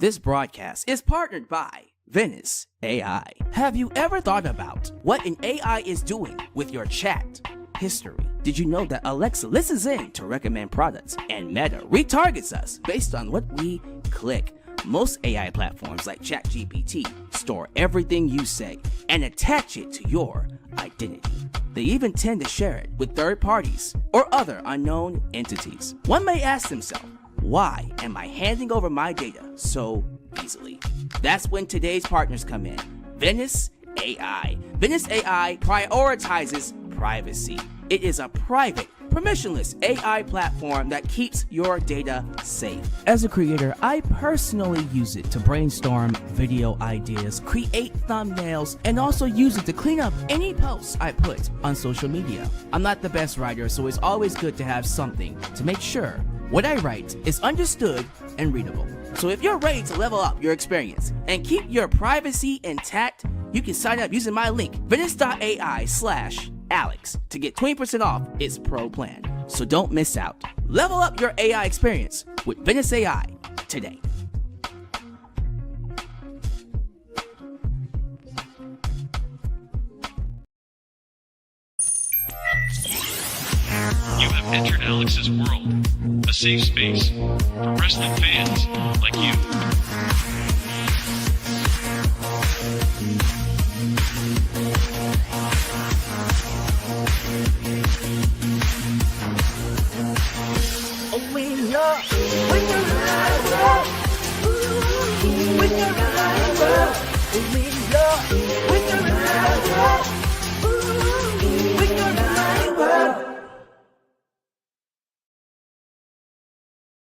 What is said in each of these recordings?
This broadcast is partnered by Venice AI. Have you ever thought about what an AI is doing with your chat history? Did you know that Alexa listens in to recommend products and Meta retargets us based on what we click? Most AI platforms like ChatGPT store everything you say and attach it to your identity. They even tend to share it with third parties or other unknown entities. One may ask themselves, why am I handing over my data so easily? That's when today's partners come in. Venice AI. Venice AI prioritizes privacy. It is a private, permissionless AI platform that keeps your data safe. As a creator, I personally use it to brainstorm video ideas, create thumbnails, and also use it to clean up any posts I put on social media. I'm not the best writer, so it's always good to have something to make sure what I write is understood and readable. So if you're ready to level up your experience and keep your privacy intact, you can sign up using my link, venice.ai/Alex, to get 20% off its pro plan. So don't miss out. Level up your AI experience with Venice AI today. You have entered Alex's world, a safe space for wrestling fans like you.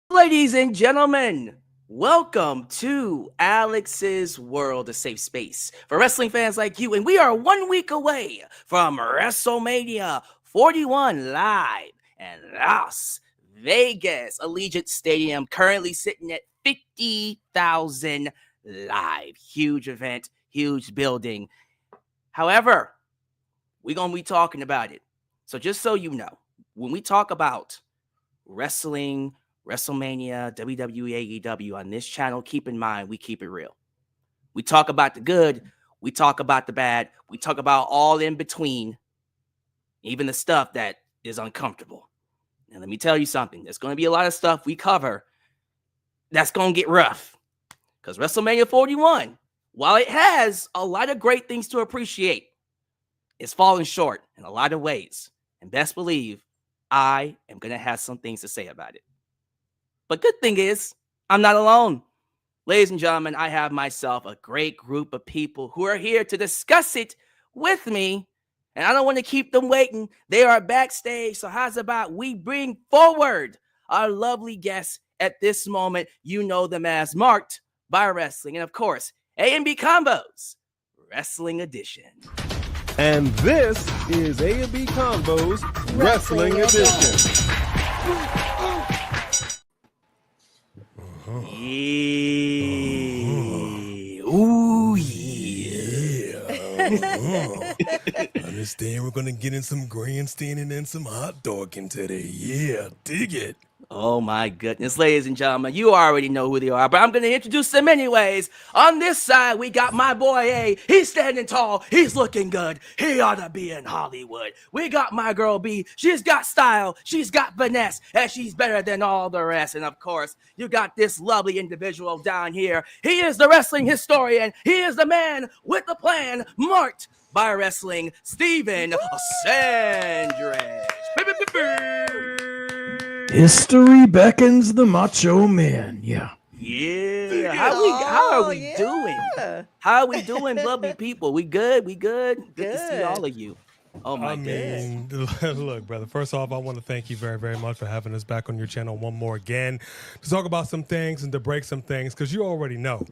Ladies and gentlemen, welcome to Alex's World, a safe space for wrestling fans like you. And we are 1 week away from WrestleMania 41 live in Las Vegas Allegiant Stadium, currently sitting at 50,000 live. Huge event, huge building. However, we're going to be talking about it. So just so you know, when we talk about wrestling, WrestleMania, WWE, AEW on this channel, keep in mind, we keep it real. We talk about the good, we talk about the bad, we talk about all in between, even the stuff that is uncomfortable. And let me tell you something, there's going to be a lot of stuff we cover that's going to get rough. Because WrestleMania 41, while it has a lot of great things to appreciate, it's falling short in a lot of ways. And best believe, I am going to have some things to say about it. But good thing is, I'm not alone. Ladies and gentlemen, I have myself a great group of people who are here to discuss it with me. And I don't want to keep them waiting. They are backstage. So how's about we bring forward our lovely guests at this moment? You know them as Marked by Wrestling. And of course, A&B Combos Wrestling Edition. And this is A&B Combos Wrestling Edition. Yeah. Ooh, yeah. Understand we're gonna get in some grandstanding and some hot dogging today. Yeah, dig it. Oh my goodness, ladies and gentlemen, you already know who they are, but I'm going to introduce them anyways. On this side, we got my boy A. He's standing tall. He's looking good. He ought to be in Hollywood. We got my girl B. She's got style. She's got finesse, and she's better than all the rest. And of course, you got this lovely individual down here. He is the wrestling historian. He is the man with the plan, Marked by Wrestling, Steven Sandridge. History beckons the Macho Man. Yeah. Yeah. How are we doing? How are we doing, lovely people? We good? We good? Good to see all of you. Oh my goodness. Look, brother. First off, I want to thank you very, very much for having us back on your channel one more again to talk about some things and to break some things, because you already know.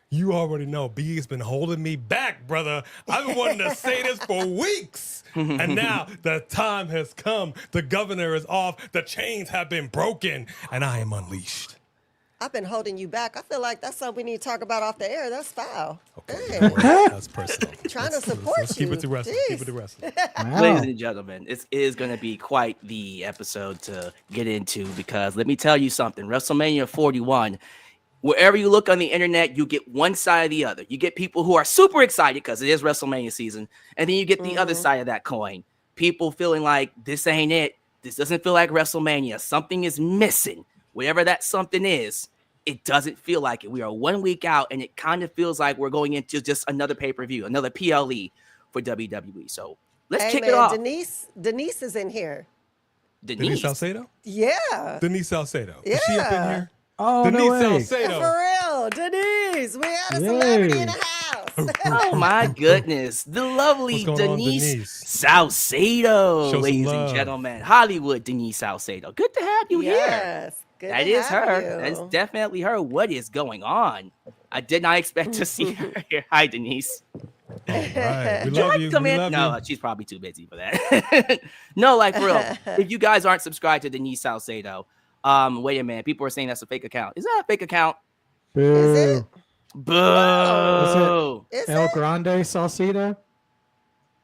You already know B has been holding me back, brother. I've been wanting to say this for weeks. And now the time has come. The governor is off. The chains have been broken. And I am unleashed. I've been holding you back. I feel like that's something we need to talk about off the air. That's foul. Okay, that's personal. Trying to support let's you. Keep it to wrestling. Jeez. Keep it to wrestling. Wow. Ladies and gentlemen, it is going to be quite the episode to get into, because let me tell you something. WrestleMania 41 Wherever you look on the internet, you get one side or the other. You get people who are super excited because it is WrestleMania season, and then you get the other side of that coin. People feeling like this ain't it. This doesn't feel like WrestleMania. Something is missing. Whatever that something is, it doesn't feel like it. We are 1 week out, and it kind of feels like we're going into just another pay-per-view, another PLE for WWE. So let's kick it off. Denise is in here. Denise Salcedo? Yeah. Denise Salcedo. Is she up in Yeah. here? Oh, Denise no way. Salcedo. For real, Denise. We had a Yay. celebrity in the house. Oh my goodness. The lovely What's going on, Denise, Denise? Salcedo, Show some ladies love. and gentlemen. Hollywood Denise Salcedo. Good to have you here. Yes. Good That to is have her. you. That is definitely her. What is going on? I did not expect to see her here. Hi, Denise. All right. We Would you love like you. to come We in? love No, you. she's probably too busy for that. No, like for real. If you guys aren't subscribed to Denise Salcedo, wait a minute. People are saying that's a fake account. Is that a fake account? Is it? Boo. Is El it? Grande Salcedo?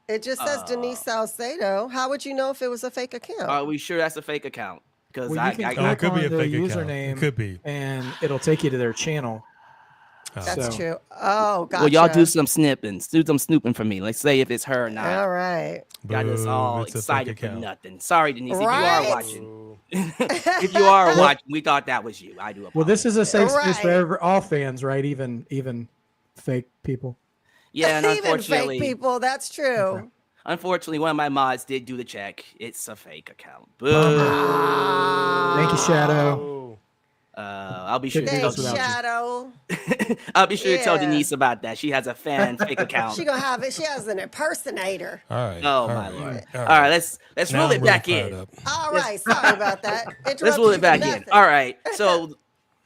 It just says Denise Salcedo. How would you know if it was a fake account? Are we sure that's a fake account? Because Well, you can Oh, it click could be on a the fake account. username. It could be. And it'll take you to their channel. That's So- true. Oh, gotcha. well, y'all do some snipping. Do some snooping for me. Let's say if it's her or not. All right. Got us Boo, all it's a fake excited for account. nothing. Sorry, Denise. If you Right. are watching, if you are watching, we thought that was you. I do apologize. Well, this is a safe space for Right. all fans, right? Even fake people. yeah, and Even unfortunately, fake people. That's true. unfortunately, one of my mods did do the check. It's a fake account. Boo. Thank you, Shadow. I'll be sure to tell Thanks, without you. Shadow. I'll be sure to tell Yeah. Denise about that. She has a fan fake account. She gonna have it. She has an impersonator. All right. Oh all my right, lord! all All right, let's Now reel I'm it really back fired in. up. All right. Sorry about that. Let's Interrupt reel you it for back in. nothing. All right. So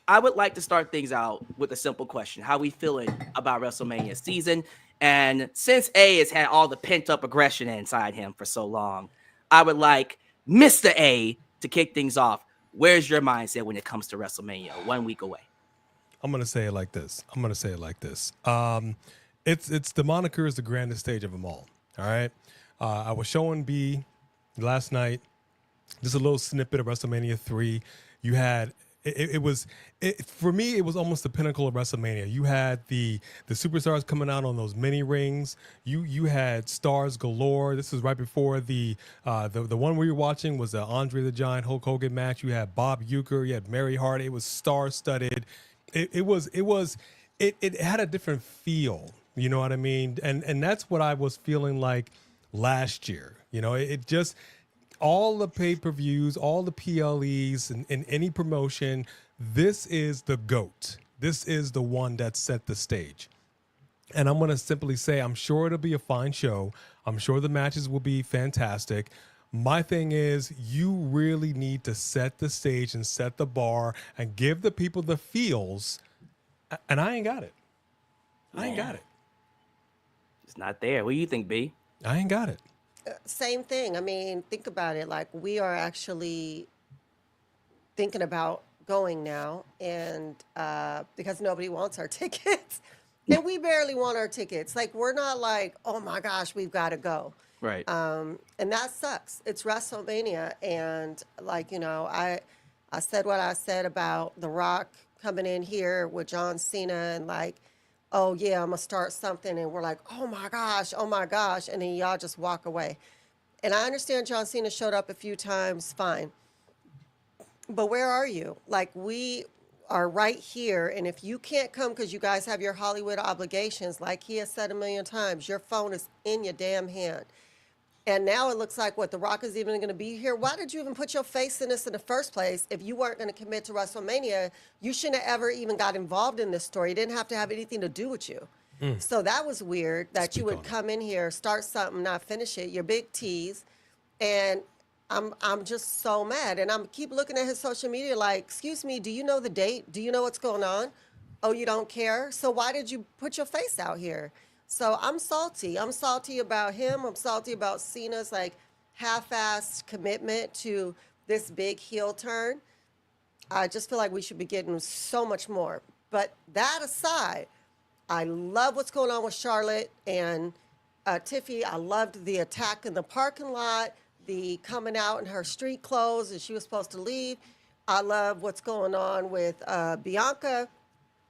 I would like to start things out with a simple question. How we feeling about WrestleMania season? And since A has had all the pent up aggression inside him for so long, I would like Mr. A to kick things off. Where's your mindset when it comes to WrestleMania? 1 week away. I'm gonna say it like this. It's the moniker is the grandest stage of them all. All right. I was showing B last night just a little snippet of WrestleMania 3. You had for me it was almost the pinnacle of WrestleMania. You had the superstars coming out on those mini rings. You had stars galore. This was right before the one we were watching was the Andre the Giant Hulk Hogan match. You had Bob Uecker. You had Mary Hart. It was star studded. It had a different feel. You know what I mean? And that's what I was feeling like last year. You know, it just all the pay-per-views, all the PLEs, and in any promotion, this is the GOAT. This is the one that set the stage. And I'm going to simply say, I'm sure it'll be a fine show. I'm sure the matches will be fantastic. My thing is, you really need to set the stage and set the bar and give the people the feels. And I ain't got it. I ain't got it. It's not there. What do you think, B? I ain't got it. Same thing. I mean, think about it. Like, we are actually thinking about going now, and because nobody wants our tickets, and we barely want our tickets. Like, we're not like, oh my gosh, we've got to go. Right. And that sucks. It's WrestleMania, and like, you know, I said what I said about The Rock coming in here with John Cena and like, oh yeah, I'm gonna start something, and we're like, oh my gosh, and then y'all just walk away. And I understand John Cena showed up a few times, fine, but where are you? Like, we are right here, and if you can't come because you guys have your Hollywood obligations, like he has said a million times, your phone is in your damn hand. And now it looks like, what, The Rock is even going to be here? Why did you even put your face in this in the first place? If you weren't going to commit to WrestleMania, you shouldn't have ever even got involved in this story. It didn't have to have anything to do with you. So that was weird that Speak you would on it. come in here, start something, not finish it, your big tease. And I'm just so mad. And I'm keep looking at his social media like, excuse me, do you know the date? Do you know what's going on? Oh, you don't care? So why did you put your face out here? So I'm salty. I'm salty about him. I'm salty about Cena's like half-assed commitment to this big heel turn. I just feel like we should be getting so much more. But that aside, I love what's going on with Charlotte and Tiffany. I loved the attack in the parking lot, the coming out in her street clothes and she was supposed to leave. I love what's going on with Bianca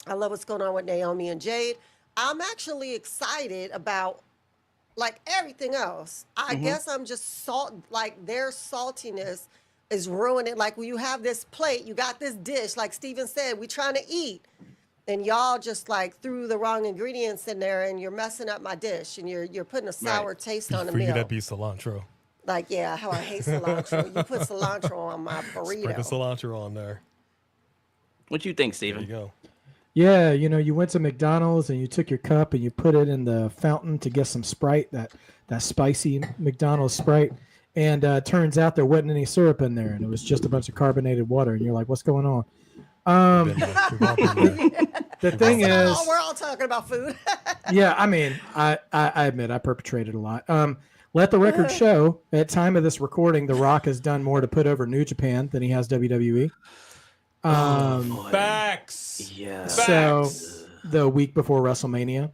I love what's going on with Naomi and Jade. I'm actually excited about like everything else. I guess I'm just like their saltiness is ruining. Like when you have this plate, you got this dish, like Steven said, we trying to eat. And y'all just like threw the wrong ingredients in there and you're messing up my dish and you're putting a sour taste on the For you, meal. that'd be cilantro. Like, yeah, how I hate cilantro. You put cilantro on my burrito. Sprinkle cilantro on there. What you think, There you Steven? go. Yeah, you went to McDonald's and you took your cup and you put it in the fountain to get some Sprite, that spicy McDonald's Sprite. And turns out there wasn't any syrup in there, and it was just a bunch of carbonated water. And you're like, what's going on? We've all been there. The thing is, Oh, we're all talking about food. yeah, I mean, I admit I perpetrated a lot. Let the record show, at time of this recording, The Rock has done more to put over New Japan than he has WWE. Facts. Yeah. So the week before WrestleMania,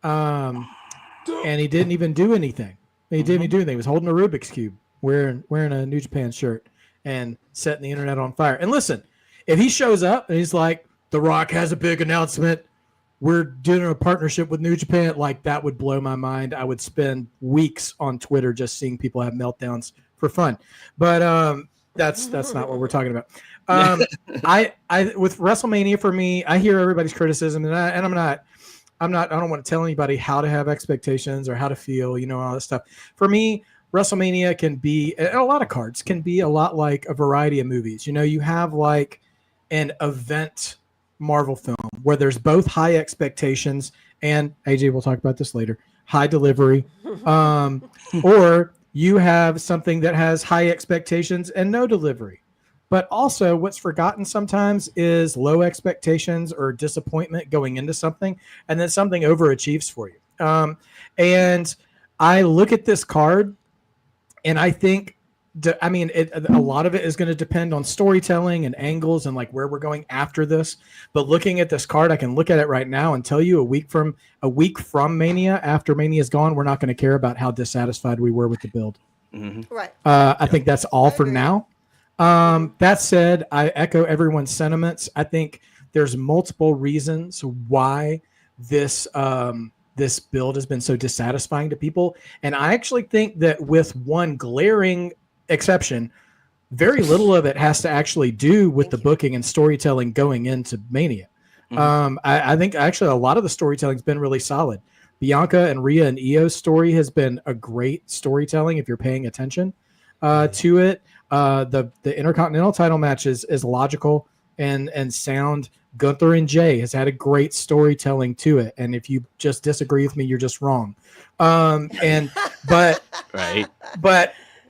and he didn't even do anything. He didn't even do anything. He was holding a Rubik's cube, wearing a New Japan shirt, and setting the internet on fire. And listen, if he shows up and he's like, The Rock has a big announcement, we're doing a partnership with New Japan, like that would blow my mind. I would spend weeks on Twitter just seeing people have meltdowns for fun. But that's not what we're talking about. I with WrestleMania, for me, I hear everybody's criticism, and I don't want to tell anybody how to have expectations or how to feel, all that stuff. For me, WrestleMania can be, and a lot of cards can be a lot like a variety of movies. You have like an event Marvel film where there's both high expectations and, AJ, we'll talk about this later, high delivery, or you have something that has high expectations and no delivery. But also what's forgotten sometimes is low expectations or disappointment going into something, and then something overachieves for you. And I look at this card and I think, a lot of it is going to depend on storytelling and angles and like where we're going after this. But looking at this card, I can look at it right now and tell you a week from Mania, after Mania is gone, we're not going to care about how dissatisfied we were with the build. Right. I think that's all for now. That said, I echo everyone's sentiments. I think there's multiple reasons why this build has been so dissatisfying to people. And I actually think that with one glaring exception, very little of it has to actually do with the booking and storytelling going into Mania. I think actually a lot of the storytelling's been really solid. Bianca and Rhea and Io's story has been a great storytelling if you're paying attention to it. The Intercontinental title match is logical and sound. Gunther and Jey has had a great storytelling to it, and if you just disagree with me, you're just wrong. But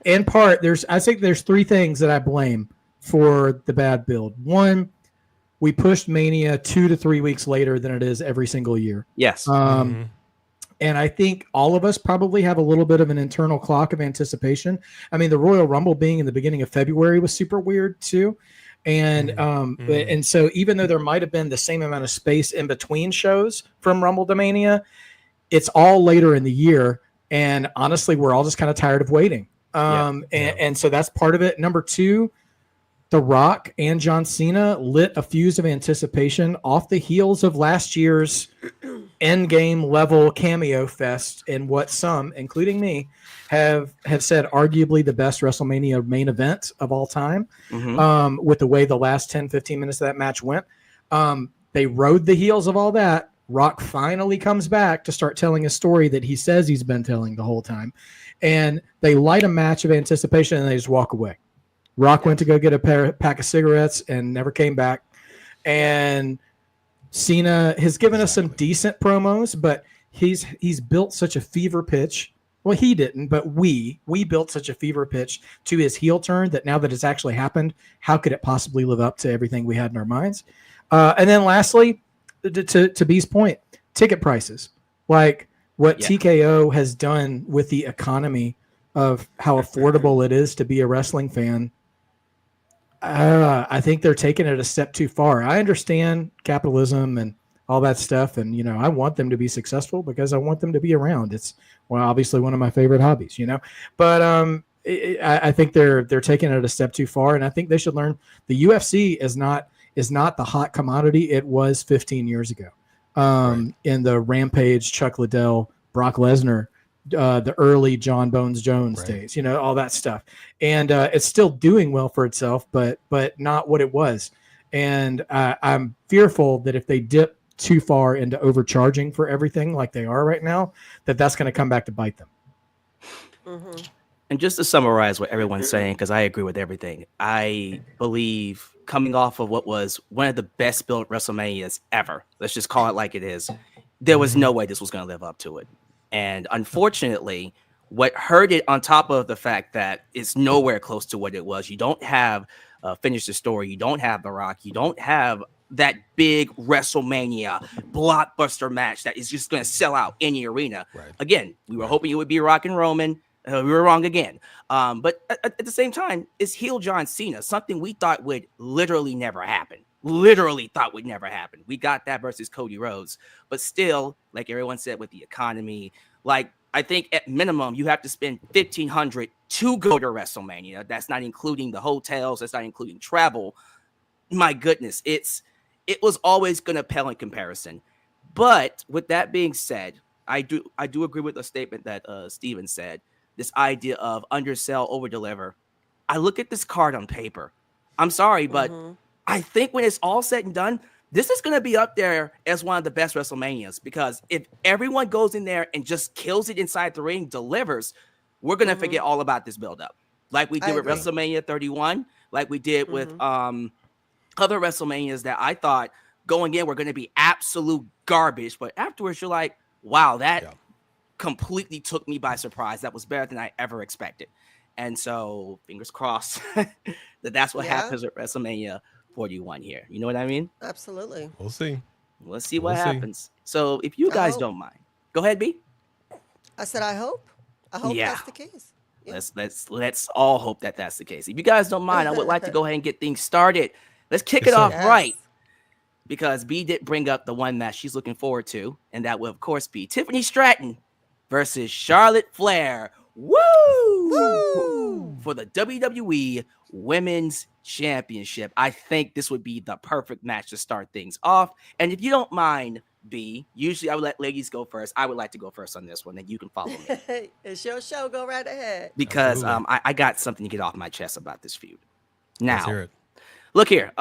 in part, I think there's three things that I blame for the bad build. One, we pushed Mania 2 to 3 weeks later than it is every single year. Yes. And I think all of us probably have a little bit of an internal clock of anticipation. I mean, the Royal Rumble being in the beginning of February was super weird too. And and so even though there might have been the same amount of space in between shows from Rumble to Mania, it's all later in the year. And honestly, we're all just kind of tired of waiting. And so that's part of it. Number two, The Rock and John Cena lit a fuse of anticipation off the heels of last year's endgame level cameo fest in what some, including me, have said arguably the best WrestleMania main event of all time. With the way the last 10, 15 minutes of that match went. They rode the heels of all that. Rock finally comes back to start telling a story that he says he's been telling the whole time. And they light a match of anticipation and they just walk away. Rock went to go get a pack of cigarettes and never came back. And Cena has given us some decent promos, but he's built such a fever pitch. Well, he didn't, but we built such a fever pitch to his heel turn that now that it's actually happened, how could it possibly live up to everything we had in our minds? And then lastly, to B's point, ticket prices. Like what TKO has done with the economy of how affordable it is to be a wrestling fan. I think they're taking it a step too far. I understand capitalism and all that stuff. And, I want them to be successful because I want them to be around. It's, obviously one of my favorite hobbies, but I think they're taking it a step too far. And I think they should learn the UFC is not is not the hot commodity it was 15 years ago. In the Rampage, Chuck Liddell, Brock Lesnar, the early John Bones Jones days, all that stuff. And it's still doing well for itself, but not what it was. And I'm fearful that if they dip too far into overcharging for everything like they are right now, that's going to come back to bite them. And just to summarize what everyone's saying, because I agree with everything, I believe coming off of what was one of the best built WrestleManias ever, let's just call it like it is, there was no way this was going to live up to it. And unfortunately, what hurt it, on top of the fact that it's nowhere close to what it was, you don't have Finish the Story, you don't have The Rock, you don't have that big WrestleMania blockbuster match that is just going to sell out any arena. Again, we were hoping it would be Rock and Roman. We were wrong again. But at the same time, it's heel John Cena, something we thought would literally never happen. Literally thought would never happen. We got that versus Cody Rhodes. But still, like everyone said, with the economy, like I think at minimum you have to spend $1,500 to go to WrestleMania. That's not including the hotels. That's not including travel. My goodness, it was always going to pale in comparison. But with that being said, I do agree with the statement that Steven said. This idea of undersell, over deliver. I look at this card on paper. I'm sorry, but I think when it's all said and done, this is going to be up there as one of the best WrestleManias, because if everyone goes in there and just kills it inside the ring, delivers, we're going to forget all about this buildup. Like we did with WrestleMania 31, like we did with other WrestleManias that I thought going in were going to be absolute garbage. But afterwards, you're like, wow, that completely took me by surprise. That was better than I ever expected. And so fingers crossed that's what happens at WrestleMania 41 here. You know what I mean? Absolutely. We'll see. Let's see what happens. So if you guys don't mind, go ahead, B. I said, I hope that's the case. Yeah. Let's all hope that that's the case. If you guys don't mind, I would like to go ahead and get things started. Let's kick it off right, because B did bring up the one match she's looking forward to, and that will of course be Tiffany Stratton versus Charlotte Flair. Woo! For the WWE Women's Championship. I think this would be the perfect match to start things off. And if you don't mind, B, usually I would let ladies go first. I would like to go first on this one, and you can follow me. It's your show. Go right ahead. Because I got something to get off my chest about this feud. Let's hear Now, it. look here.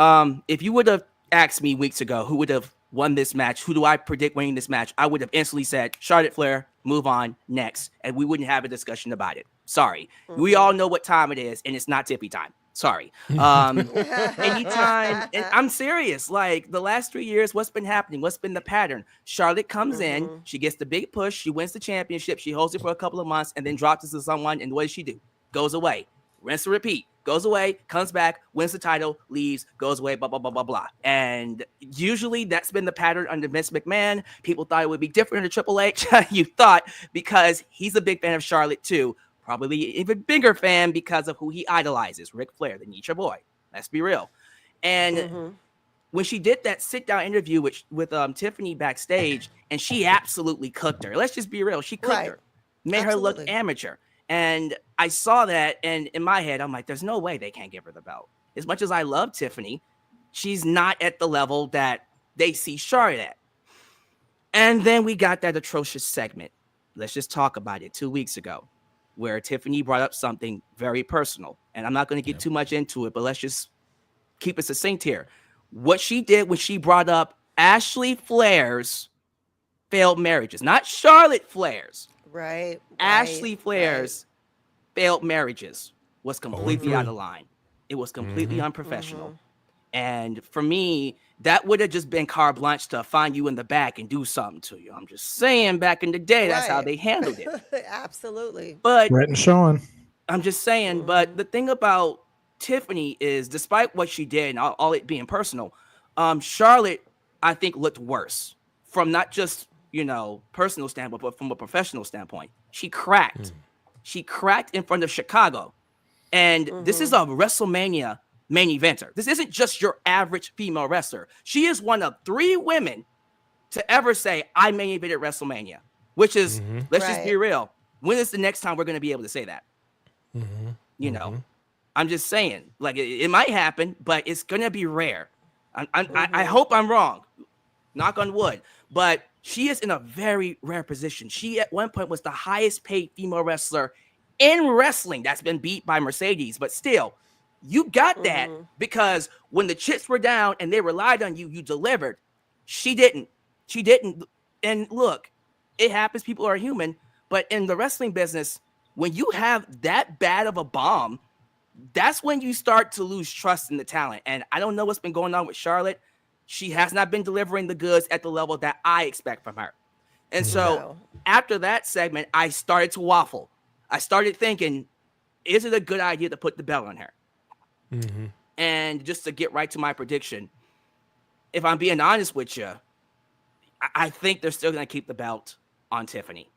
If you would have asked me weeks ago who would have won this match, who do I predict winning this match, I would have instantly said Charlotte Flair, move on, next, and we wouldn't have a discussion about it. Sorry. We all know what time it is, and it's not Tiffy time. Sorry. Anytime, and I'm serious, like the last 3 years, what's been happening? What's been the pattern? Charlotte comes in, she gets the big push, she wins the championship, she holds it for a couple of months, and then drops it to someone, and what does she do? Goes away. Rinse and repeat. Goes away, comes back, wins the title, leaves, goes away, blah, blah, blah, blah, blah. And usually that's been the pattern under Vince McMahon. People thought it would be different under Triple H. You thought, because he's a big fan of Charlotte too. Probably even bigger fan because of who he idolizes, Ric Flair, the Nietzsche boy. Let's be real. And when she did that sit-down interview with Tiffany backstage, and she absolutely cooked her. Let's just be real. She cooked her. Made her look amateur. And I saw that, and in my head, I'm like, there's no way they can't give her the belt. As much as I love Tiffany, she's not at the level that they see Charlotte at. And then we got that atrocious segment. Let's just talk about it 2 weeks ago, where Tiffany brought up something very personal. And I'm not going to get too much into it, but let's just keep it succinct here. What she did when she brought up Ashley Flair's failed marriages, not Charlotte Flair's. Right. Ashley Flair's failed marriages was completely out of line. It was completely unprofessional. And for me, that would have just been carte blanche to find you in the back and do something to you. I'm just saying, back in the day, that's how they handled it. Absolutely. But Brett and Sean. I'm just saying, but the thing about Tiffany is, despite what she did and all it being personal, Charlotte, I think, looked worse from not just, personal standpoint, but from a professional standpoint. She cracked. She cracked in front of Chicago. And this is a WrestleMania main eventer. This isn't just your average female wrestler. She is one of 3 women to ever say, I main evented WrestleMania, which is, let's just be real. When is the next time we're going to be able to say that? I'm just saying, like, it might happen, but it's going to be rare. I hope I'm wrong. Knock on wood. But she is in a very rare position. She at one point was the highest paid female wrestler in wrestling that's been beat by Mercedes. But still, you got that because when the chips were down and they relied on you, you delivered. She didn't. She didn't. And look, it happens. People are human. But in the wrestling business, when you have that bad of a bomb, that's when you start to lose trust in the talent. And I don't know what's been going on with Charlotte. She has not been delivering the goods at the level that I expect from her. And so after that segment, I started to waffle. I started thinking, is it a good idea to put the belt on her? And just to get right to my prediction, if I'm being honest with you, I think they're still going to keep the belt on Tiffany.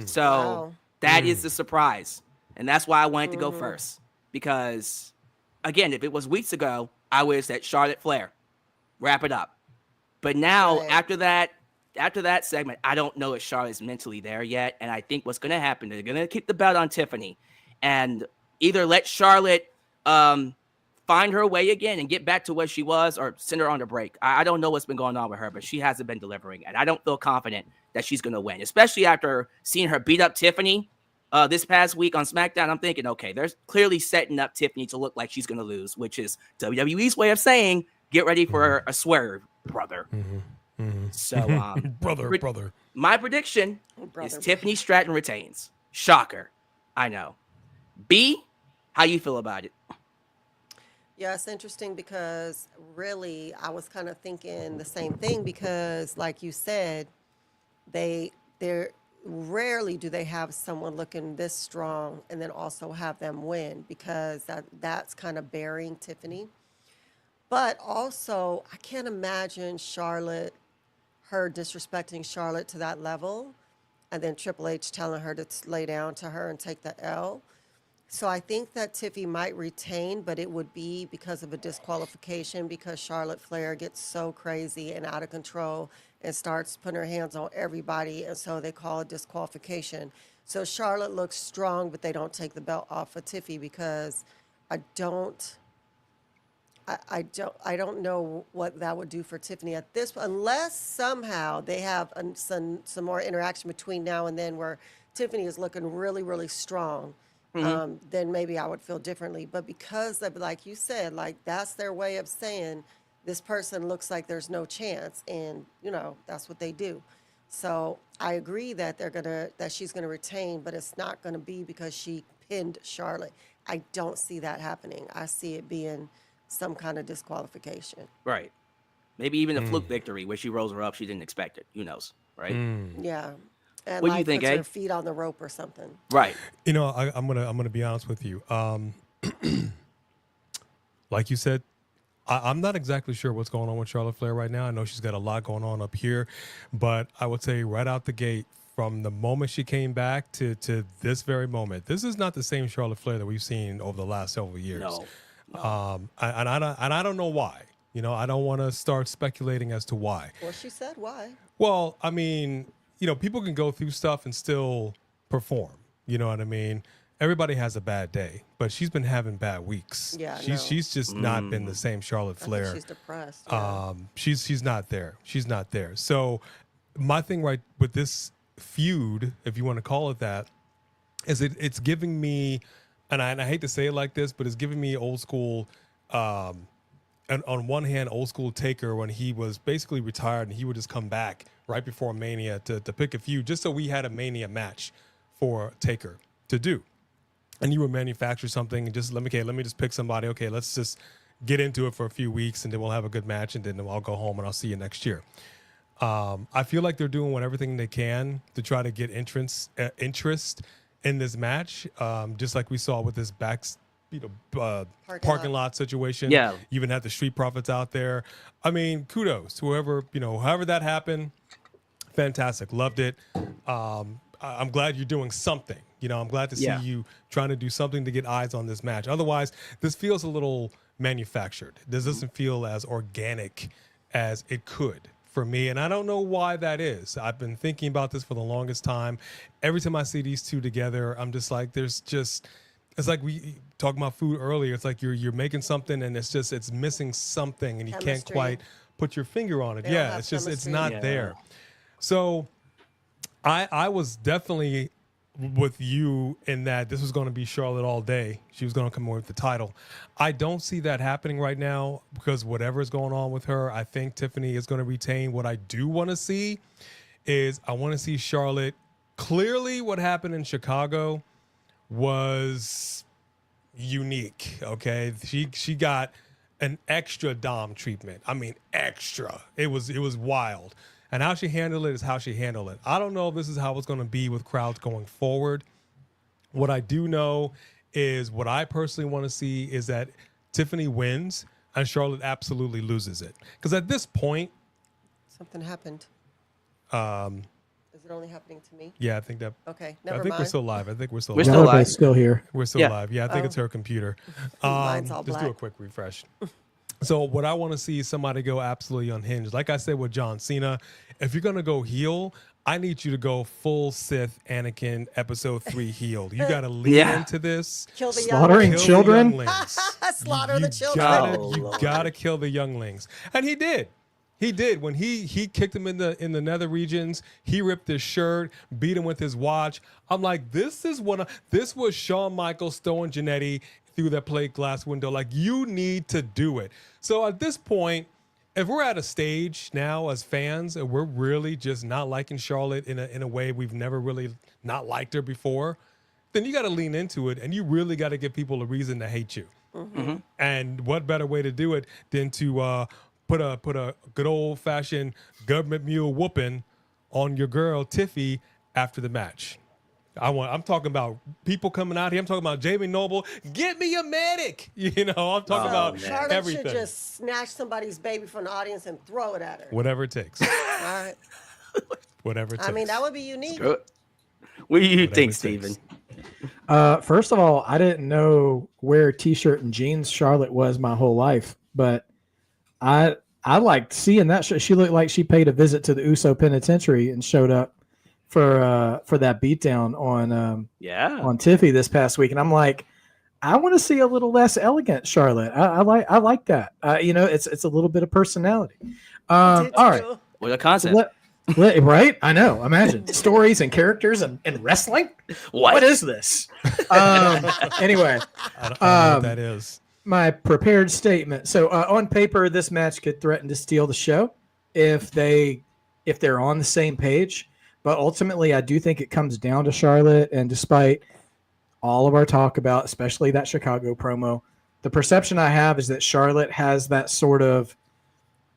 So that is the surprise. And that's why I wanted to go first. Because, again, if it was weeks ago, I would have said Charlotte Flair. Wrap it up. But now, after that segment, I don't know if Charlotte's mentally there yet. And I think what's going to happen, they're going to keep the belt on Tiffany and either let Charlotte find her way again and get back to where she was or send her on a break. I don't know what's been going on with her, but she hasn't been delivering. And I don't feel confident that she's going to win, especially after seeing her beat up Tiffany this past week on SmackDown. I'm thinking, okay, they're clearly setting up Tiffany to look like she's going to lose, which is WWE's way of saying, get ready for a swerve, brother. So, brother. My prediction is Tiffany Stratton retains. Shocker. I know. B, how you feel about it? Yeah, it's interesting because really I was kind of thinking the same thing because, like you said, they're rarely do they have someone looking this strong and then also have them win because that's kind of burying Tiffany. But also, I can't imagine her disrespecting Charlotte to that level, and then Triple H telling her to lay down to her and take the L. So I think that Tiffy might retain, but it would be because of a disqualification because Charlotte Flair gets so crazy and out of control and starts putting her hands on everybody, and so they call it disqualification. So Charlotte looks strong, but they don't take the belt off of Tiffy because I don't know what that would do for Tiffany at this, unless somehow they have some more interaction between now and then where Tiffany is looking really, really strong. Then maybe I would feel differently. But because of, like you said, like that's their way of saying this person looks like there's no chance, and that's what they do. So I agree that she's gonna retain, but it's not gonna be because she pinned Charlotte. I don't see that happening. I see it being some kind of disqualification. Right. Maybe even a fluke victory where she rolls her up. She didn't expect it. Who knows? Right. Yeah. And what do you think, puts eh? her feet on the rope or something. Right. I'm gonna be honest with you. Like you said, I'm not exactly sure what's going on with Charlotte Flair right now. I know she's got a lot going on up here, but I would say right out the gate, from the moment she came back to this very moment, this is not the same Charlotte Flair that we've seen over the last several years. No. And I don't know why. I don't want to start speculating as to why. Well, she said why. Well, I mean, people can go through stuff and still perform. You know what I mean? Everybody has a bad day, but she's been having bad weeks. Yeah, she's just not been the same Charlotte Flair. I think she's depressed. Yeah. She's not there. She's not there. So my thing right with this feud, if you want to call it that, is it's giving me, and I hate to say it like this, but it's giving me old school. And on one hand, old school Taker when he was basically retired and he would just come back right before Mania to pick a feud just so we had a Mania match for Taker to do. And you would manufacture something and just let me just pick somebody. Okay, let's just get into it for a few weeks and then we'll have a good match and then I'll go home and I'll see you next year. I feel like they're doing everything they can to try to get interest in this match, just like we saw with this parking lot situation. Yeah. You even had the Street Profits out there. I mean, kudos to whoever, however that happened. Fantastic. Loved it. I'm glad you're doing something. I'm glad to see you trying to do something to get eyes on this match. Otherwise, this feels a little manufactured. This doesn't feel as organic as it could for me. And I don't know why that is. I've been thinking about this for the longest time. Every time I see these two together, I'm just like, it's like we talking about food earlier. It's like you're making something and it's missing something and you can't Chemistry. quite put your finger on it. They don't Yeah, have it's just it's chemistry. not Yeah. there. So I was definitely with you in that this was going to be Charlotte all day. She was going to come away with the title. I don't see that happening right now because whatever is going on with her, I think Tiffany is going to retain. What I do want to see is I want to see Charlotte. Clearly what happened in Chicago was unique, okay? She got an extra Dom treatment. I mean, extra. It was wild. And how she handled it is how she handled it. I don't know if this is how it's going to be with crowds going forward. What I do know is what I personally want to see is that Tiffany wins and Charlotte absolutely loses it. Because at this point, Something happened. Is it only happening to me? yeah, I think that. Okay, I never think mind. we're still live. I think we're still We're live. still Everybody's live. still here. We're still Yeah. live. Yeah, I think it's her computer. Mine's all Just do a black. quick refresh. So what I want to see is somebody go absolutely unhinged. Like I said with John Cena, if you're going to go heel, I need you to go full Sith Anakin episode 3 heel. You got to lean Yeah. into this. Kill the Slaughtering young. Kill children? The younglings. Slaughter the children. You gotta kill the younglings. And he did. He did. When he kicked him in the nether regions, he ripped his shirt, beat him with his watch. I'm like, this was Shawn Michaels throwing Jannetty through that plate glass window. Like, you need to do it. So at this point, if we're at a stage now as fans and we're really just not liking Charlotte in a way we've never really not liked her before, then you got to lean into it and you really got to give people a reason to hate you. Mm-hmm. And what better way to do it than to put a good old fashioned government mule whooping on your girl Tiffy after the match. I'm talking about people coming out here. I'm talking about Jamie Noble. Get me a medic. You know, I'm talking about Charlotte everything. should just snatch somebody's baby from the audience and throw it at her. Whatever it takes. All right. Whatever it takes. I mean, that would be unique. What do you Whatever think, it Steven? takes. First of all, I didn't know where t-shirt and jeans Charlotte was my whole life, but I liked seeing that. She looked like she paid a visit to the Uso Penitentiary and showed up for that beatdown on Tiffy this past week, and I'm like, I want to see a little less elegant Charlotte. I like that. It's a little bit of personality. All right, Did What a concept. right? I know. Imagine stories and characters and wrestling. What is this? Anyway, I don't know what that is. my prepared statement. So on paper, this match could threaten to steal the show if they're on the same page. But ultimately, I do think it comes down to Charlotte. And despite all of our talk about, especially that Chicago promo, the perception I have is that Charlotte has that sort of,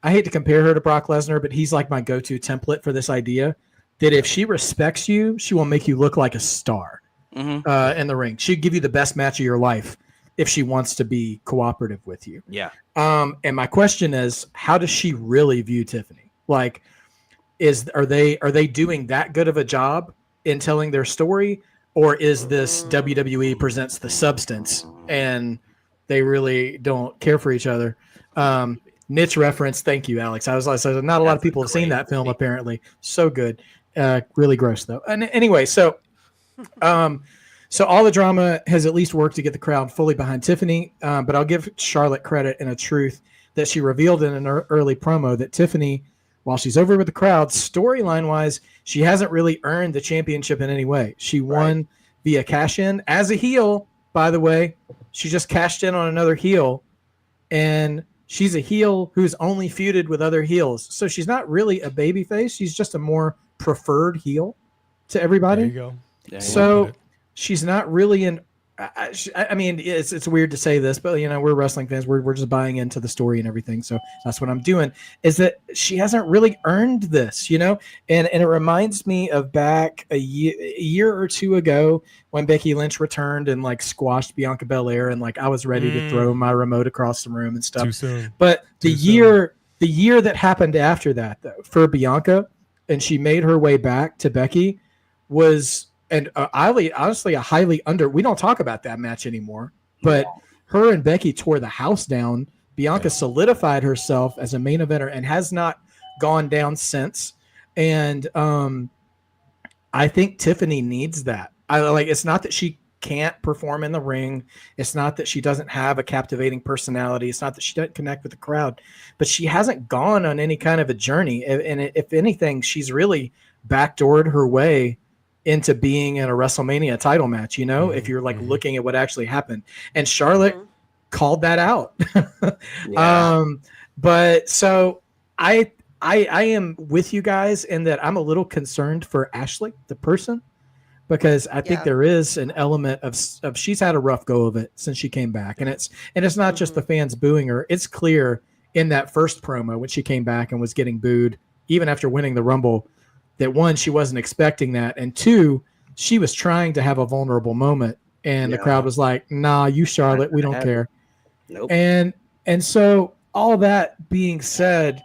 I hate to compare her to Brock Lesnar, but he's like my go-to template for this idea that if she respects you, she will make you look like a star in the ring. She'd give you the best match of your life if she wants to be cooperative with you. Yeah. And my question is, how does she really view Tiffany? Like, are they doing that good of a job in telling their story, or is this WWE presents the substance and they really don't care for each other? Niche reference. Thank you, Alex. I said not a lot of people have seen that film. Apparently, so good. Really gross though. And anyway, so all the drama has at least worked to get the crowd fully behind Tiffany. But I'll give Charlotte credit and a truth that she revealed in an early promo that Tiffany, while she's over with the crowd, storyline wise, she hasn't really earned the championship in any way. She won via cash in as a heel, by the way. She just cashed in on another heel, and she's a heel who's only feuded with other heels. So she's not really a babyface. She's just a more preferred heel to everybody. There you go. Yeah, So she's not really an. I mean, it's weird to say this, but we're wrestling fans. We're just buying into the story and everything. So that's what I'm doing. Is that she hasn't really earned this, and it reminds me of back a year or two ago when Becky Lynch returned and like squashed Bianca Belair, and like I was ready to throw my remote across the room and stuff. Too soon. But the Too year that happened after that, though, for Bianca, and she made her way back to Becky, was. And honestly, a highly under. We don't talk about that match anymore. But her and Becky tore the house down. Bianca solidified herself as a main eventer and has not gone down since. And I think Tiffany needs that. It's not that she can't perform in the ring. It's not that she doesn't have a captivating personality. It's not that she doesn't connect with the crowd, but she hasn't gone on any kind of a journey. And if anything, she's really backdoored her way into being in a WrestleMania title match, if you're like looking at what actually happened. And Charlotte called that out. But so I am with you guys in that I'm a little concerned for Ashley, the person, because I think there is an element of she's had a rough go of it since she came back. And it's not just the fans booing her. It's clear in that first promo when she came back and was getting booed, even after winning the Rumble, that one, she wasn't expecting that. And two, she was trying to have a vulnerable moment. And the crowd was like, nah, you Charlotte, we don't care. Nope. And so all that being said,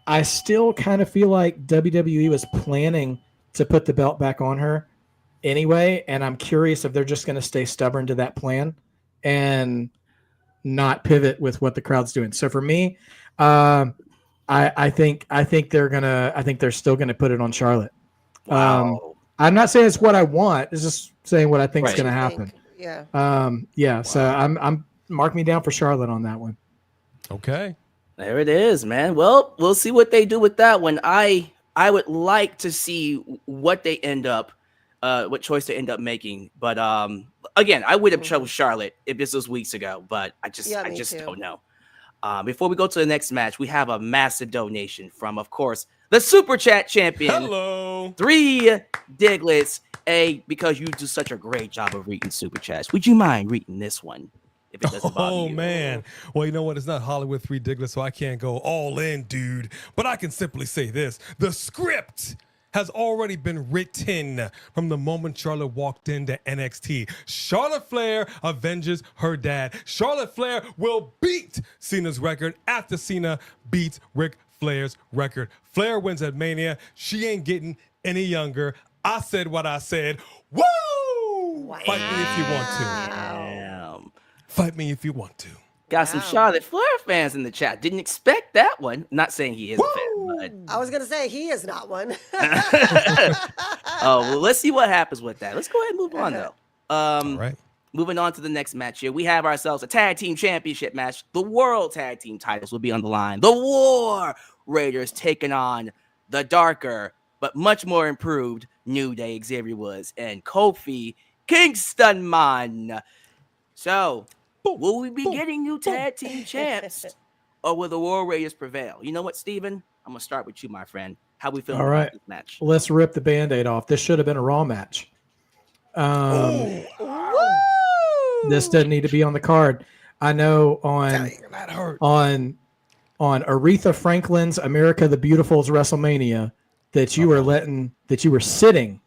I still kind of feel like WWE was planning to put the belt back on her anyway. And I'm curious if they're just going to stay stubborn to that plan and not pivot with what the crowd's doing. So for me, I think they're still gonna put it on Charlotte. Wow. I'm not saying it's what I want. It's just saying what I think is gonna happen. Yeah. So I'm mark me down for Charlotte on that one. Okay. There it is, man. Well, we'll see what they do with that one. I would like to see what they end up, what choice they end up making. But again, I would have chose Charlotte if this was weeks ago, but I just don't know. Before we go to the next match, we have a massive donation from, of course, the Super Chat champion. Hello. 3 Diglets. Because you do such a great job of reading Super Chats, would you mind reading this one? If it doesn't bother you? Man. Well, you know what? It's not Hollywood 3 Diglets, so I can't go all in, dude. But I can simply say this. The script has already been written from the moment Charlotte walked into NXT. Charlotte Flair avenges her dad. Charlotte Flair will beat Cena's record after Cena beats Ric Flair's record. Flair wins at Mania. She ain't getting any younger. I said what I said. Woo! Wow. Fight me if you want to. Damn. Fight me if you want to. Got some Charlotte Flair fans in the chat. Didn't expect that one. Not saying he is a fan, but I was gonna say he is not one. well, let's see what happens with that. Let's go ahead and move on though. All right. Moving on to the next match here, we have ourselves a tag team championship match. The world tag team titles will be on the line. The War Raiders taking on the darker but much more improved New Day, Xavier Woods and Kofi Kingston Man. So, will we be getting new tag team champs, or will the War Raiders prevail? You know what, Steven? I'm gonna start with you, my friend. How we feeling about this match? Let's rip the Band-Aid off. This should have been a Raw match. This doesn't need to be on the card. I know on Aretha Franklin's America the Beautiful's WrestleMania that you were sitting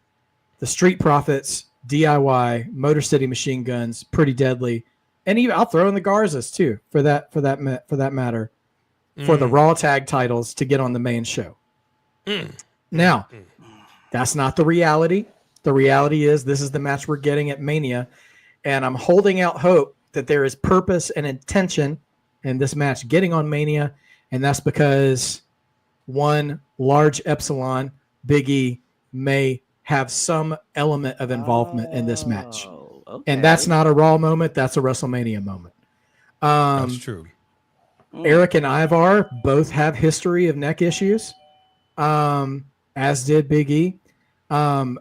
the Street Profits, DIY, Motor City Machine Guns, Pretty Deadly, and even I'll throw in the Garzas too for that matter, for the Raw tag titles to get on the main show. Now, that's not the reality. The reality is this is the match we're getting at Mania, and I'm holding out hope that there is purpose and intention in this match getting on Mania, and that's because one large Epsilon, Big E, may have some element of involvement in this match. Okay. And that's not a Raw moment. That's a WrestleMania moment. That's true. Eric and Ivar both have history of neck issues, as did Big E. That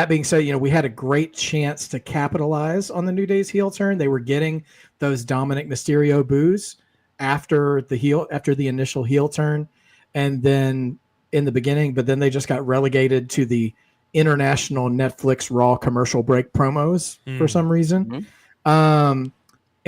being said, we had a great chance to capitalize on the New Day's heel turn. They were getting those Dominic Mysterio boos after the initial heel turn, and then in the beginning, but then they just got relegated to the international Netflix Raw commercial break promos for some reason. And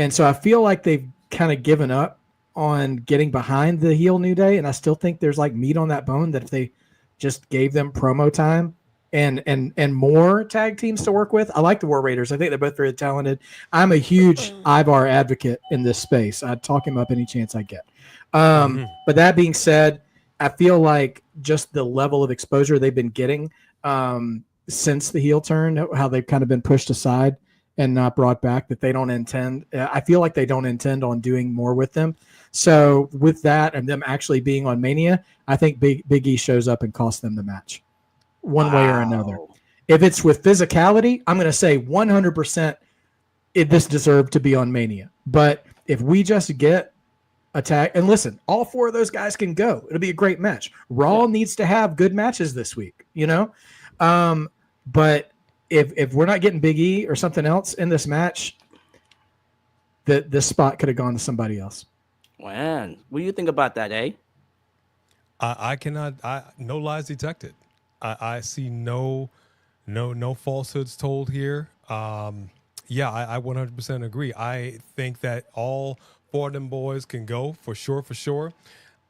so I feel like they've kind of given up on getting behind the heel New Day, and I still think there's like meat on that bone that if they just gave them promo time and more tag teams to work with. I like the War Raiders. I think they're both very talented. I'm a huge Ivar advocate in this space. I'd talk him up any chance I get. But that being said, I feel like just the level of exposure they've been getting since the heel turn, how they've kind of been pushed aside and not brought back, that they don't intend. I feel like they don't intend on doing more with them. So with that and them actually being on Mania, I think Big E shows up and costs them the match one way or another. If it's with physicality, I'm going to say 100% this deserved to be on Mania. But if we just get attack, and listen, all 4 of those guys can go. It'll be a great match. Raw needs to have good matches this week, you know? But if we're not getting Big E or something else in this match, this spot could have gone to somebody else. Man, what do you think about that, eh? I cannot. No lies detected. I see no falsehoods told here. Yeah, I 100% agree. I think that all 4 of them boys can go for sure.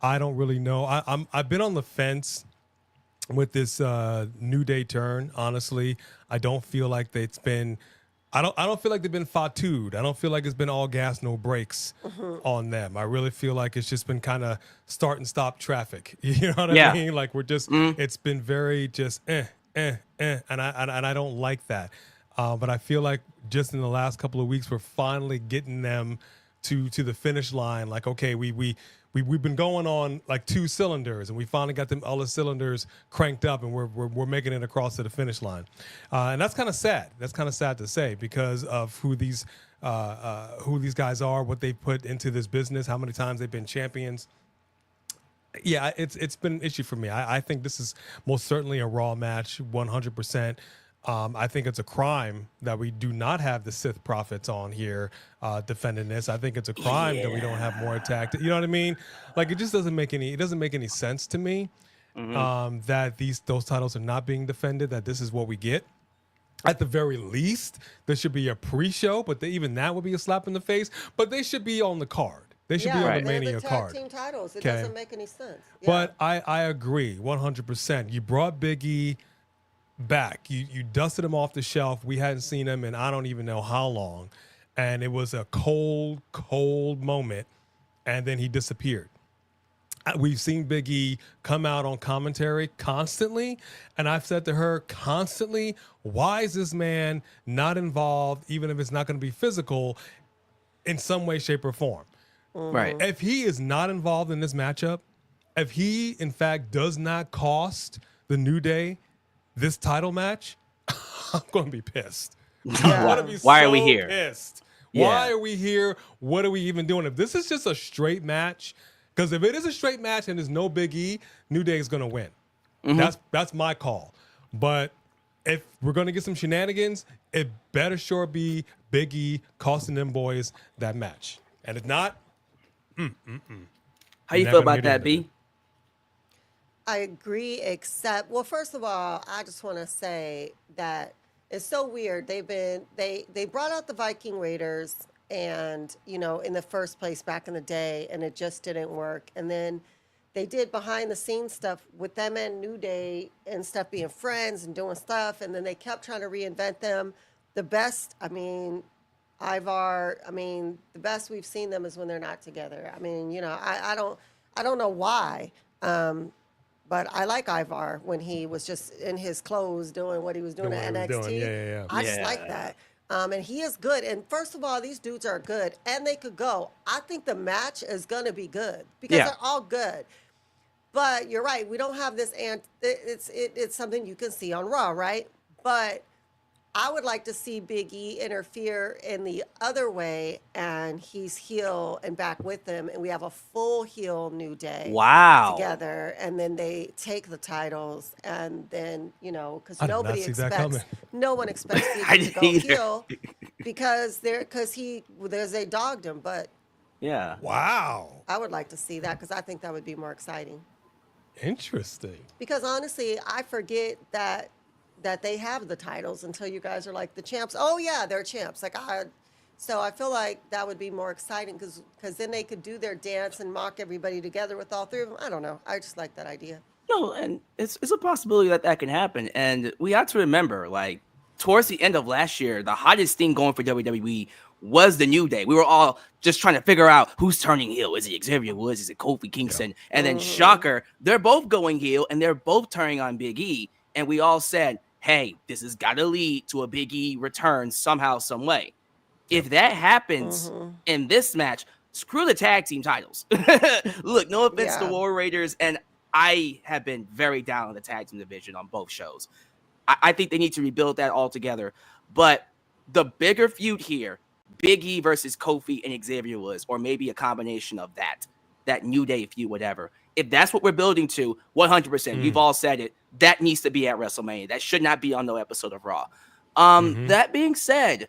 I don't really know. I've been on the fence with this New Day turn. Honestly, I don't feel like it's been. I don't feel like they've been fatued. I don't feel like it's been all gas, no brakes on them. I really feel like it's just been kind of start and stop traffic. You know what I mean? Like we're just, it's been very just and I don't like that. But I feel like just in the last couple of weeks, we're finally getting them to the finish line. Like, okay, we've been going on like 2 cylinders, and we finally got them all the cylinders cranked up, and we're making it across to the finish line. And that's kind of sad. That's kind of sad to say because of who these guys are, what they put into this business, how many times they've been champions. Yeah, it's been an issue for me. I think this is most certainly a Raw match, 100%. I think it's a crime that we do not have the Sith prophets on here defending this. I think it's a crime that we don't have more attack. You know what I mean? Like it just doesn't make any sense to me that those titles are not being defended. That this is what we get. At the very least, there should be a pre-show, but even that would be a slap in the face. But they should be on the card. They should be on the Mania card. Team titles. It doesn't make any sense. Yeah. But I agree 100%. You brought Big E back. You dusted him off the shelf. We hadn't seen him in I don't even know how long. And it was a cold moment. And then he disappeared. We've seen Big E come out on commentary constantly. And I've said to her constantly, why is this man not involved, even if it's not going to be physical, in some way, shape, or form? Right. If he is not involved in this matchup, if he, in fact, does not cost the New Day this title match, I'm going to be pissed. I'm going to be Why are we here? Pissed. Yeah. Why are we here? What are we even doing? If this is just a straight match, because if it is a straight match and there's no Big E, New Day is going to win. That's my call. But if we're going to get some shenanigans, it better sure be Big E costing them boys that match. And if not, How you feel about that, B? I agree, except, well, first of all, I just want to say that it's so weird. They brought out the Viking Raiders and, you know, in the first place back in the day, and it just didn't work. And then they did behind the scenes stuff with them and New Day and stuff, being friends and doing stuff. And then they kept trying to reinvent them. The best, Ivar, the best we've seen them is when they're not together. I mean, you know, I don't know why. But I like Ivar when he was just in his clothes doing what he was doing at NXT. Yeah. I just like that. And he is good. And first of all, these dudes are good and they could go. I think the match is going to be good because they're all good. But you're right. We don't have this. And it's something you can see on Raw, right? But I would like to see Big E interfere in the other way, and he's heel and back with them, and we have a full heel New Day together, and then they take the titles, and then, you know, because no one expects Big E to go heel because they dogged him, but yeah. Wow. I would like to see that because I think that would be more exciting. Interesting. Because honestly, I forget that they have the titles until you guys are like the champs. Oh yeah, they're champs. So I feel like that would be more exciting because then they could do their dance and mock everybody together with all 3 of them. I don't know. I just like that idea. No, and it's a possibility that can happen. And we have to remember, like, towards the end of last year, the hottest thing going for WWE was the New Day. We were all just trying to figure out who's turning heel. Is it Xavier Woods? Is it Kofi Kingston? Yeah. And then shocker, they're both going heel and they're both turning on Big E. And we all said, hey, this has got to lead to a Big E return somehow, some way. If that happens in this match, screw the tag team titles. Look, no offense to War Raiders, and I have been very down on the tag team division on both shows. I think they need to rebuild that altogether. But the bigger feud here, Big E versus Kofi and Xavier Woods, or maybe a combination of that New Day feud, whatever. If that's what we're building to, 100%, you've all said it, that needs to be at WrestleMania. That should not be on no episode of Raw. That being said,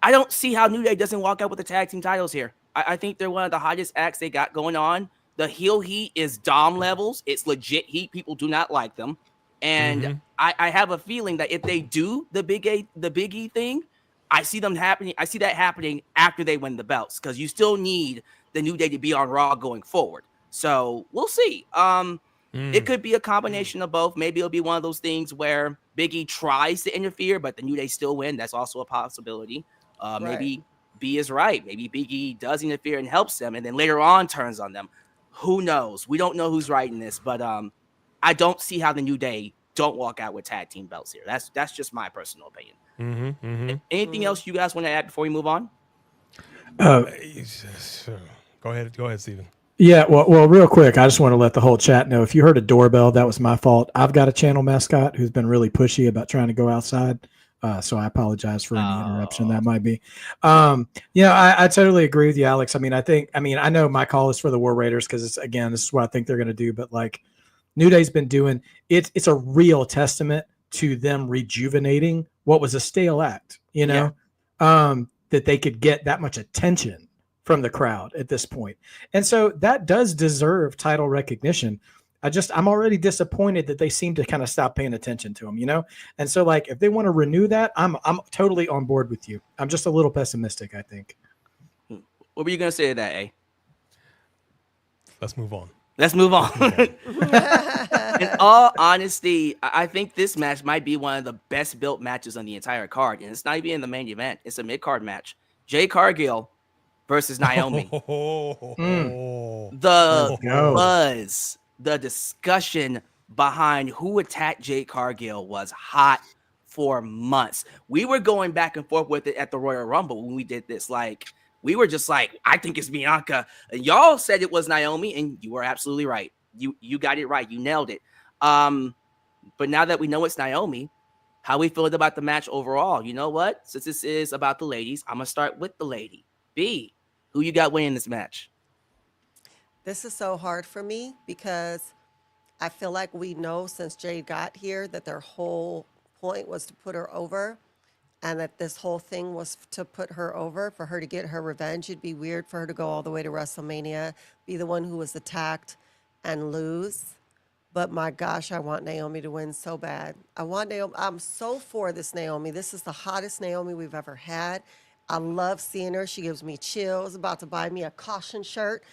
I don't see how New Day doesn't walk out with the tag team titles here. I think they're one of the hottest acts they got going on. The heel heat is Dom levels. It's legit heat. People do not like them. And I have a feeling that if they do the Big E thing, I see that happening after they win the belts, because you still need the New Day to be on Raw going forward. So we'll see. It could be a combination of both. Maybe it'll be one of those things where Big E tries to interfere, but the New Day still win. That's also a possibility. Maybe B is right. Maybe Big E does interfere and helps them, and then later on turns on them. Who knows? We don't know who's right in this, but I don't see how the New Day don't walk out with tag team belts here. That's just my personal opinion. Anything else you guys want to add before we move on? Go ahead, Steven. Yeah, well, real quick, I just want to let the whole chat know, if you heard a doorbell, that was my fault. I've got a channel mascot who's been really pushy about trying to go outside. So I apologize for any interruption that might be. I totally agree with you, Alex. I know my call is for the War Raiders because this is what I think they're going to do. But like New Day's been doing, it's a real testament to them rejuvenating what was a stale act, that they could get that much attention from the crowd at this point. And so that does deserve title recognition. I'm already disappointed that they seem to kind of stop paying attention to them, And so like, if they want to renew that, I'm totally on board with you. I'm just a little pessimistic, I think. What were you going to say to that, A? Let's move on. In all honesty, I think this match might be one of the best built matches on the entire card. And it's not even in the main event. It's a mid-card match. Jade Cargill versus Naomi. The buzz, the discussion behind who attacked Jade Cargill was hot for months. We were going back and forth with it at the Royal Rumble when we did this. Like, we were just like, I think it's Bianca. And y'all said it was Naomi, and you were absolutely right. You got it right. You nailed it. But now that we know it's Naomi, how we feeling about the match overall? You know what? Since this is about the ladies, I'm going to start with the lady. B, who you got winning this match? This is so hard for me because I feel like we know since Jade got here that their whole point was to put her over, and that this whole thing was to put her over, for her to get her revenge. It'd be weird for her to go all the way to WrestleMania, be the one who was attacked and lose. But my gosh, I want Naomi to win so bad. I'm so for this Naomi. This is the hottest Naomi we've ever had. I love seeing her. She gives me chills. About to buy me a caution shirt.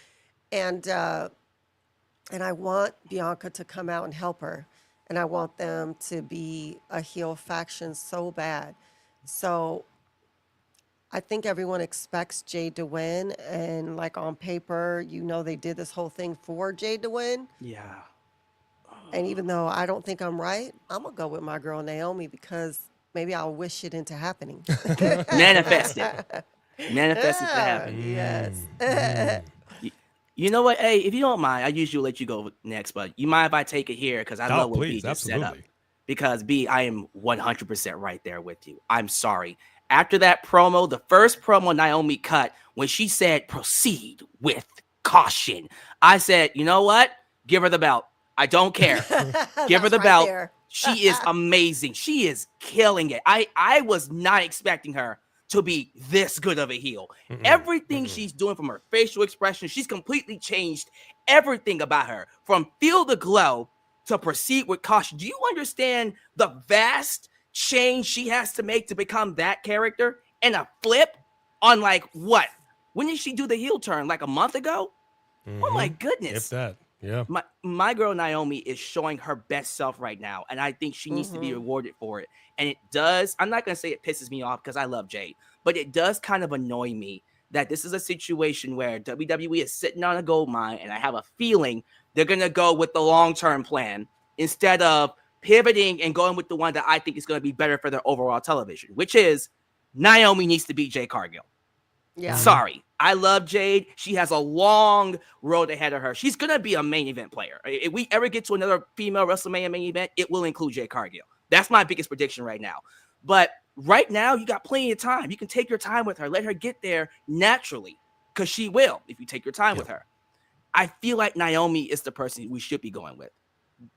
And I want Bianca to come out and help her. And I want them to be a heel faction so bad. So I think everyone expects Jade to win. And like on paper, they did this whole thing for Jade to win. Yeah. And even though I don't think I'm right, I'm going to go with my girl Naomi, because maybe I'll wish it into happening. Manifest it. Manifest it to happen. Yes. You know what? Hey, if you don't mind, I usually let you go next, but you mind if I take it here? Because I love what B just set up. Because B, I am 100% right there with you. I'm sorry. After that promo, the first promo Naomi cut, when she said, proceed with caution, I said, you know what? Give her the belt. I don't care. Give her the belt. She is amazing. She is killing it. I was not expecting her to be this good of a heel. Everything she's doing, from her facial expression, she's completely changed everything about her. From feel the glow to proceed with caution. Do you understand the vast change she has to make to become that character? And a flip on like what? When did she do the heel turn? Like a month ago? Oh my goodness. If that. Yeah. My girl Naomi is showing her best self right now, and I think she needs to be rewarded for it. And it does. I'm not going to say it pisses me off because I love Jade, but it does kind of annoy me that this is a situation where WWE is sitting on a gold mine, and I have a feeling they're going to go with the long-term plan instead of pivoting and going with the one that I think is going to be better for their overall television, which is Naomi needs to beat Jade Cargill. Yeah. Sorry. I love Jade. She has a long road ahead of her. She's going to be a main event player. If we ever get to another female WrestleMania main event, it will include Jade Cargill. That's my biggest prediction right now. But right now, you got plenty of time. You can take your time with her. Let her get there naturally, because she will if you take your time with her. I feel like Naomi is the person we should be going with,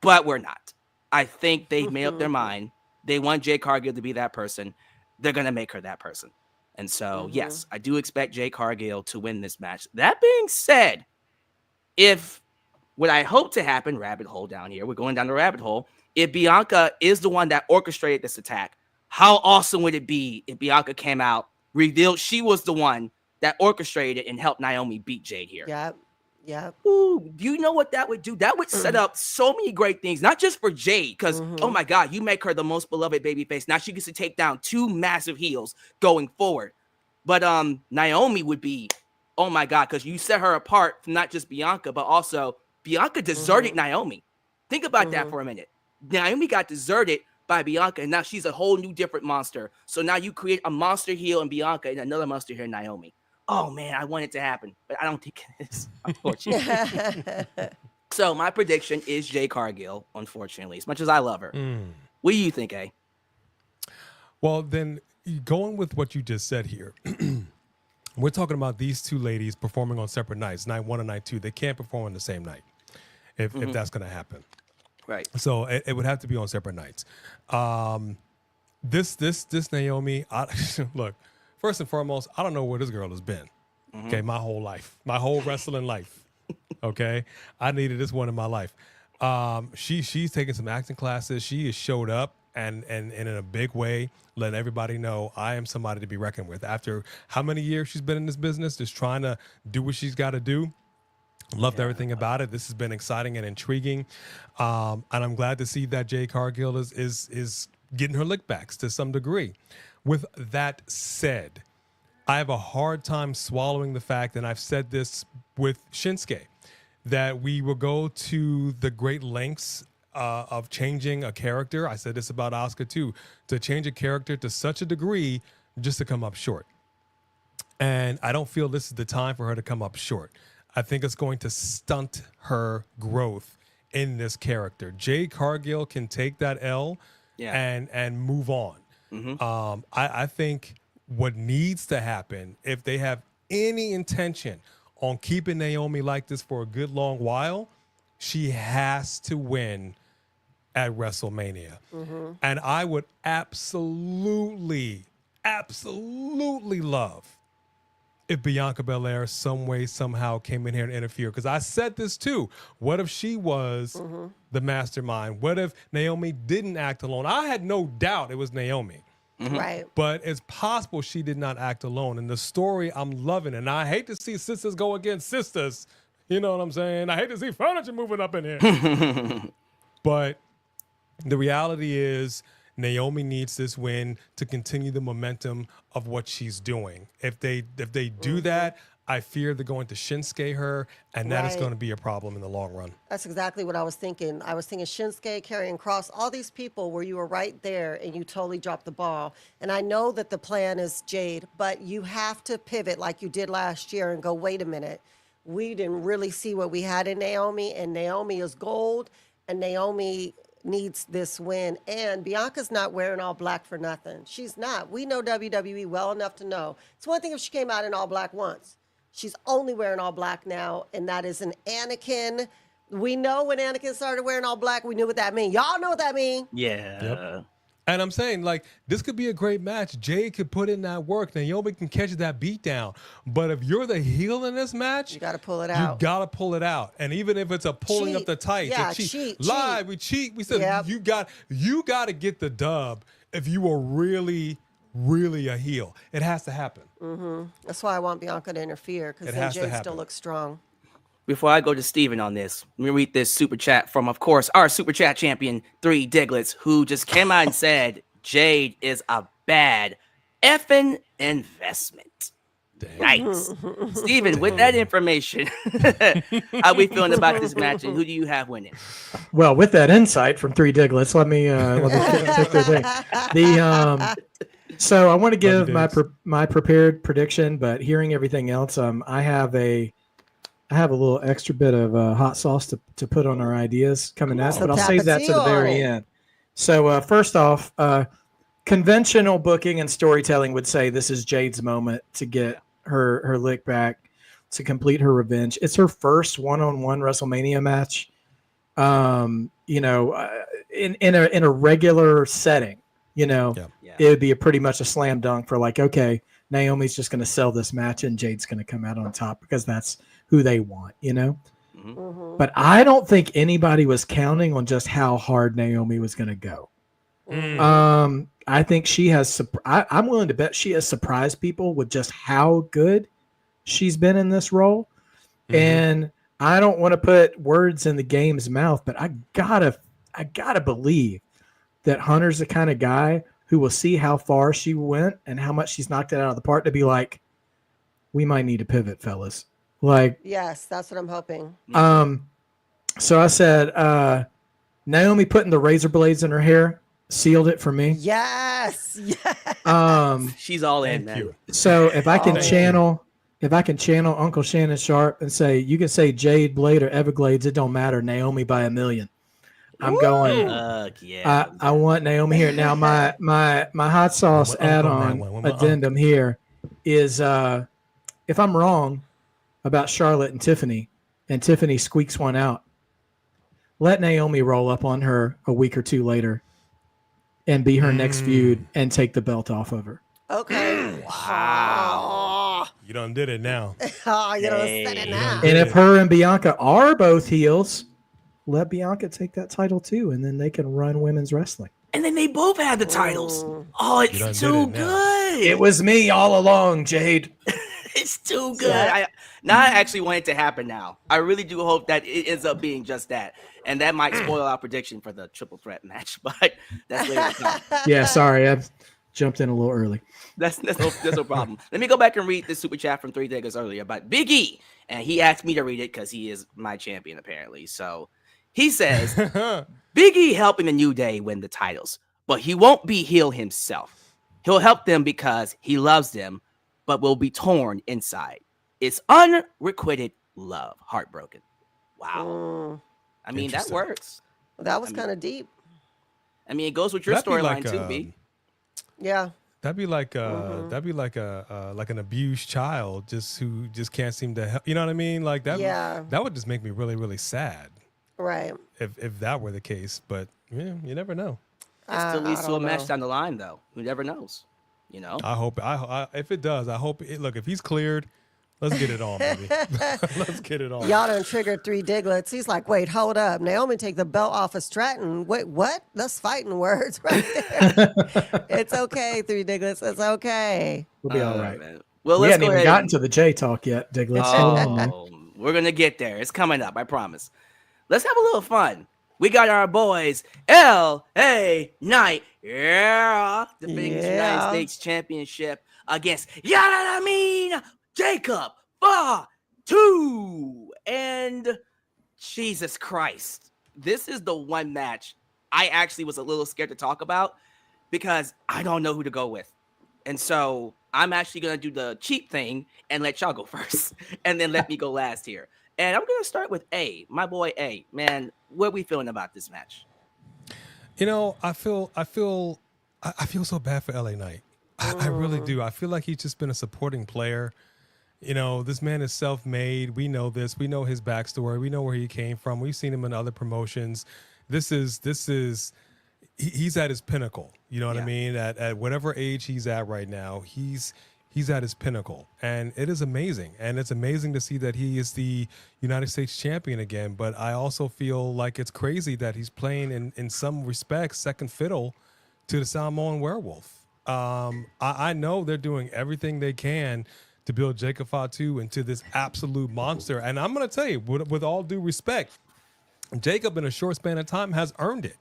but we're not. I think they've made up their mind. They want Jade Cargill to be that person. They're going to make her that person. And so, yes, I do expect Jade Cargill to win this match. That being said, if what I hope to happen, rabbit hole down here, we're going down the rabbit hole, if Bianca is the one that orchestrated this attack, how awesome would it be if Bianca came out, revealed she was the one that orchestrated and helped Naomi beat Jade here? Yep. Ooh, do you know what that would do? That would set up so many great things, not just for Jade, because, oh my God, you make her the most beloved babyface. Now she gets to take down 2 massive heels going forward. But Naomi would be, oh my God, because you set her apart from not just Bianca, but also Bianca deserted Naomi. Think about that for a minute. Naomi got deserted by Bianca, and now she's a whole new different monster. So now you create a monster heel in Bianca and another monster here in Naomi. Oh man, I want it to happen, but I don't think it is, unfortunately. So my prediction is Jade Cargill, unfortunately, as much as I love her. What do you think, A? Well, then going with what you just said here, we're talking about these 2 ladies performing on separate nights, night 1 and night 2. They can't perform on the same night if that's going to happen. Right. So it would have to be on separate nights. This Naomi, look, first and foremost, I don't know where this girl has been. Okay, my whole life, my whole wrestling life. Okay, I needed this one in my life. She's taken some acting classes. She has showed up and in a big way, letting everybody know I am somebody to be reckoned with. After how many years she's been in this business, just trying to do what she's got to do. Loved everything about it. This has been exciting and intriguing, and I'm glad to see that Jade Cargill is getting her lickbacks to some degree. With that said, I have a hard time swallowing the fact, and I've said this with Shinsuke, that we will go to the great lengths of changing a character. I said this about Asuka too, to change a character to such a degree just to come up short. And I don't feel this is the time for her to come up short. I think it's going to stunt her growth in this character. Jade Cargill can take that L and move on. I think what needs to happen, if they have any intention on keeping Naomi like this for a good long while, she has to win at WrestleMania. And I would absolutely love if Bianca Belair some way, somehow came in here and interfered. Because I said this too. What if she was the mastermind? What if Naomi didn't act alone? I had no doubt it was Naomi. Right. But it's possible she did not act alone. And the story, I'm loving it. And I hate to see sisters go against sisters. You know what I'm saying? I hate to see furniture moving up in here. But the reality is Naomi needs this win to continue the momentum of what she's doing. If they do that, I fear they're going to Shinsuke her, and that is going to be a problem in the long run. That's exactly what I was thinking. I was thinking Shinsuke, Karrion Kross, all these people where you were right there and you totally dropped the ball. And I know that the plan is Jade, but you have to pivot like you did last year and go, wait a minute. We didn't really see what we had in Naomi, and Naomi is gold, and Naomi needs this win. And Bianca's not wearing all black for nothing. She's not. We know WWE well enough to know. It's one thing if she came out in all black once. She's only wearing all black now, and that is an Anakin. We know when Anakin started wearing all black, we knew what that means. Y'all know what that means. Yeah. Yep. And I'm saying, like, this could be a great match. Jade could put in that work. Naomi can catch that beat down. But if you're the heel in this match, you got to pull it out. You got to pull it out. And even if it's a pulling up the tights, cheat. Live, we cheat. We said you got to get the dub if you are really a heel. It has to happen. That's why I want Bianca to interfere, because then Jade still looks strong. Before I go to Steven on this, let me read this super chat from, of course, our super chat champion, 3 Diglets, who just came out and said Jade is a bad effing investment. Nice. Steven, with that information, how we feeling about this match, and who do you have winning? Well, with that insight from 3 Diglets, let me take their thing. So I want to give my prepared prediction, but hearing everything else, I have a little extra bit of hot sauce to put on our ideas coming out, but I'll save that to the very end. So first off, conventional booking and storytelling would say this is Jade's moment to get her lick back, to complete her revenge. It's her first one-on-one WrestleMania match. In a regular setting, it would be pretty much a slam dunk for like, okay, Naomi's just going to sell this match and Jade's going to come out on top because that's who they want, Mm-hmm. But I don't think anybody was counting on just how hard Naomi was going to go. I think she has. I'm willing to bet she has surprised people with just how good she's been in this role. And I don't want to put words in the game's mouth, but I gotta believe that Hunter's the kind of guy who will see how far she went and how much she's knocked it out of the park to be like, we might need to pivot, fellas. Like, yes, that's what I'm hoping. So I said, Naomi putting the razor blades in her hair sealed it for me. Yes. She's all in, man. So if I can channel Uncle Shannon Sharp and say, you can say Jade, Blade, or Everglades, it don't matter. Naomi by a million. I'm going. I want Naomi here. Now my hot sauce add-on addendum here is if I'm wrong about Charlotte and Tiffany squeaks one out, let Naomi roll up on her a week or two later and be her next feud and take the belt off of her. Okay. Wow. You done did it now. Oh, you done said it now. And if her and Bianca are both heels, let Bianca take that title too, and then they can run women's wrestling. And then they both had the titles. Oh, it's too good. It was me all along, Jade. It's too good. I actually want it to happen now. I really do hope that it ends up being just that. And that might spoil our prediction for the triple threat match, but that's later. Yeah, sorry. I jumped in a little early. That's no problem. Let me go back and read this super chat from 3 days earlier about Big E. And he asked me to read it because he is my champion, apparently. So he says, Big E helping the New Day win the titles, but he won't be heel himself. He'll help them because he loves them, but will be torn inside. It's unrequited love. Heartbroken. Wow. I mean, that works. Well, that was kind of deep. I mean, it goes with your storyline too, B. Yeah. That'd be like like an abused child who can't seem to help. You know what I mean? Like that. Yeah. That would just make me really, really sad. Right. If that were the case, but yeah, you never know. It still leads to a match down the line, though. Who never knows? You know. I hope. If it does, I hope. Look, if he's cleared, let's get it on, baby. Let's get it on. Y'all done triggered 3 Diglets. He's like, wait, hold up. Naomi take the belt off of Stratton. Wait, what? That's fighting words right there. It's okay, 3 Diglets. It's okay. We'll be all right. Man. Well, We let's hadn't go even ahead. gotten to the J talk yet, Diglets. Hold on. We're gonna get there. It's coming up. I promise. Let's have a little fun. We got our boys, L.A. Knight, defending his United States Championship against Jacob Fatu. And Jesus Christ, this is the one match I actually was a little scared to talk about because I don't know who to go with. And so I'm actually going to do the cheap thing and let y'all go first and then let me go last here. And I'm going to start with A, my boy A. Man, what are we feeling about this match? You know, I feel so bad for LA Knight. I really do. I feel like he's just been a supporting player. You know, this man is self-made. We know this. We know his backstory. We know where he came from. We've seen him in other promotions. He's at his pinnacle. You know what I mean? At whatever age he's at right now, he's at his pinnacle. And it is amazing. And it's amazing to see that he is the United States champion again. But I also feel like it's crazy that he's playing in some respects second fiddle to the Samoan Werewolf. I know they're doing everything they can to build Jacob Fatu into this absolute monster. And I'm going to tell you, with all due respect, Jacob in a short span of time has earned it.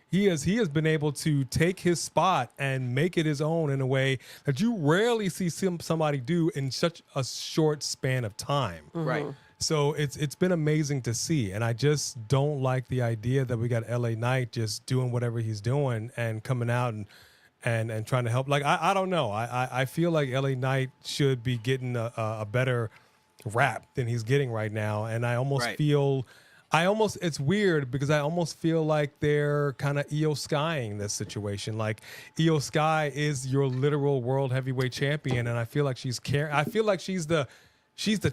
He has been able to take his spot and make it his own in a way that you rarely see somebody do in such a short span of time. Right. So it's been amazing to see. And I just don't like the idea that we got LA Knight just doing whatever he's doing and coming out and trying to help. Like, I don't know. I feel like LA Knight should be getting a better rap than he's getting right now. And I almost feel it's weird because I almost feel like they're kind of Io Skying this situation. Like Io Sky is your literal world heavyweight champion, and I feel like she's the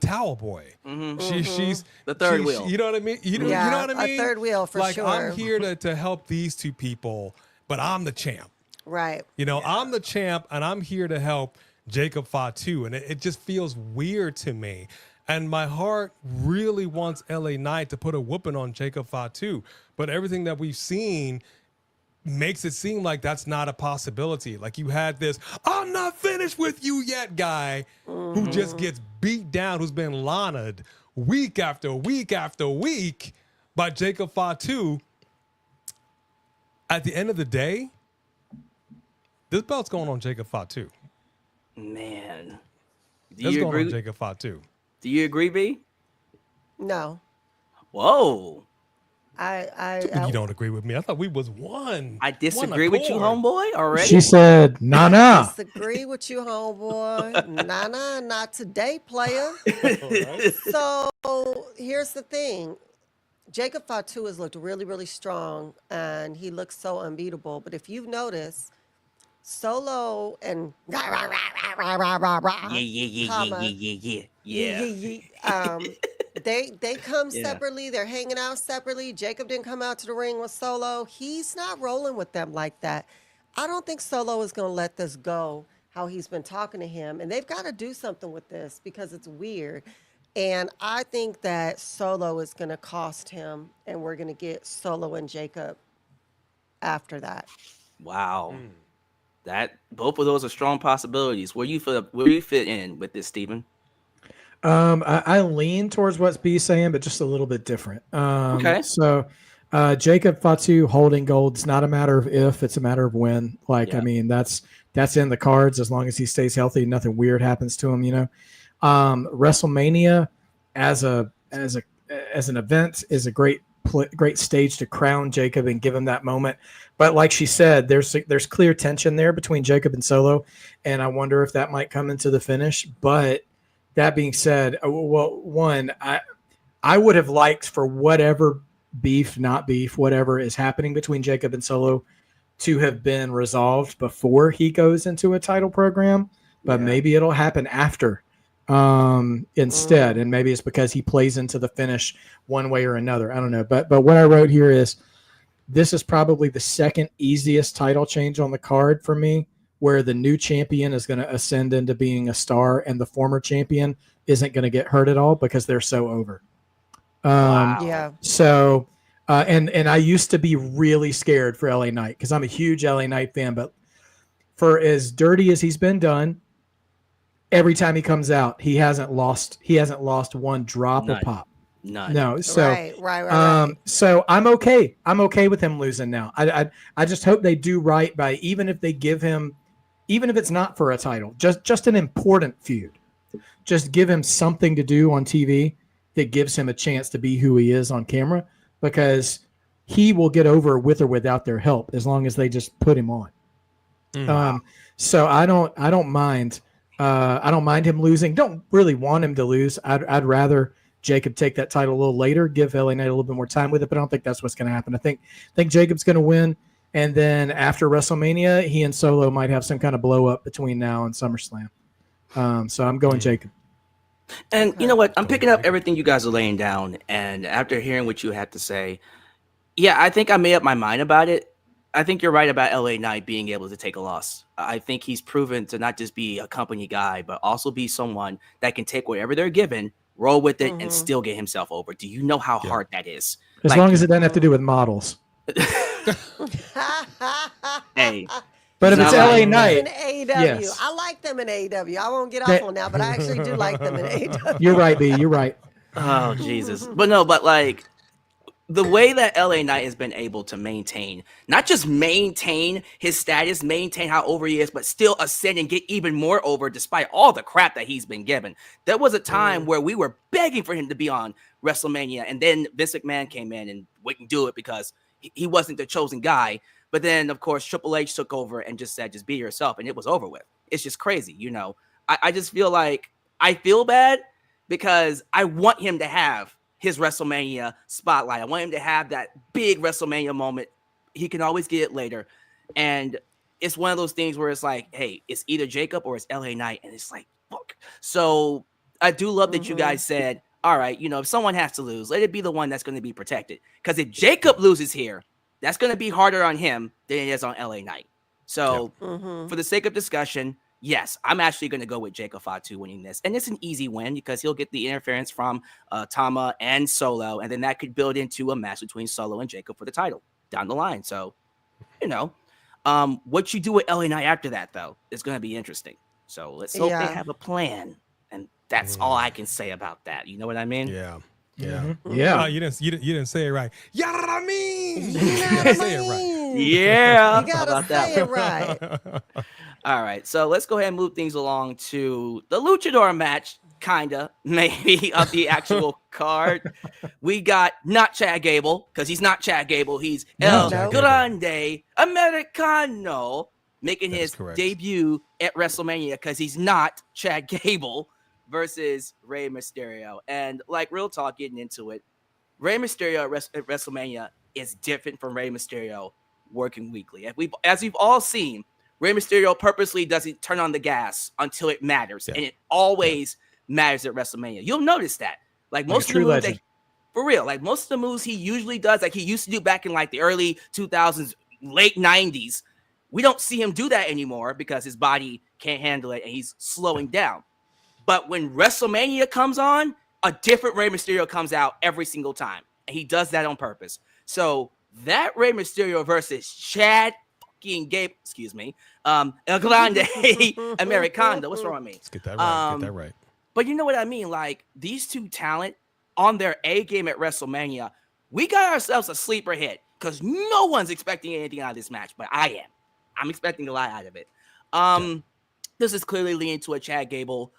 towel boy. She's the third wheel. You know what I mean? You know what I mean? A third wheel for like, sure. I'm here to help these two people, but I'm the champ. Right. You know, I'm the champ, and I'm here to help Jacob Fatu, and it just feels weird to me. And my heart really wants LA Knight to put a whooping on Jacob Fatu, but everything that we've seen makes it seem like that's not a possibility. Like you had this, I'm not finished with you yet guy who just gets beat down, who's been lana'd week after week after week by Jacob Fatu. At the end of the day, this belt's going on Jacob Fatu. Man. Do It's you going agree? on Jacob Fatu. Do you agree, B? No. Whoa. I You don't agree with me. I thought we was one. I disagree with you, accord. homeboy, already. She said, "Nah." disagree with you, homeboy. Nah, not today, player. So here's the thing. Jacob Fatu has looked really, really strong, and he looks so unbeatable. But if you've noticed, Solo and they come separately. They're hanging out separately. Jacob didn't come out to the ring with Solo. He's not rolling with them like that. I don't think Solo is going to let this go how he's been talking to him. And they've got to do something with this because it's weird. And I think that Solo is going to cost him, and we're going to get Solo and Jacob after that. Wow. That both of those are strong possibilities. Where you fit in with this, Steven? I lean towards what B's saying, but just a little bit different. Okay. So Jacob Fatu holding gold, it's not a matter of if, it's a matter of when. Like, Yeah. I mean, that's in the cards as long as he stays healthy, nothing weird happens to him, you know. WrestleMania as an event is a great stage to crown Jacob and give him that moment. But like she said, there's clear tension there between Jacob and Solo, and I wonder if that might come into the finish. But that being said, well, one, I would have liked for whatever beef, not beef, whatever is happening between Jacob and Solo to have been resolved before he goes into a title program, but maybe it'll happen after instead. And maybe it's because he plays into the finish one way or another. I don't know. But what I wrote here is this is probably the second easiest title change on the card for me, where the new champion is going to ascend into being a star and the former champion isn't going to get hurt at all because they're so over. Wow. Yeah. So, and I used to be really scared for LA Knight because I'm a huge LA Knight fan, but for as dirty as he's been done, every time he comes out, he hasn't lost one drop of pop. None. No. So, Right. so I'm okay. I'm okay with him losing now. I just hope they do right by, even if they give him, even if it's not for a title, just an important feud, just give him something to do on TV that gives him a chance to be who he is on camera, because he will get over with or without their help as long as they just put him on. So I don't mind. I don't mind him losing. Don't really want him to lose. I'd rather Jacob take that title a little later, give LA Knight a little bit more time with it, but I don't think that's what's going to happen. I think Jacob's going to win, and then after WrestleMania, he and Solo might have some kind of blow up between now and SummerSlam. So I'm going Jacob. And you know what? I'm picking up everything you guys are laying down, and after hearing what you had to say, yeah, I think I made up my mind about it. I think you're right about LA Knight being able to take a loss. I think he's proven to not just be a company guy, but also be someone that can take whatever they're given, roll with it, and still get himself over. Do you know how hard that is? As long as it doesn't have to do with models. Hey. But if it's LA In Knight, AEW. yes. I like them in AEW. I won't get off on that, but I actually do like them in AEW. You're right, B. You're right. Oh, Jesus. But no, but like the way that LA Knight has been able to maintain, not just maintain his status, maintain how over he is, but still ascend and get even more over despite all the crap that he's been given. There was a time where we were begging for him to be on WrestleMania, and then Vince McMahon came in and wouldn't do it because he wasn't the chosen guy. But then, of course, Triple H took over and just said, just be yourself, and it was over with. It's just crazy, you know. I just feel like I feel bad because I want him to have his WrestleMania spotlight. I want him to have that big WrestleMania moment. He can always get it later. And it's one of those things where it's like, hey, it's either Jacob or it's LA Knight. And it's like, fuck. So I do love that you guys said, all right, if someone has to lose, let it be the one that's going to be protected. Because if Jacob loses here, that's going to be harder on him than it is on LA Knight. So for the sake of discussion, yes, I'm actually going to go with Jacob Fatu winning this. And it's an easy win because he'll get the interference from Tama and Solo. And then that could build into a match between Solo and Jacob for the title down the line. So, what you do with LA Knight after that, though, is going to be interesting. So let's hope they have a plan. And that's all I can say about that. You know what I mean? Yeah. Yeah. You didn't say it right. You know what I mean? You didn't say it right. Yeah. You gotta say it right. All right. So let's go ahead and move things along to the Luchador match, kinda, maybe, of the actual card. We got not Chad Gable, because he's not Chad Gable. He's El Grande Americano making his debut at WrestleMania because he's not Chad Gable versus Rey Mysterio. And like real talk, getting into it, Rey Mysterio at WrestleMania is different from Rey Mysterio working weekly. As we've all seen, Rey Mysterio purposely doesn't turn on the gas until it matters. And it always matters at WrestleMania. You'll notice that. Like most of the moves, for real, like most of the moves he usually does, like he used to do back in like the early 2000s, late 90s, we don't see him do that anymore because his body can't handle it and he's slowing down. But when WrestleMania comes on, a different Rey Mysterio comes out every single time. And he does that on purpose. So that Rey Mysterio versus Chad fucking Gable, El Grande Americano. What's wrong with me? Let's get that right. Get that right. But you know what I mean? Like, these two talent on their A game at WrestleMania, we got ourselves a sleeper hit because no one's expecting anything out of this match, but I am. I'm expecting a lot out of it. This is clearly leading to a Chad Gable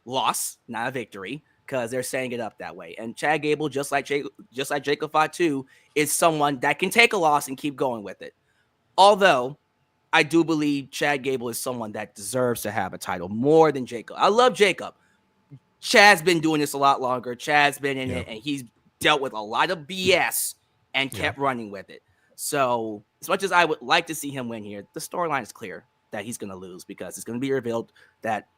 loss, not a victory, because they're setting it up that way. And Chad Gable, just like Jacob Fatu, is someone that can take a loss and keep going with it. Although I do believe Chad Gable is someone that deserves to have a title more than Jacob. I love Jacob. Chad's been doing this a lot longer. Chad's been in it, and he's dealt with a lot of BS and kept running with it. So as much as I would like to see him win here, the storyline is clear that he's going to lose because it's going to be revealed that,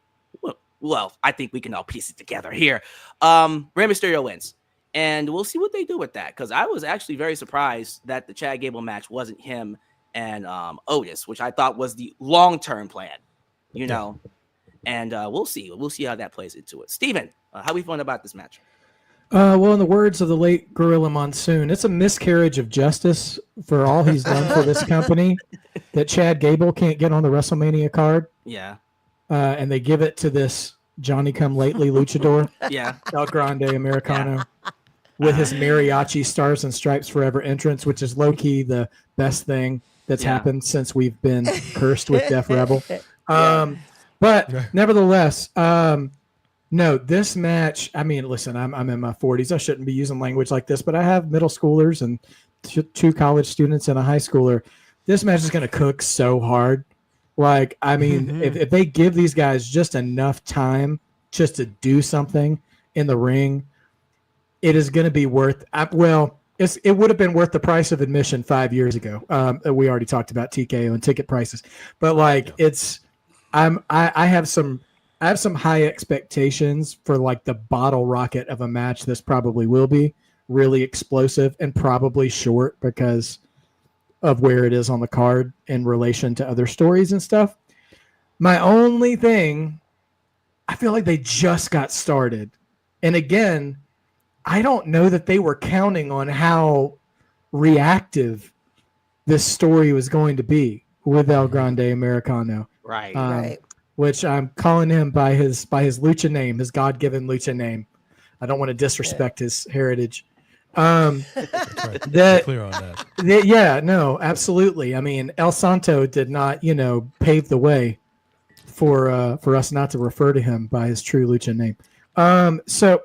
well, I think we can all piece it together here. Rey Mysterio wins. And we'll see what they do with that because I was actually very surprised that the Chad Gable match wasn't him and Otis, which I thought was the long-term plan, you know. And we'll see. We'll see how that plays into it. Steven, how are we feeling about this match? Well, in the words of the late Gorilla Monsoon, it's a miscarriage of justice for all he's done for this company that Chad Gable can't get on the WrestleMania card. Yeah. And they give it to this Johnny-come-lately luchador, El Grande Americano, with his mariachi Stars and Stripes Forever entrance, which is low-key the best thing that's happened since we've been cursed with Def Rebel. But nevertheless, no, this match, I mean, listen, I'm in my 40s. I shouldn't be using language like this, but I have middle schoolers and two college students and a high schooler. This match is going to cook so hard. Like, I mean, if they give these guys just enough time just to do something in the ring, it is going to be worth, it would have been worth the price of admission 5 years ago. We already talked about TKO and ticket prices, but like I have some high expectations for like the bottle rocket of a match. This probably will be really explosive and probably short because of where it is on the card in relation to other stories and stuff. My only thing, I feel like they just got started. And again, I don't know that they were counting on how reactive this story was going to be with El Grande Americano. Right. Which I'm calling him by his lucha name, his God-given lucha name. I don't want to disrespect his heritage. That's right. Clear on that. No, absolutely. I mean, El Santo did not, pave the way for us not to refer to him by his true lucha name. So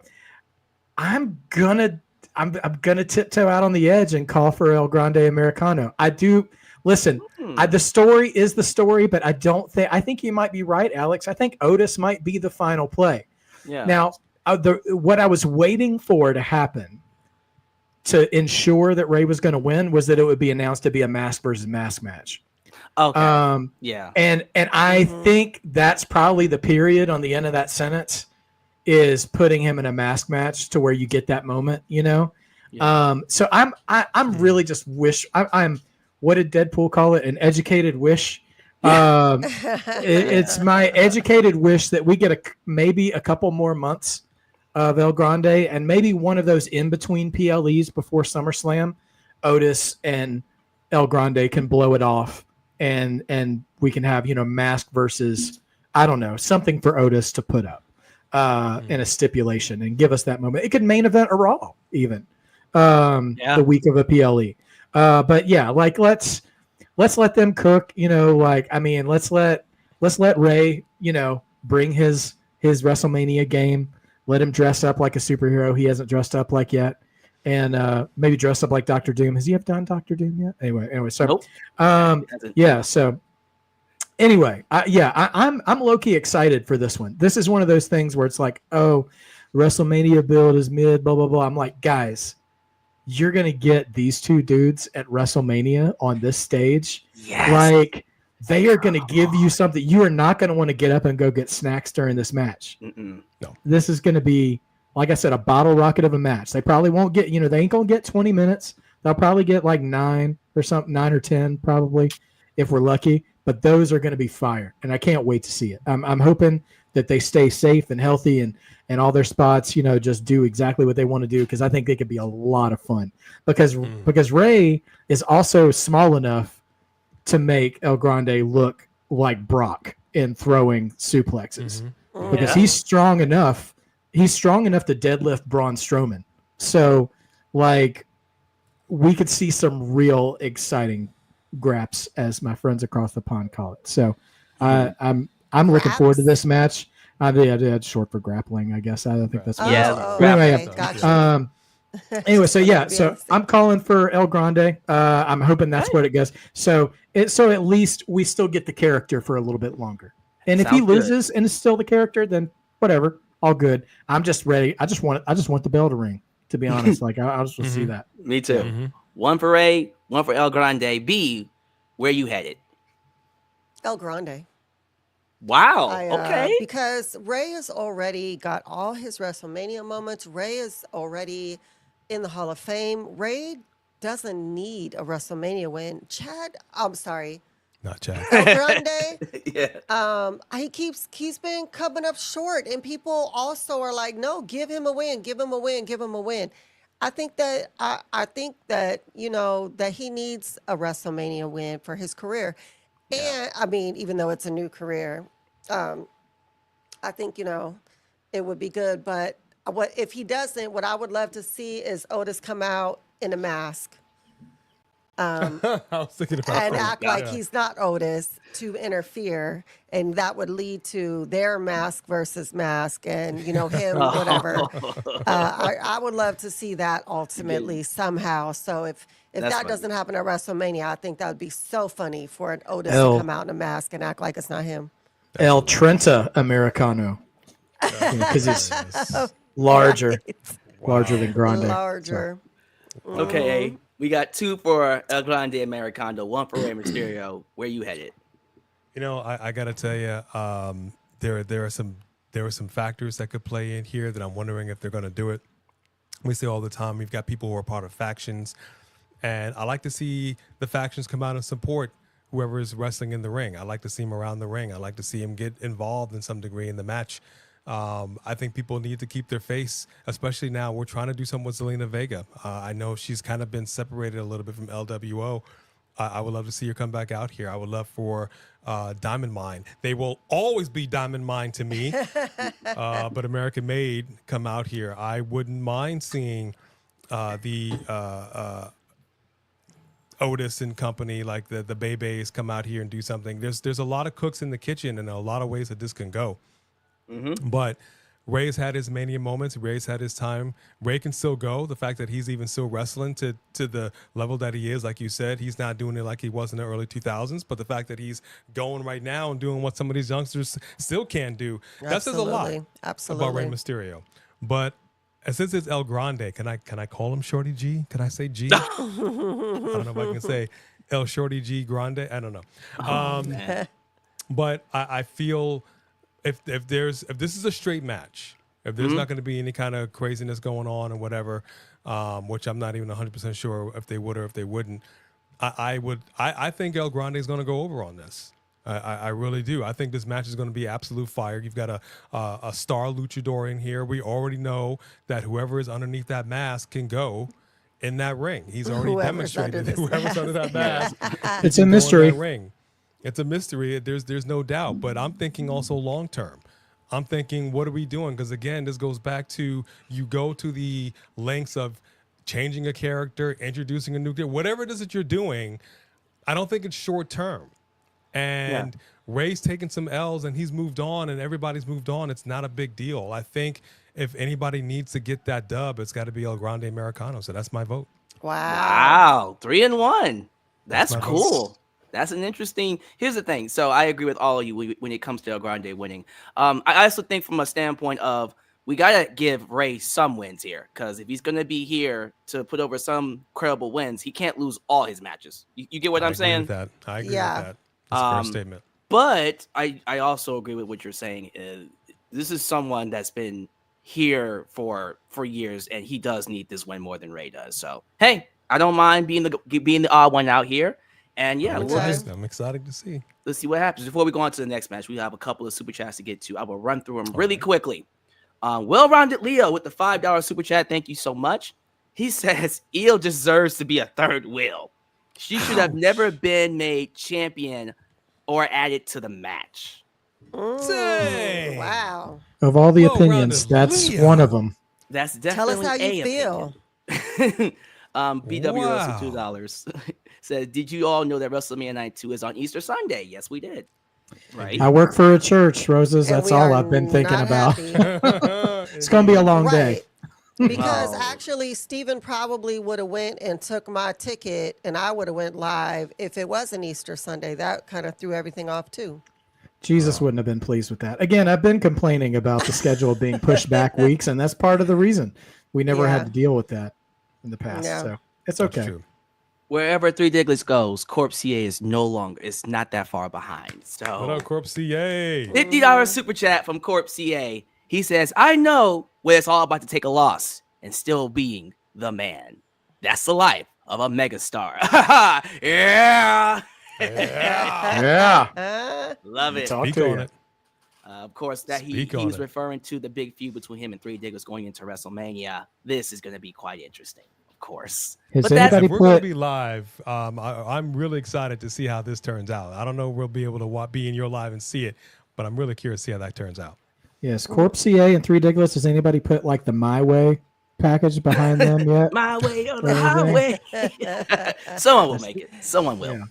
I'm gonna tiptoe out on the edge and call for El Grande Americano. I do. Listen, the story is the story, but I think you might be right, Alex. I think Otis might be the final play. Yeah. Now, what I was waiting for to happen to ensure that Rey was going to win was that it would be announced to be a mask versus mask match. Okay. Yeah. And I think that's probably the period on the end of that sentence is putting him in a mask match to where you get that moment, you know? Yeah. So I'm really just I'm what did Deadpool call it? An educated wish. It's my educated wish that we get maybe a couple more months of El Grande and maybe one of those in between PLEs before SummerSlam. Otis and El Grande can blow it off, and we can have mask versus I don't know something for Otis to put up in a stipulation and give us that moment. It could main event a Raw even the week of a PLE. But yeah, like let's let them cook. Let's let Rey bring his WrestleMania game. Let him dress up like a superhero he hasn't dressed up like yet. And maybe dress up like Dr. Doom. Has he ever done Dr. Doom yet? Anyway, so Nope. yeah. So anyway, I'm low-key excited for this one. This is one of those things where it's like, oh, WrestleMania build is mid, blah, blah, blah. I'm like, guys, you're going to get these two dudes at WrestleMania on this stage. Yes. Like, they are going to give you something. You are not going to want to get up and go get snacks during this match. Mm-mm. No. This is going to be, like I said, a bottle rocket of a match. They probably won't get, they ain't going to get 20 minutes. They'll probably get like 9 or 10 probably if we're lucky. But those are going to be fire. And I can't wait to see it. I'm hoping that they stay safe and healthy and all their spots, just do exactly what they want to do because I think they could be a lot of fun. Because Rey is also small enough to make El Grande look like Brock in throwing suplexes. Mm-hmm. Because he's strong enough. He's strong enough to deadlift Braun Strowman. So, like, we could see some real exciting graps, as my friends across the pond call it. So, I'm looking forward to this match. It's short for grappling, I guess. I don't think that's Gotcha. Anyway, so I'm calling for El Grande. I'm hoping that's what it goes. So at least we still get the character for a little bit longer. And if he loses and is still the character, then whatever, all good. I'm just ready. I just want the bell to ring. To be honest, like I just want to see that. Me too. One for Rey, one for El Grande. B, where you headed? El Grande. Wow. Okay. Because Rey has already got all his WrestleMania moments. Rey is already in the Hall of Fame. Rey doesn't need a WrestleMania win. Not Chad. El Grande. Yeah. He's been coming up short, and people also are like, no, give him a win, give him a win, give him a win. I think that that he needs a WrestleMania win for his career. And I mean, even though it's a new career, I think it would be good. But if he doesn't, what I would love to see is Otis come out in a mask, I was thinking about and that. act like he's not Otis to interfere, and that would lead to their mask versus mask, and him whatever. I would love to see that ultimately somehow. So if that doesn't happen at WrestleMania, I think that would be so funny for an Otis to come out in a mask and act like it's not him. El Trenta Americano. Because he's larger. Right. Larger than Grande. Larger. Okay. We got 2 for El Grande Americano, 1 for Rey Mysterio. Where you headed? I gotta tell you, there are some factors that could play in here that I'm wondering if they're gonna do it. We see all the time we've got people who are part of factions, and I like to see the factions come out and support whoever is wrestling in the ring. I like to see him around the ring. I like to see him get involved in some degree in the match. I think people need to keep their face, especially now. We're trying to do something with Zelina Vega. I know she's kind of been separated a little bit from LWO. I would love to see her come back out here. I would love for Diamond Mine. They will always be Diamond Mine to me, but American Made come out here. I wouldn't mind seeing the Otis and company, like the Bebes, come out here and do something. There's a lot of cooks in the kitchen and a lot of ways that this can go. But Rey's had his Mania moments. Rey's had his time. Rey can still go. The fact that he's even still wrestling to the level that he is, like you said, he's not doing it like he was in the early 2000s. But the fact that he's going right now and doing what some of these youngsters still can't do, that says a lot about Rey Mysterio. But since it's El Grande, can I call him Shorty G? Can I say G? I don't know if I can say El Shorty G Grande. I don't know. Man. But I feel if this is a straight match, if there's not going to be any kind of craziness going on or whatever, which I'm not even 100% sure if they would or if they wouldn't, I think El Grande is going to go over on this. I really do. I think this match is going to be absolute fire. You've got a star luchador in here. We already know that whoever is underneath that mask can go in that ring. He's already demonstrated that whoever's under that mask. It's a mystery. Ring. It's a mystery. There's no doubt. But I'm thinking also long term. I'm thinking, what are we doing? Because again, this goes back to you go to the lengths of changing a character, introducing a new character, whatever it is that you're doing. I don't think it's short term. And Ray's taken some L's and he's moved on and everybody's moved on. It's not a big deal. I think if anybody needs to get that dub, it's got to be El Grande Americano. So that's my vote. Wow. 3-1. That's my cool. That's an interesting. Here's the thing. So I agree with all of you when it comes to El Grande winning. I also think from a standpoint of we got to give Ray some wins here, because if he's going to be here to put over some credible wins, he can't lose all his matches. You get what I'm saying? I agree with that. That's a fair statement. But I also agree with what you're saying. This is someone that's been here for years, and he does need this win more than Ray does. So, hey, I don't mind being the odd one out here. And yeah, I'm excited to see. Let's see what happens. Before we go on to the next match, we have a couple of super chats to get to. I will run through them really quickly. Well-rounded Leo with the $5 super chat. Thank you so much. He says Io deserves to be a third wheel. She should have never been made champion or added to the match. Dang. Wow. Of all the opinions, that's Leo. one of them. That's Tell definitely us how you feel. BW Wow. $2 says, did you all know that WrestleMania Night 2 is on Easter Sunday? Yes, we did. Right. I work for a church, Roses. And That's we all are I've been thinking not about. happy. It's going to be a long day. Because Oh. actually, Steven probably would have went and took my ticket, and I would have went live if it was an Easter Sunday. That kind of threw everything off too. Jesus wouldn't have been pleased with that. Again, I've been complaining about the schedule being pushed back weeks, and that's part of the reason we never had to deal with that in the past. Yeah. So it's That's okay. true. Wherever Three Diglets goes, Corp CA is no longer. It's not that far behind. What So up, Corp CA? $50 super chat from Corp CA. He says, I know what it's all about to take a loss and still being the man. That's the life of a megastar. Yeah. Yeah. Love it. Talk Speak to on you. it. Of course, that he Speak on was it. referring to the big feud between him and Three Diglets going into WrestleMania. This is going to be quite interesting, of course. Has But that's- anybody If we're going to put be live, I'm really excited to see how this turns out. I don't know if we'll be able to be in your live and see it, but I'm really curious to see how that turns out. yes, Corp CA and Three Diglets? Has anybody put like the My Way package behind them yet? My way on the Anything? highway. Someone will make it. Someone will. Yeah.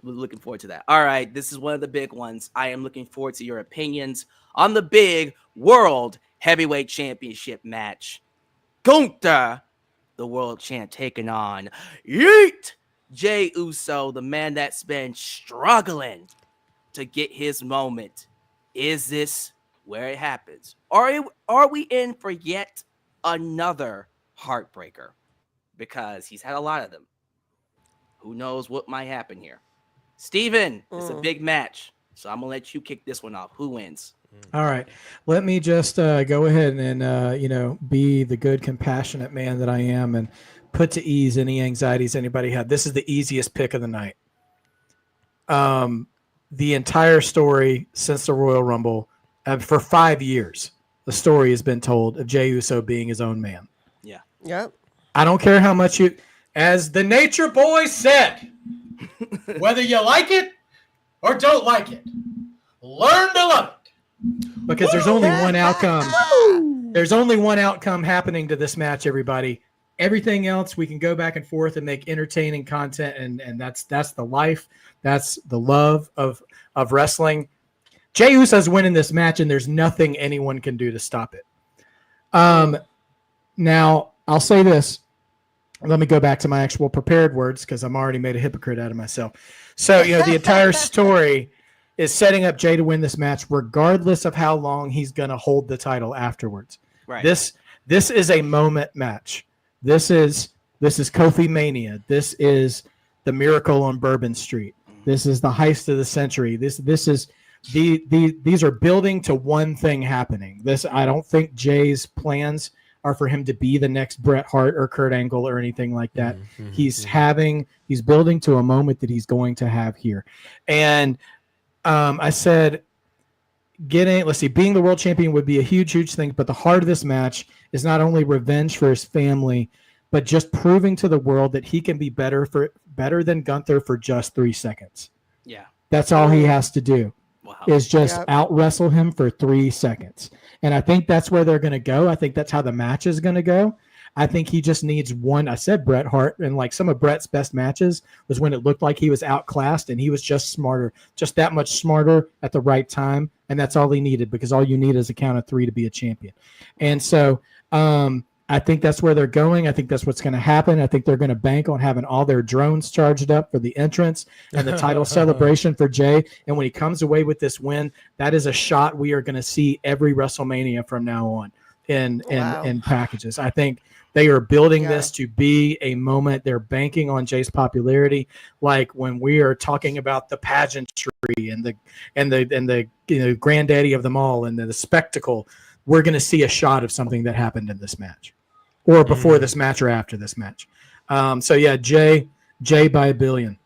We're looking forward to that. All right. This is one of the big ones. I am looking forward to your opinions on the big World Heavyweight Championship match. Gunther, the world champ, taking on Jey Uso, the man that's been struggling to get his moment. Is this where it happens? Are we in for yet another heartbreaker? Because he's had a lot of them. Who knows what might happen here? Steven, it's a big match. So I'm going to let you kick this one off. Who wins? All right. Let me just go ahead and, be the good, compassionate man that I am and put to ease any anxieties anybody had. This is the easiest pick of the night. The entire story since the Royal Rumble, for 5 years, the story has been told of Jey Uso being his own man. Yeah. Yep. I don't care how much as the Nature Boy said, whether you like it or don't like it, learn to love it. Because there's only one outcome. There's only one outcome happening to this match, everybody. Everything else we can go back and forth and make entertaining content, and that's the life. That's the love of wrestling. Jey Uso's winning this match, and there's nothing anyone can do to stop it. Now, I'll say this. Let me go back to my actual prepared words because I'm already made a hypocrite out of myself. So, the entire story is setting up Jey to win this match regardless of how long he's going to hold the title afterwards. Right. This is a moment match. This is Kofi Mania. This is the Miracle on Bourbon Street. This is the heist of the century. This is these are building to one thing happening. I don't think Jay's plans are for him to be the next Bret Hart or Kurt Angle or anything like that. He's building to a moment that he's going to have here. And I said, being the world champion would be a huge thing, but the heart of this match is not only revenge for his family, but just proving to the world that he can be better than Gunther for just 3 seconds. Yeah. That's all he has to do. Wow. Is just out wrestle him for 3 seconds. And I think that's where they're going to go. I think that's how the match is going to go. I think he just needs one. I said Bret Hart, and like some of Bret's best matches was when it looked like he was outclassed and he was just smarter, just that much smarter at the right time. And that's all he needed, because all you need is a count of 3 to be a champion. And so I think that's where they're going. I think that's what's going to happen. I think they're going to bank on having all their drones charged up for the entrance and the title celebration for Jey. And when he comes away with this win, that is a shot we are going to see every WrestleMania from now on in packages. I think they are building this to be a moment. They're banking on Jey's popularity, like when we are talking about the pageantry and the granddaddy of them all and the spectacle. We're going to see a shot of something that happened in this match, or before this match, or after this match. So yeah, Jey by a billion.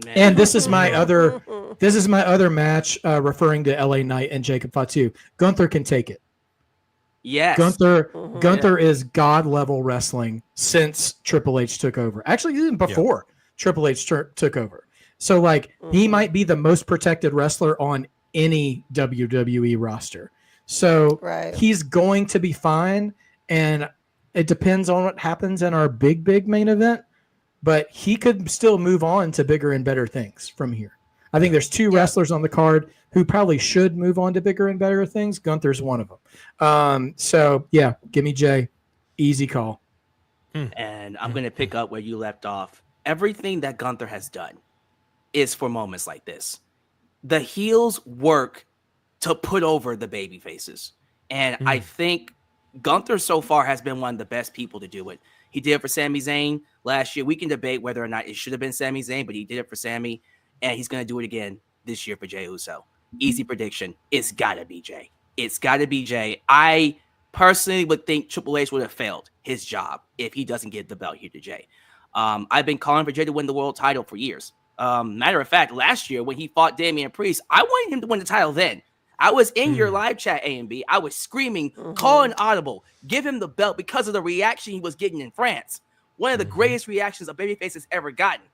Man. And this is my other match referring to LA Knight and Jacob Fatu. Gunther can take it. Yes. Gunther is God level wrestling since Triple H took over. Actually, even before Triple H took over. So like he might be the most protected wrestler on any WWE roster. So he's going to be fine, and it depends on what happens in our big main event, but he could still move on to bigger and better things from here. I think there's 2 wrestlers on the card who probably should move on to bigger and better things. Gunther's one of them. So yeah, give me Jey. Easy call. And I'm going to pick up where you left off. Everything that Gunther has done is for moments like this. The heels work to put over the baby faces. And I think Gunther so far has been one of the best people to do it. He did it for Sami Zayn last year. We can debate whether or not it should have been Sami Zayn, but he did it for Sami, and he's going to do it again this year for Jey Uso. Easy prediction. It's got to be Jey. It's got to be Jey. I personally would think Triple H would have failed his job if he doesn't get the belt here to Jey. I've been calling for Jey to win the world title for years. Matter of fact, last year when he fought Damian Priest, I wanted him to win the title then. I was in your live chat, A&B. I was screaming, calling audible, give him the belt because of the reaction he was getting in France. One of the greatest reactions a babyface has ever gotten.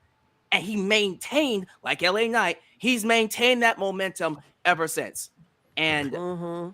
And he maintained, like LA Knight, he's maintained that momentum ever since. And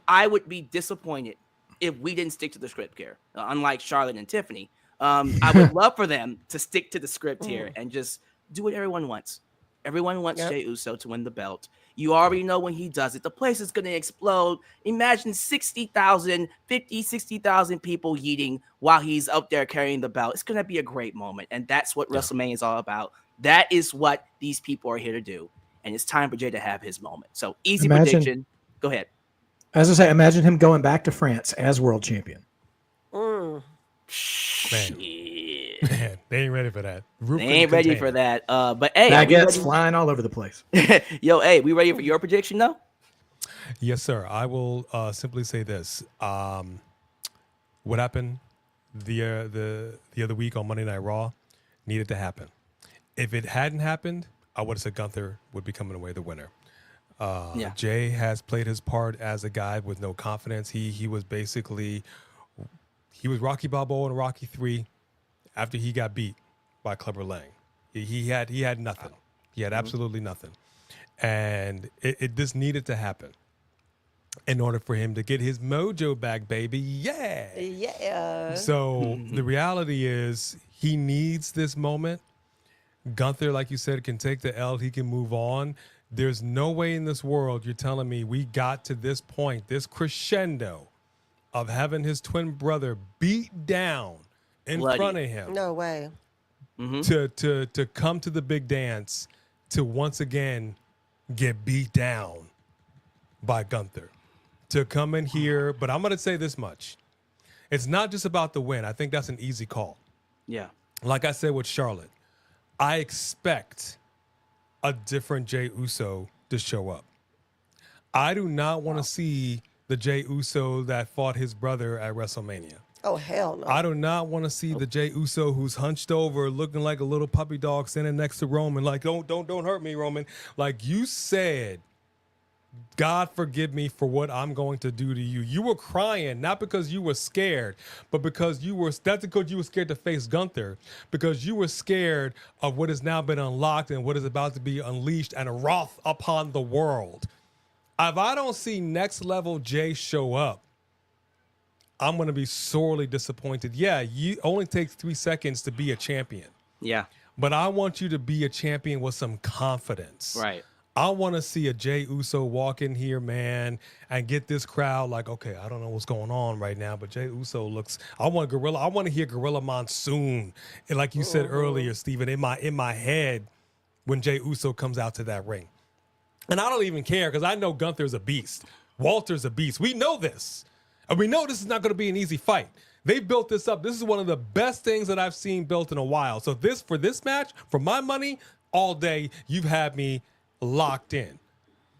I would be disappointed if we didn't stick to the script here, unlike Charlotte and Tiffany. I would love for them to stick to the script here and just do what everyone wants. Everyone wants Jey Uso to win the belt. You already know when he does it, the place is going to explode. Imagine 60,000 people yeeting while he's up there carrying the belt. It's going to be a great moment. And that's what WrestleMania is all about. That is what these people are here to do. And it's time for Jey to have his moment. So easy prediction. Go ahead. As I say, imagine him going back to France as world champion. Man, they ain't ready for that. They ain't ready for that. But hey, baguettes flying all over the place. Yo, hey, we ready for your prediction though? Yes, sir. I will simply say this: what happened the other week on Monday Night Raw needed to happen. If it hadn't happened, I would have said Gunther would be coming away the winner. Jey has played his part as a guy with no confidence. He was basically Rocky Balboa in Rocky 3 after he got beat by Clubber Lang. He had nothing. He had absolutely nothing. And it just needed to happen in order for him to get his mojo back, baby. Yeah. So the reality is he needs this moment. Gunther, like you said, can take the L. He can move on. There's no way in this world you're telling me we got to this point, this crescendo of having his twin brother beat down in front of him. No way. To come to the big dance to once again get beat down by Gunther. To come in here, but I'm going to say this much. It's not just about the win. I think that's an easy call. Yeah. Like I said with Charlotte, I expect a different Jey Uso to show up. I do not want to see the Jey Uso that fought his brother at WrestleMania. Oh, hell no. I do not want to see the Jey Uso who's hunched over, looking like a little puppy dog, standing next to Roman, like, don't hurt me, Roman. Like you said, God forgive me for what I'm going to do to you. You were crying, not because you were scared, but because that's because you were scared to face Gunther, because you were scared of what has now been unlocked and what is about to be unleashed and wrath upon the world. If I don't see next level Jey show up, I'm going to be sorely disappointed. Yeah, you only takes 3 seconds to be a champion. Yeah. But I want you to be a champion with some confidence. Right. I want to see a Jey Uso walk in here, man, and get this crowd like, okay, I don't know what's going on right now, but Jey Uso looks. I want to hear Gorilla Monsoon, and like you said earlier, Steven, in my head when Jey Uso comes out to that ring. And I don't even care because I know Gunther's a beast. Walter's a beast. We know this. And we know this is not going to be an easy fight. They built this up. This is one of the best things that I've seen built in a while. So for this match, for my money, all day, you've had me locked in.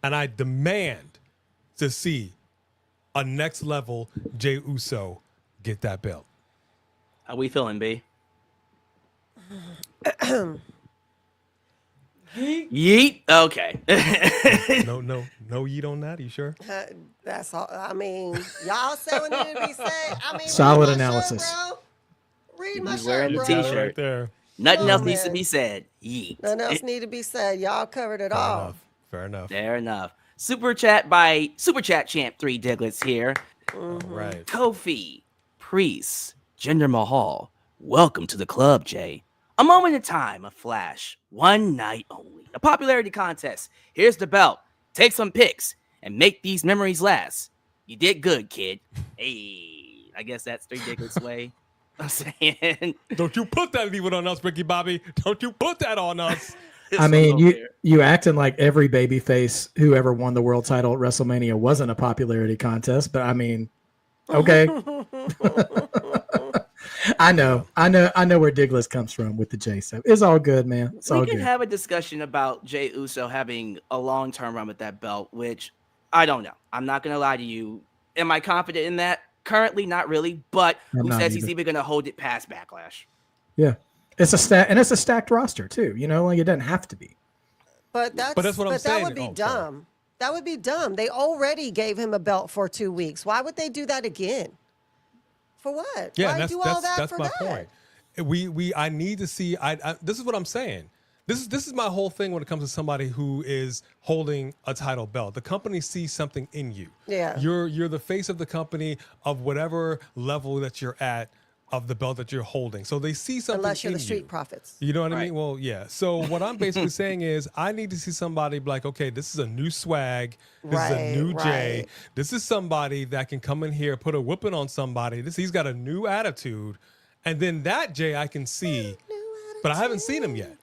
And I demand to see a next level Jey Uso get that belt. How we feeling, B? Yeet. Okay. No yeet on that. Are you sure? That's all. I mean, y'all say what needed to be said. I mean, Solid read my analysis. Shirt, bro. Read my He's shirt, wearing the bro. t-shirt. Right there. Nothing Oh, else needs to man. be said. Yeet. Nothing else need to be said. Y'all covered it all. Fair enough. Fair enough. Super chat champ 3 Diglets here. All right. Kofi, Priest, Jinder Mahal. Welcome to the club, Jay. A moment in time, a flash, one night only. A popularity contest. Here's the belt. Take some pics and make these memories last. You did good, kid. Hey, I guess that's 3 Diglets way. I'm saying. Don't you put that even on us, Ricky Bobby. Don't you put that on us. I mean, you acting like every babyface who ever won the world title at WrestleMania wasn't a popularity contest, but I mean, okay. I know where Diglets comes from with the J stuff. It's all good, man. It's all We good. can have a discussion about Jey Uso having a long-term run with that belt, which I don't know. I'm not going to lie to you. Am I confident in that? Currently, not really, but who says he's even going to hold it past Backlash? Yeah. It's a stacked roster too. You know, like it doesn't have to be. But that's what I'm saying. That would be Oh, dumb. sorry. That would be dumb. They already gave him a belt for 2 weeks. Why would they do that again? For what? Yeah, Why that's do all that that's for my that? point. I need to see. This is what I'm saying. This is my whole thing when it comes to somebody who is holding a title belt. The company sees something in you. Yeah. You're the face of the company of whatever level that you're at of the belt that you're holding. So they see something Unless you're in the Street you. Profits. You know what I Right. mean? Well, yeah. So what I'm basically saying is I need to see somebody be like, okay, this is a new swag. This is a new Jay. Right. This is somebody that can come in here, put a whipping on somebody. He's got a new attitude. And then that Jay I can see, but I haven't seen him yet.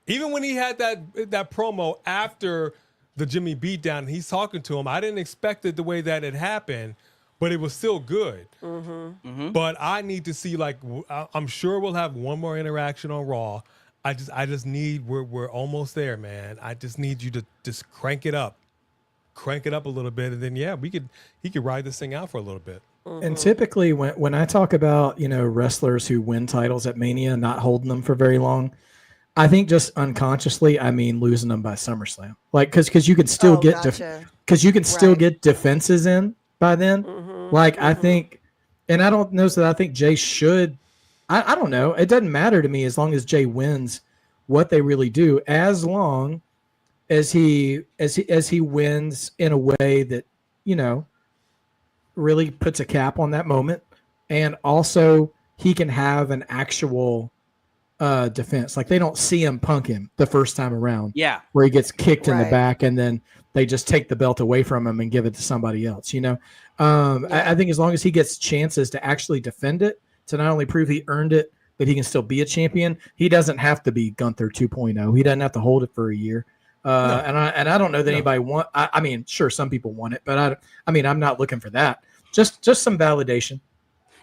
Even when he had that promo after the Jimmy beatdown, and he's talking to him, I didn't expect it the way that it happened, but it was still good. But I need to see, like, I'm sure we'll have one more interaction on Raw. I just need, we're almost there, man. I just need you to just crank it up a little bit, and then he could ride this thing out for a little bit. And typically when I talk about, you know, wrestlers who win titles at Mania not holding them for very long, I think just unconsciously I mean losing them by SummerSlam. Like cuz you can still still get defenses in by then. Like I think, and I don't know that I think Jay should. I don't know. It doesn't matter to me as long as Jay wins what they really do, as long as he wins in a way that, you know, really puts a cap on that moment, and also he can have an actual defense. Like they don't CM Punk him the first time around. Yeah. Where he gets kicked in the Right. back and then they just take the belt away from him and give it to somebody else, you know? I think as long as he gets chances to actually defend it, to not only prove he earned it, but he can still be a champion, he doesn't have to be Gunther 2.0. He doesn't have to hold it for a year. And I don't know that anybody want. I mean, sure, some people want it, but I mean, I'm not looking for that. Just some validation.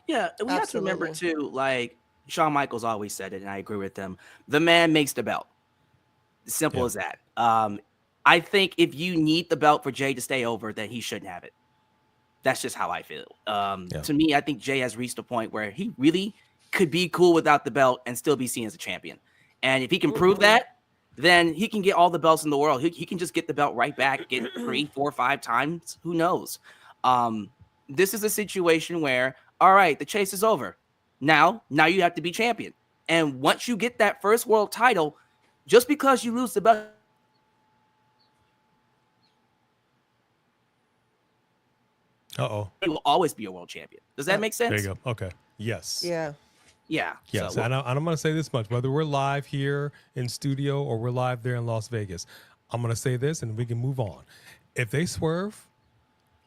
Yeah, we have to remember Absolutely. too, like Shawn Michaels always said it, and I agree with him. The man makes the belt. Simple Yeah. as that. I think if you need the belt for Jay to stay over, then he shouldn't have it. That's just how I feel. Yeah. To me, I think Jay has reached a point where he really could be cool without the belt and still be seen as a champion. And if he can prove that, then he can get all the belts in the world. He can just get the belt right back, get 3, 4, 5 times. Who knows? This is a situation where, all right, the chase is over. Now you have to be champion. And once you get that first world title, just because you lose the belt, he will always be a world champion. Does that make sense? There you go. Okay. Yes. Yeah. Yeah. Yes. So, And I'm going to say this much, whether we're live here in studio or we're live there in Las Vegas, I'm going to say this and we can move on. If they swerve,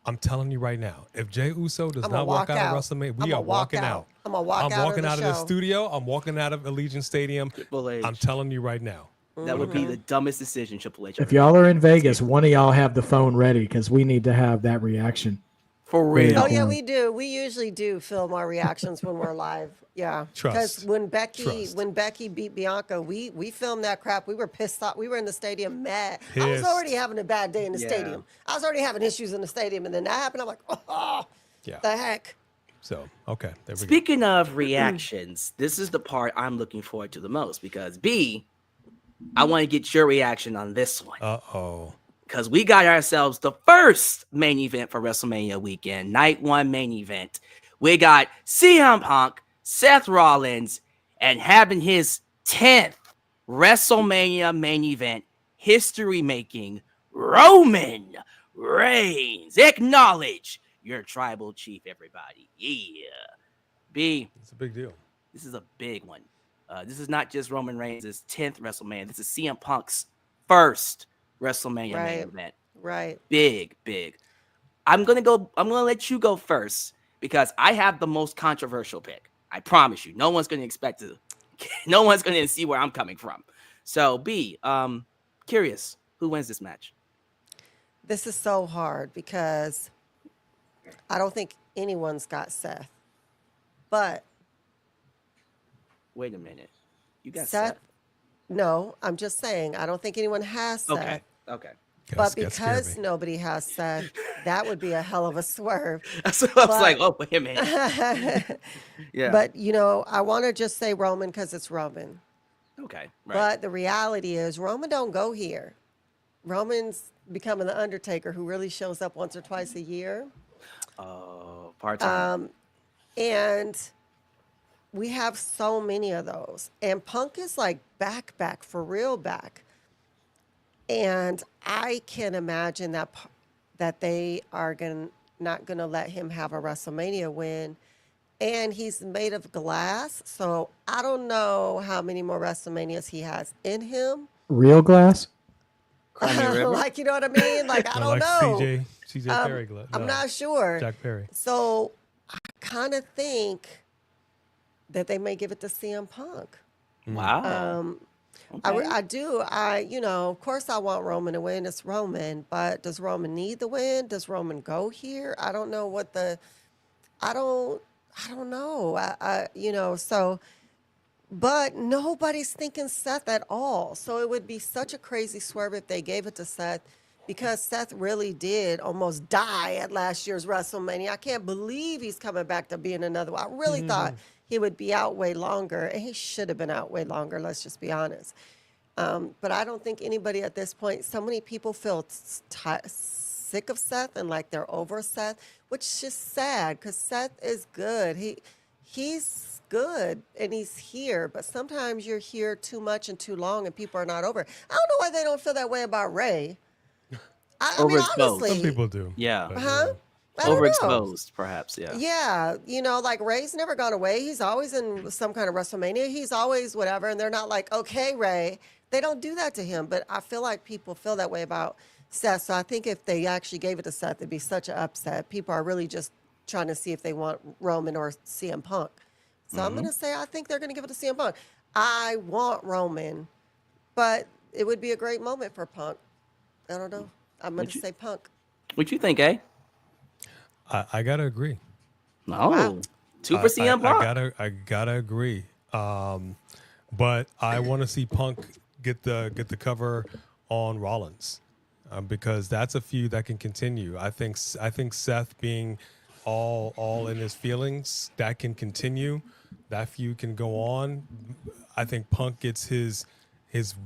I'm telling you right now, if Jey Uso does not walk out of WrestleMania, we are walking out. I'm gonna walk out. I'm walking of out the of the show. studio. I'm walking out of Allegiant Stadium. Triple H. I'm telling you right now. That would be the dumbest decision Triple H. If y'all are in Vegas, one of y'all have the phone ready because we need to have that reaction. For real. Oh yeah, we do. We usually do film our reactions when we're live. Yeah, because Trust. when Becky Trust. beat Bianca, we filmed that crap. We were pissed off. We were in the stadium mad. I was Pissed. already having a bad day in the Yeah. stadium. I was already having issues in the stadium, and then that happened. I'm like, oh, Yeah. the heck. So, okay. There we go. Speaking of reactions, this is the part I'm looking forward to the most because B, I want to get your reaction on this one. Uh-oh. Because we got ourselves the first main event for WrestleMania weekend, night one main event. We got CM Punk, Seth Rollins, and having his 10th WrestleMania main event, history-making Roman Reigns. Acknowledge your tribal chief, everybody. Yeah. B, It's a big deal. this is a big one. This is not just Roman Reigns' 10th WrestleMania. This is CM Punk's first WrestleMania main event. Right. Big. I'm gonna let you go first because I have the most controversial pick. I promise you. No one's gonna see where I'm coming from. So B, curious, who wins this match? This is so hard because I don't think anyone's got Seth. But Wait a minute. You got Seth, Seth? no, I'm just saying, I don't think anyone has Seth. Okay. But That scared because me. nobody has Seth, that would be a hell of a swerve. So I was like, oh, wait a minute. Yeah. But, I want to just say Roman because it's Roman. Okay. Right. But the reality is Roman don't go here. Roman's becoming the Undertaker who really shows up once or twice a year. Part-time. And we have so many of those. And Punk is like back, for real back. And I can imagine that they are not going to let him have a WrestleMania win. And he's made of glass. So I don't know how many more WrestleManias he has in him. Real glass? Crimea River? Like, you know what I mean? Like, I don't like know. CJ Perry. I'm not sure. Jack Perry. So I kind of think that they may give it to CM Punk. Wow. I do. Of course I want Roman to win. It's Roman, but does Roman need the win? Does Roman go here? I don't know I don't know. But nobody's thinking Seth at all. So it would be such a crazy swerve if they gave it to Seth because Seth really did almost die at last year's WrestleMania. I can't believe he's coming back to being another one. I really thought he would be out way longer, and he should have been out way longer, let's just be honest. But I don't think anybody at this point, so many people feel sick of Seth and like they're over Seth, which is just sad because Seth is good. He's good and he's here, but sometimes you're here too much and too long and people are not over. I don't know why they don't feel that way about Ray. I mean, Overexposed. honestly. Some people do. Yeah. but, Huh? I don't know. Overexposed, perhaps. Yeah. Yeah, like Ray's never gone away. He's always in some kind of WrestleMania. He's always whatever, and they're not like, okay, Ray. They don't do that to him, but I feel like people feel that way about Seth. So I think if they actually gave it to Seth, it'd be such an upset. People are really just trying to see if they want Roman or CM Punk. So I'm going to say I think they're going to give it to CM Punk. I want Roman, but it would be a great moment for Punk. I don't know. I'm going to say Punk. What you think, eh? I got to agree. No. Wow. Two for CM Punk. I gotta agree. But I want to see Punk get the cover on Rollins, because that's a feud that can continue. I think Seth being all in his feelings, that can continue. That feud can go on. I think Punk gets his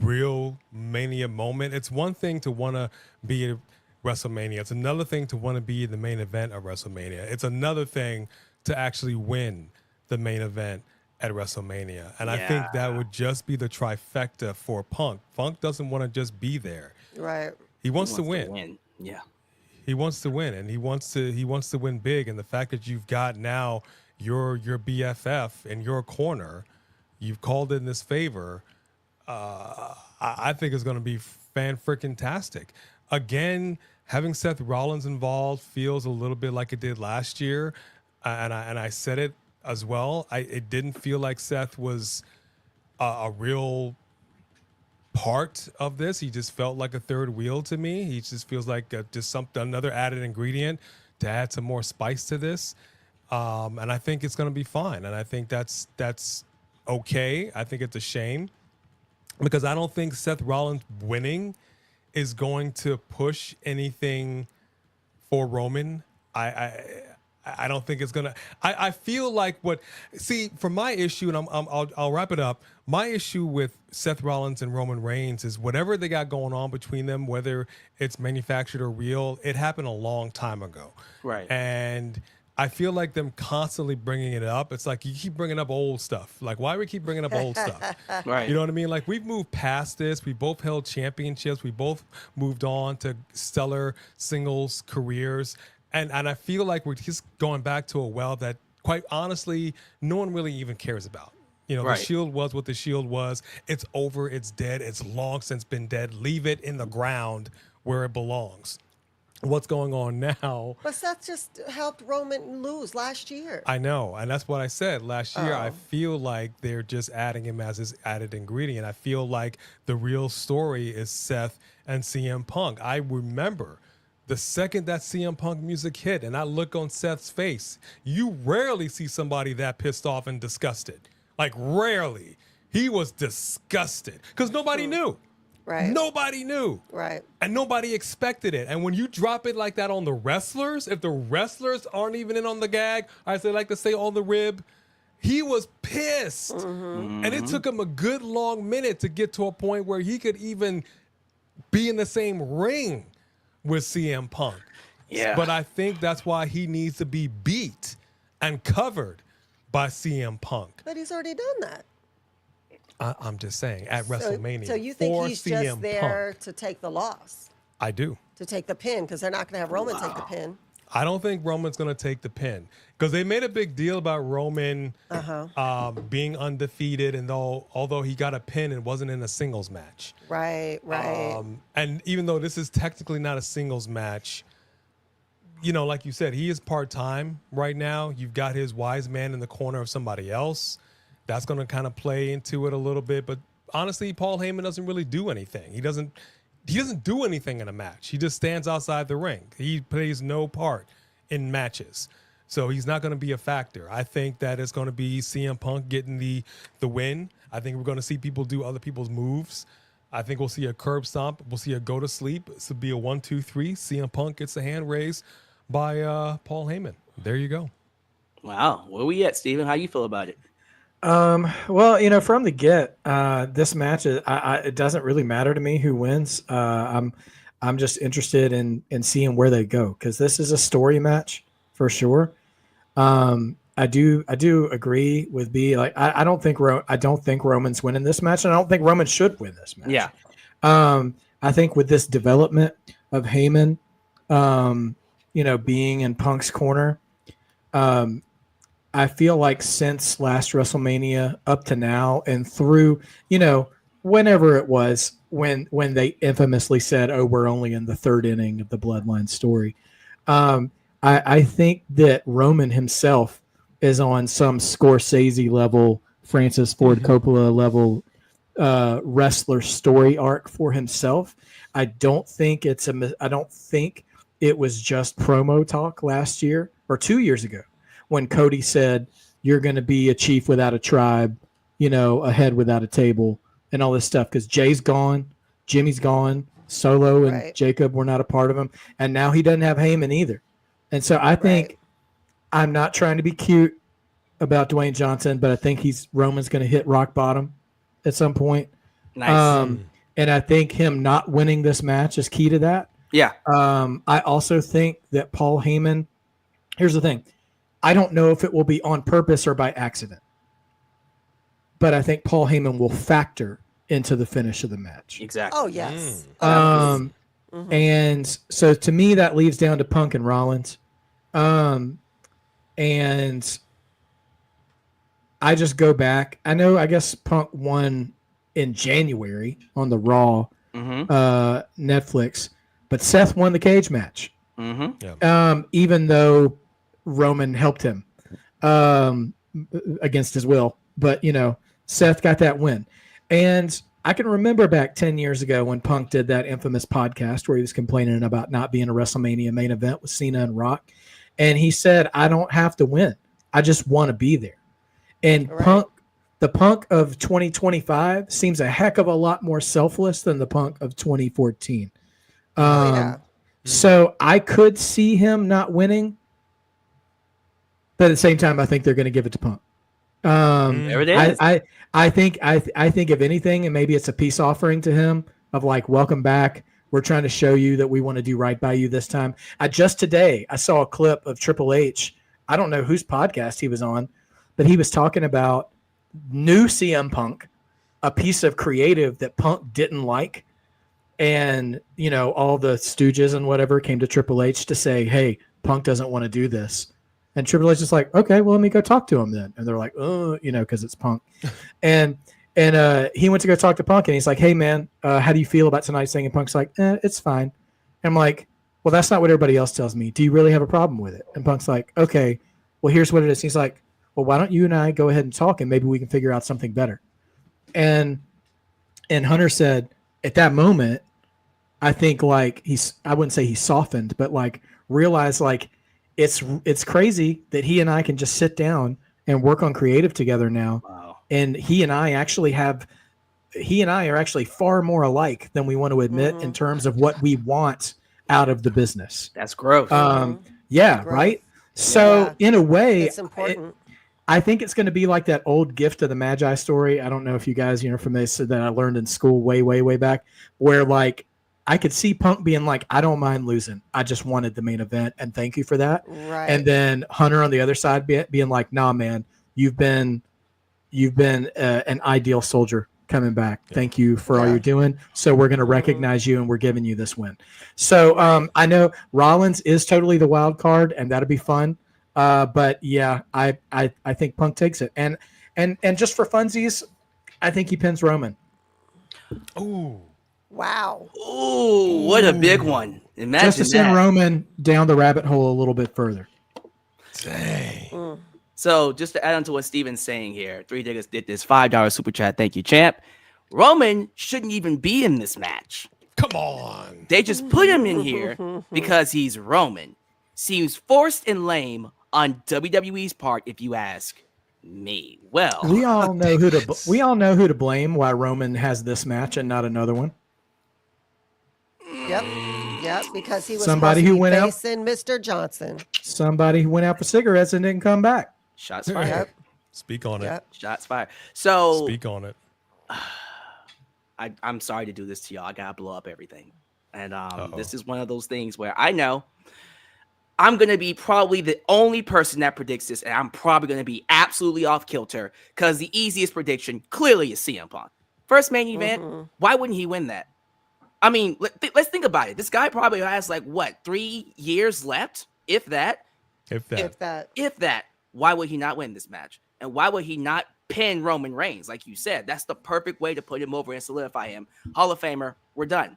real Mania moment. It's one thing to want to be at WrestleMania. It's another thing to want to be in the main event of WrestleMania. It's another thing to actually win the main event at WrestleMania. And I think that would just be the trifecta for Punk. Punk doesn't want to just be there. Right. He wants to win. Yeah. He wants to win, and he wants to win big. And the fact that you've got now your BFF in your corner, you've called in this favor, I think is going to be fan-freaking-tastic. Again, having Seth Rollins involved feels a little bit like it did last year, and I said it as well. It didn't feel like Seth was a real part of this. He just felt like a third wheel to me. He just feels like just another added ingredient to add some more spice to this. And I think it's going to be fine. And I think that's okay. I think it's a shame because I don't think Seth Rollins winning is going to push anything for Roman. I don't think it's gonna. I feel like for my issue, and I'll wrap it up. My issue with Seth Rollins and Roman Reigns is whatever they got going on between them, whether it's manufactured or real, it happened a long time ago. Right. And I feel like them constantly bringing it up. It's like you keep bringing up old stuff. Like, why do we keep bringing up old stuff? Right. You know what I mean? Like, we've moved past this. We both held championships. We both moved on to stellar singles careers. And I feel like we're just going back to a well that, quite honestly, no one really even cares about. You know, Right. The Shield was what the Shield was. It's over. It's dead. It's long since been dead. Leave it in the ground where it belongs. What's going on now? But Seth just helped Roman lose last year. I know, and that's what I said last year. I Oh. feel like they're just adding him as his added ingredient. I feel like the real story is Seth and CM Punk. I remember the second that CM Punk music hit, and I look on Seth's face, you rarely see somebody that pissed off and disgusted. Like, rarely. He was disgusted because nobody knew. Right. Nobody knew. Right. And nobody expected it. And when you drop it like that on the wrestlers, if the wrestlers aren't even in on the gag, as they like to say, on the rib, he was pissed. And it took him a good long minute to get to a point where he could even be in the same ring with CM Punk. Yeah. But I think that's why he needs to be beat and covered by CM Punk. But he's already done that. I'm just saying, at WrestleMania. So you think for he's CM just there Punk. to take the loss, I do. to take the pin, because they're not going to have Roman take the pin. I don't think Roman's going to take the pin because they made a big deal about Roman being undefeated, and although he got a pin, it wasn't in a singles match. Right, right. And even though this is technically not a singles match, you know, like you said, he is part-time right now. You've got his wise man in the corner of somebody else. That's going to kind of play into it a little bit. But honestly, Paul Heyman doesn't really do anything. He doesn't do anything in a match. He just stands outside the ring. He plays no part in matches. So he's not going to be a factor. I think that it's going to be CM Punk getting the win. I think we're going to see people do other people's moves. I think we'll see a curb stomp. We'll see a go to sleep. This will be a 1, 2, 3. CM Punk gets the hand raised by Paul Heyman. There you go. Wow. Where we at, Steven? How you feel about it? Well, you know, from the get, this match, it doesn't really matter to me who wins. I'm just interested in seeing where they go because this is a story match for sure. I do agree with B. Like, I don't think Roman's winning this match, and I don't think Roman should win this match. Yeah. I think with this development of Heyman, you know, being in Punk's corner, I feel like since last WrestleMania up to now and through, you know, whenever it was when they infamously said, "Oh, we're only in the third inning of the Bloodline story," I think that Roman himself is on some Scorsese level, Francis Ford Coppola level wrestler story arc for himself. I don't think it was just promo talk last year or 2 years ago when Cody said, you're going to be a chief without a tribe, a head without a table, and all this stuff. Because Jay's gone, Jimmy's gone, Solo and Right. Jacob were not a part of him, and now he doesn't have Heyman either. And so I think I'm not trying to be cute about Dwayne Johnson, but I think Roman's going to hit rock bottom at some point. Nice. And I think him not winning this match is key to that. Yeah. I also think that Paul Heyman, here's the thing. I don't know if it will be on purpose or by accident, but I think Paul Heyman will factor into the finish of the match. Exactly. Oh, yes. And so to me, that leaves down to Punk and Rollins. And I just go back. I guess Punk won in January on the Raw Netflix, but Seth won the cage match. Even though Roman helped him against his will. But, Seth got that win. And I can remember back 10 years ago when Punk did that infamous podcast where he was complaining about not being a WrestleMania main event with Cena and Rock. And he said, I don't have to win. I just want to be there. And the Punk of 2025 seems a heck of a lot more selfless than the Punk of 2014. So I could see him not winning, but at the same time, I think they're going to give it to Punk. There it is. I think if anything, and maybe it's a peace offering to him of like, welcome back. We're trying to show you that we want to do right by you this time. Just today, I saw a clip of Triple H. I don't know whose podcast he was on, but he was talking about new CM Punk, a piece of creative that Punk didn't like. And, all the stooges and whatever came to Triple H to say, hey, Punk doesn't want to do this. And Triple H is like, okay, well, let me go talk to him then. And they're like, oh, because it's Punk. and he went to go talk to Punk, and he's like, hey, man, how do you feel about tonight's thing? And Punk's like, it's fine. And I'm like, well, that's not what everybody else tells me. Do you really have a problem with it? And Punk's like, okay, well, here's what it is. He's like, well, why don't you and I go ahead and talk, and maybe we can figure out something better. And Hunter said at that moment, I think like I wouldn't say he softened, but like realized like it's crazy that he and I can just sit down and work on creative together now. Wow. And he and I are actually far more alike than we want to admit in terms of what we want out of the business. That's growth. Yeah, right. So in a way, it's important. I think it's going to be like that old Gift of the Magi story. I don't know if you guys, from this that I learned in school way, way, way back, where like I could see Punk being like, I don't mind losing. I just wanted the main event, and thank you for that. Right. And then Hunter on the other side being like, nah, man, you've been an ideal soldier coming back. Thank you for all you're doing. So we're going to recognize you, and we're giving you this win. So I know Rollins is totally the wild card, and that'll be fun. But yeah, I think Punk takes it, and just for funsies, I think he pins Roman. Ooh. Wow. Ooh, what a big one. Imagine just to send that. Roman down the rabbit hole a little bit further. Dang. So just to add on to what Steven's saying here, 3 Diggers did this $5 super chat. Thank you, champ. Roman shouldn't even be in this match. Come on. They just put him in here because he's Roman. Seems forced and lame on WWE's part, if you ask me. Well, We all know who to blame why Roman has this match and not another one. Yep, because he was Somebody supposed who to be went out- facing Mr. Johnson. Somebody who went out for cigarettes and didn't come back. shots fired. Yep. Speak on it. Yep. Shots fired. So Speak on it. I'm sorry to do this to y'all. I gotta blow up everything. And this is one of those things where I know I'm gonna be probably the only person that predicts this, and I'm probably gonna be absolutely off kilter because the easiest prediction clearly is CM Punk. First main event, why wouldn't he win that? I mean, let's think about it. This guy probably has 3 years left, if that. If that. If that. Why would he not win this match? And why would he not pin Roman Reigns? Like you said, that's the perfect way to put him over and solidify him. Hall of Famer, we're done.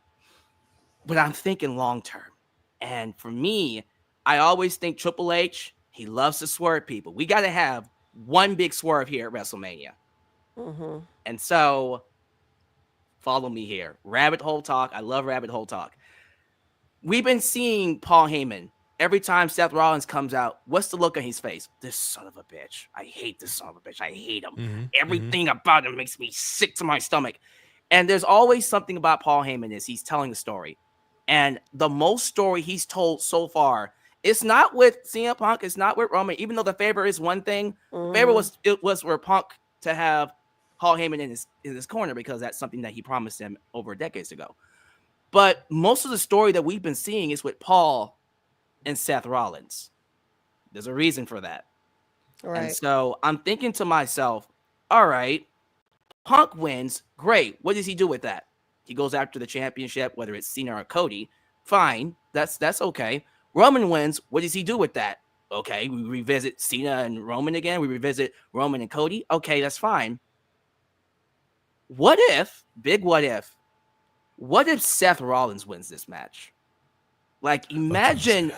But I'm thinking long term. And for me, I always think Triple H, he loves to swerve people. We got to have one big swerve here at WrestleMania. And so, follow me here. Rabbit hole talk. I love rabbit hole talk. We've been seeing Paul Heyman every time Seth Rollins comes out, what's the look on his face? This son of a bitch. I hate this son of a bitch. I hate him. Everything about him makes me sick to my stomach. And there's always something about Paul Heyman is he's telling a story. And the most story he's told so far, it's not with CM Punk, it's not with Roman, even though the favor is one thing. The favor was for Punk to have Paul Heyman in his corner because that's something that he promised him over decades ago. But most of the story that we've been seeing is with Paul and Seth Rollins. There's a reason for that. Right. And so I'm thinking to myself, all right, Punk wins. Great. What does he do with that? He goes after the championship, whether it's Cena or Cody. Fine. That's okay. Roman wins. What does he do with that? Okay. We revisit Cena and Roman again. We revisit Roman and Cody. Okay, that's fine. What if Seth Rollins wins this match? Like, imagine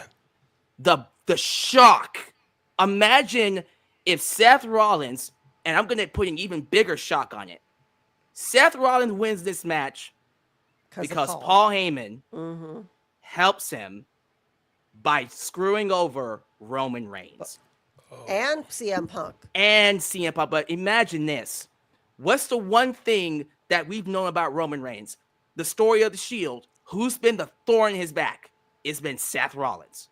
the shock. Imagine if Seth Rollins, and I'm going to put an even bigger shock on it. Seth Rollins wins this match because Paul Heyman helps him by screwing over Roman Reigns. And CM Punk. But imagine this. What's the one thing that we've known about Roman Reigns? The story of the Shield. Who's been the thorn in his back? It's been Seth Rollins.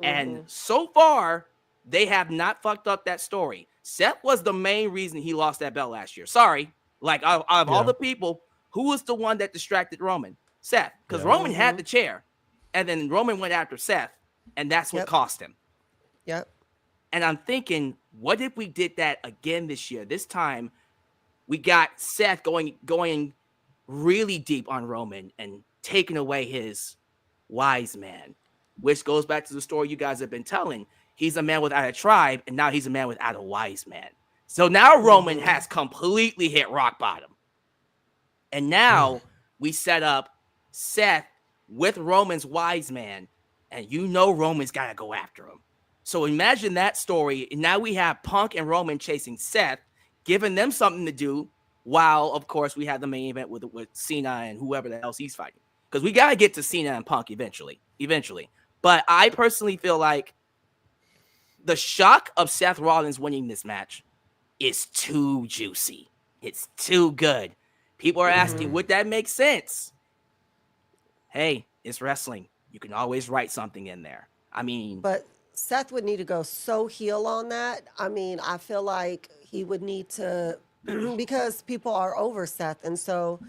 And so far, they have not fucked up that story. Seth was the main reason he lost that belt last year. Sorry. Like, out of all the people, who was the one that distracted Roman? Seth. Because Roman had the chair. And then Roman went after Seth. And that's what cost him. Yep. And I'm thinking, what if we did that again this year? This time, we got Seth going really deep on Roman and taking away his wise man, which goes back to the story you guys have been telling. He's a man without a tribe, and now he's a man without a wise man. So now Roman has completely hit rock bottom. And now we set up Seth with Roman's wise man, and you know Roman's got to go after him. So imagine that story. And now we have Punk and Roman chasing Seth, giving them something to do, while, of course, we have the main event with Cena and whoever the else he's fighting. Because we got to get to Cena and Punk eventually. But I personally feel like the shock of Seth Rollins winning this match is too juicy. It's too good. People are asking, would that make sense? Hey, it's wrestling. You can always write something in there. I mean... But Seth would need to go so heel on that. I mean, I feel like he would need to... because people are over Seth. And so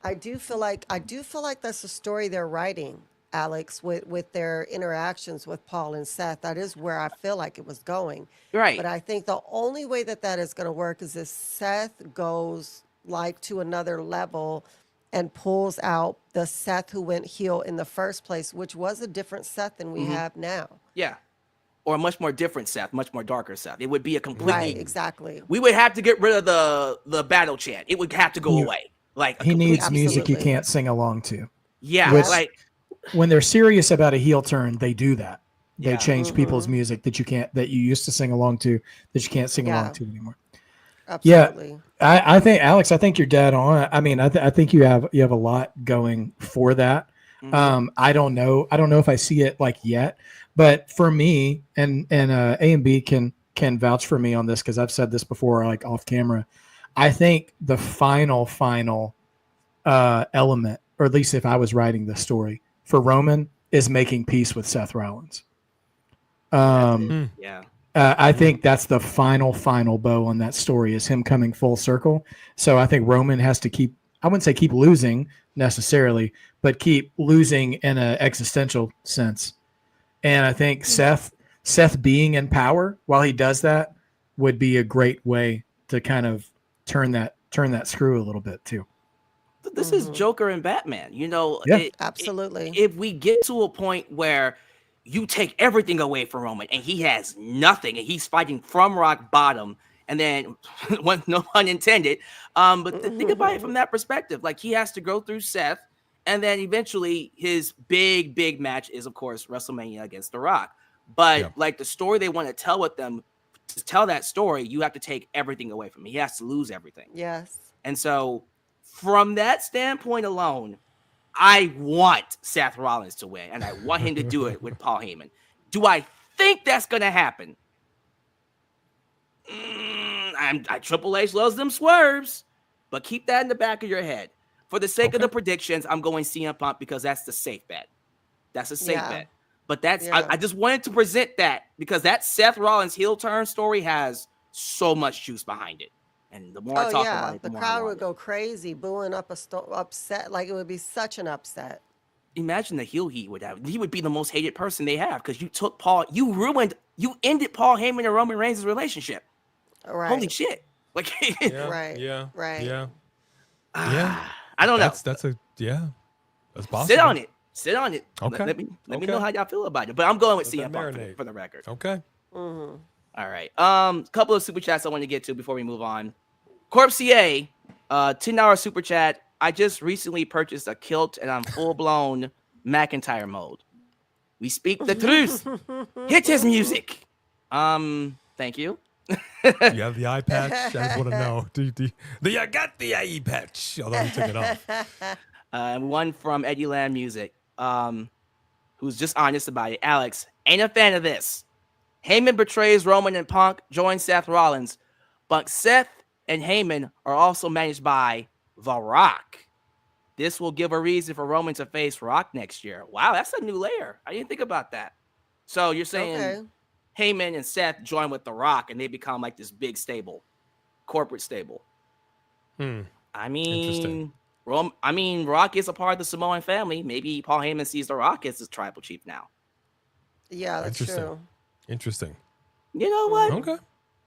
I do feel like that's the story they're writing, Alex, with their interactions with Paul and Seth. That is where I feel like it was going. Right. But I think the only way that is going to work is if Seth goes like to another level and pulls out the Seth who went heel in the first place, which was a different Seth than we have now. Yeah. Or a much more different Seth, much more darker Seth. It would be a completely... Right, exactly. We would have to get rid of the battle chant. It would have to go away. Like, he needs music you Absolutely. can't sing along to. Yeah, Which- like... When they're serious about a heel turn, they do that. They Yeah. change people's music that you used to sing along to, that you can't sing Yeah. along to anymore. Absolutely. I think, Alex, I think you're dead on. I mean, I think you have a lot going for that. I don't know if I see it like yet, but for me, and A and B can vouch for me on this, because I've said this before, like off camera. I think the final element, or at least if I was writing the story for Roman, is making peace with Seth Rollins. Yeah. I think that's the final bow on that story, is him coming full circle. So I think Roman has to I wouldn't say keep losing necessarily, but keep losing in an existential sense. And I think Seth being in power while he does that would be a great way to kind of turn that screw a little bit too. This is Joker and Batman. You know, Yeah. Absolutely. If we get to a point where you take everything away from Roman and he has nothing and he's fighting from rock bottom, and then no pun intended, but think about it from that perspective. Like, he has to go through Seth, and then eventually his big match is, of course, WrestleMania against The Rock. But like the story they want to tell with them, to tell that story, you have to take everything away from him. He has to lose everything. Yes. And so from that standpoint alone, I want Seth Rollins to win, and I want him to do it with Paul Heyman. Do I think that's going to happen? Triple H loves them swerves, but keep that in the back of your head. For the sake of the predictions, I'm going CM Punk because that's the safe bet. That's a safe bet. But I just wanted to present that because that Seth Rollins heel turn story has so much juice behind it. And the more I talk about it, the crowd would go crazy, booing up upset. Like, it would be such an upset. Imagine the heel he would have. He would be the most hated person they have because you took Paul, you ended Paul Heyman and Roman Reigns' relationship. Right. Holy shit. Like, right. Yeah. I don't know. That's possible. Sit on it. Okay. Let me know how y'all feel about it. But I'm going with CM Punk for the record. Okay. Mm-hmm. All right. Couple of super chats I want to get to before we move on. Corpse $10 super chat. I just recently purchased a kilt and I'm full blown McIntyre mode. We speak the truth. Hit his music. Thank you. You have the eye patch. I just want to know. I got the eye patch. Although you took it off. One from Eddie Land Music, who's just honest about it. Alex, ain't a fan of this. Heyman betrays Roman and Punk, joins Seth Rollins, but Seth and Heyman are also managed by The Rock. This will give a reason for Roman to face Rock next year. Wow, that's a new layer. I didn't think about that. So you're saying Heyman and Seth join with The Rock and they become like this big stable, corporate stable. I mean, Rock is a part of the Samoan family. Maybe Paul Heyman sees The Rock as his tribal chief now. Yeah, that's true. Interesting. You know what? Okay.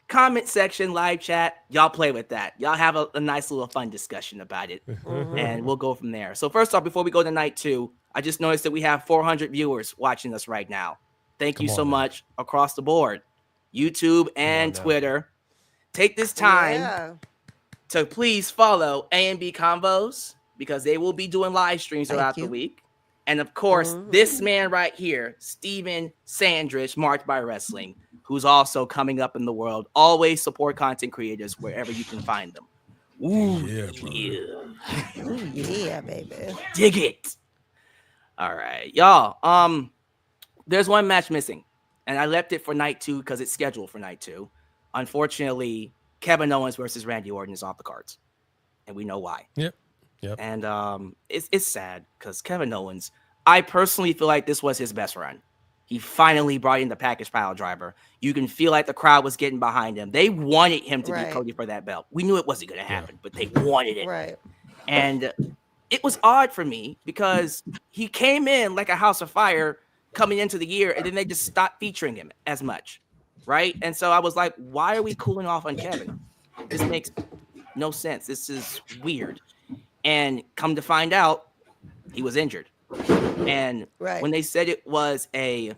Comment section, live chat. Y'all play with that. Y'all have a nice little fun discussion about it. And we'll go from there. So first off, before we go to night 2, I just noticed that we have 400 viewers watching us right now. Thank you so much across the board. YouTube and Twitter. Take this time to please follow A&B Convos because they will be doing live streams throughout the week. And of course, this man right here, Steven Sandrich, Marked by Wrestling, who's also coming up in the world. Always support content creators wherever you can find them. Ooh, yeah, baby. Dig it. All right, y'all. There's one match missing, and I left it for night 2 because it's scheduled for night 2. Unfortunately, Kevin Owens versus Randy Orton is off the cards, and we know why. Yep. And it's sad because Kevin Owens, I personally feel like this was his best run. He finally brought in the package pile driver. You can feel like the crowd was getting behind him. They wanted him to beat Cody for that belt. We knew it wasn't going to happen, but they wanted it. Right. And it was odd for me because he came in like a house of fire coming into the year, and then they just stopped featuring him as much, right? And so I was like, why are we cooling off on Kevin? This makes no sense. This is weird. And come to find out, he was injured. And when they said it was a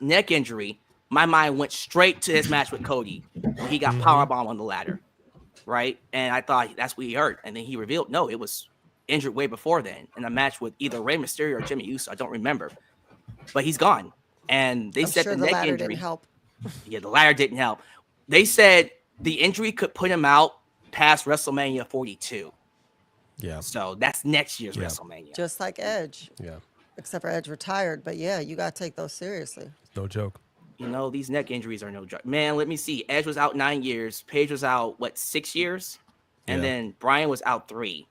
neck injury, my mind went straight to his match with Cody when he got powerbomb on the ladder, right? And I thought that's what he hurt. And then he revealed, no, it was injured way before then in a match with either Rey Mysterio or Jey Uso. I don't remember. But he's gone. And they said the neck injury didn't help. Yeah, the ladder didn't help. They said the injury could put him out past WrestleMania 42. Yeah. So that's next year's WrestleMania. Just like Edge. Yeah. Except for Edge retired. But yeah, you got to take those seriously. No joke. You know, these neck injuries are no joke. Man, let me see. Edge was out 9 years. Paige was out, 6 years? And then Bryan was out 3.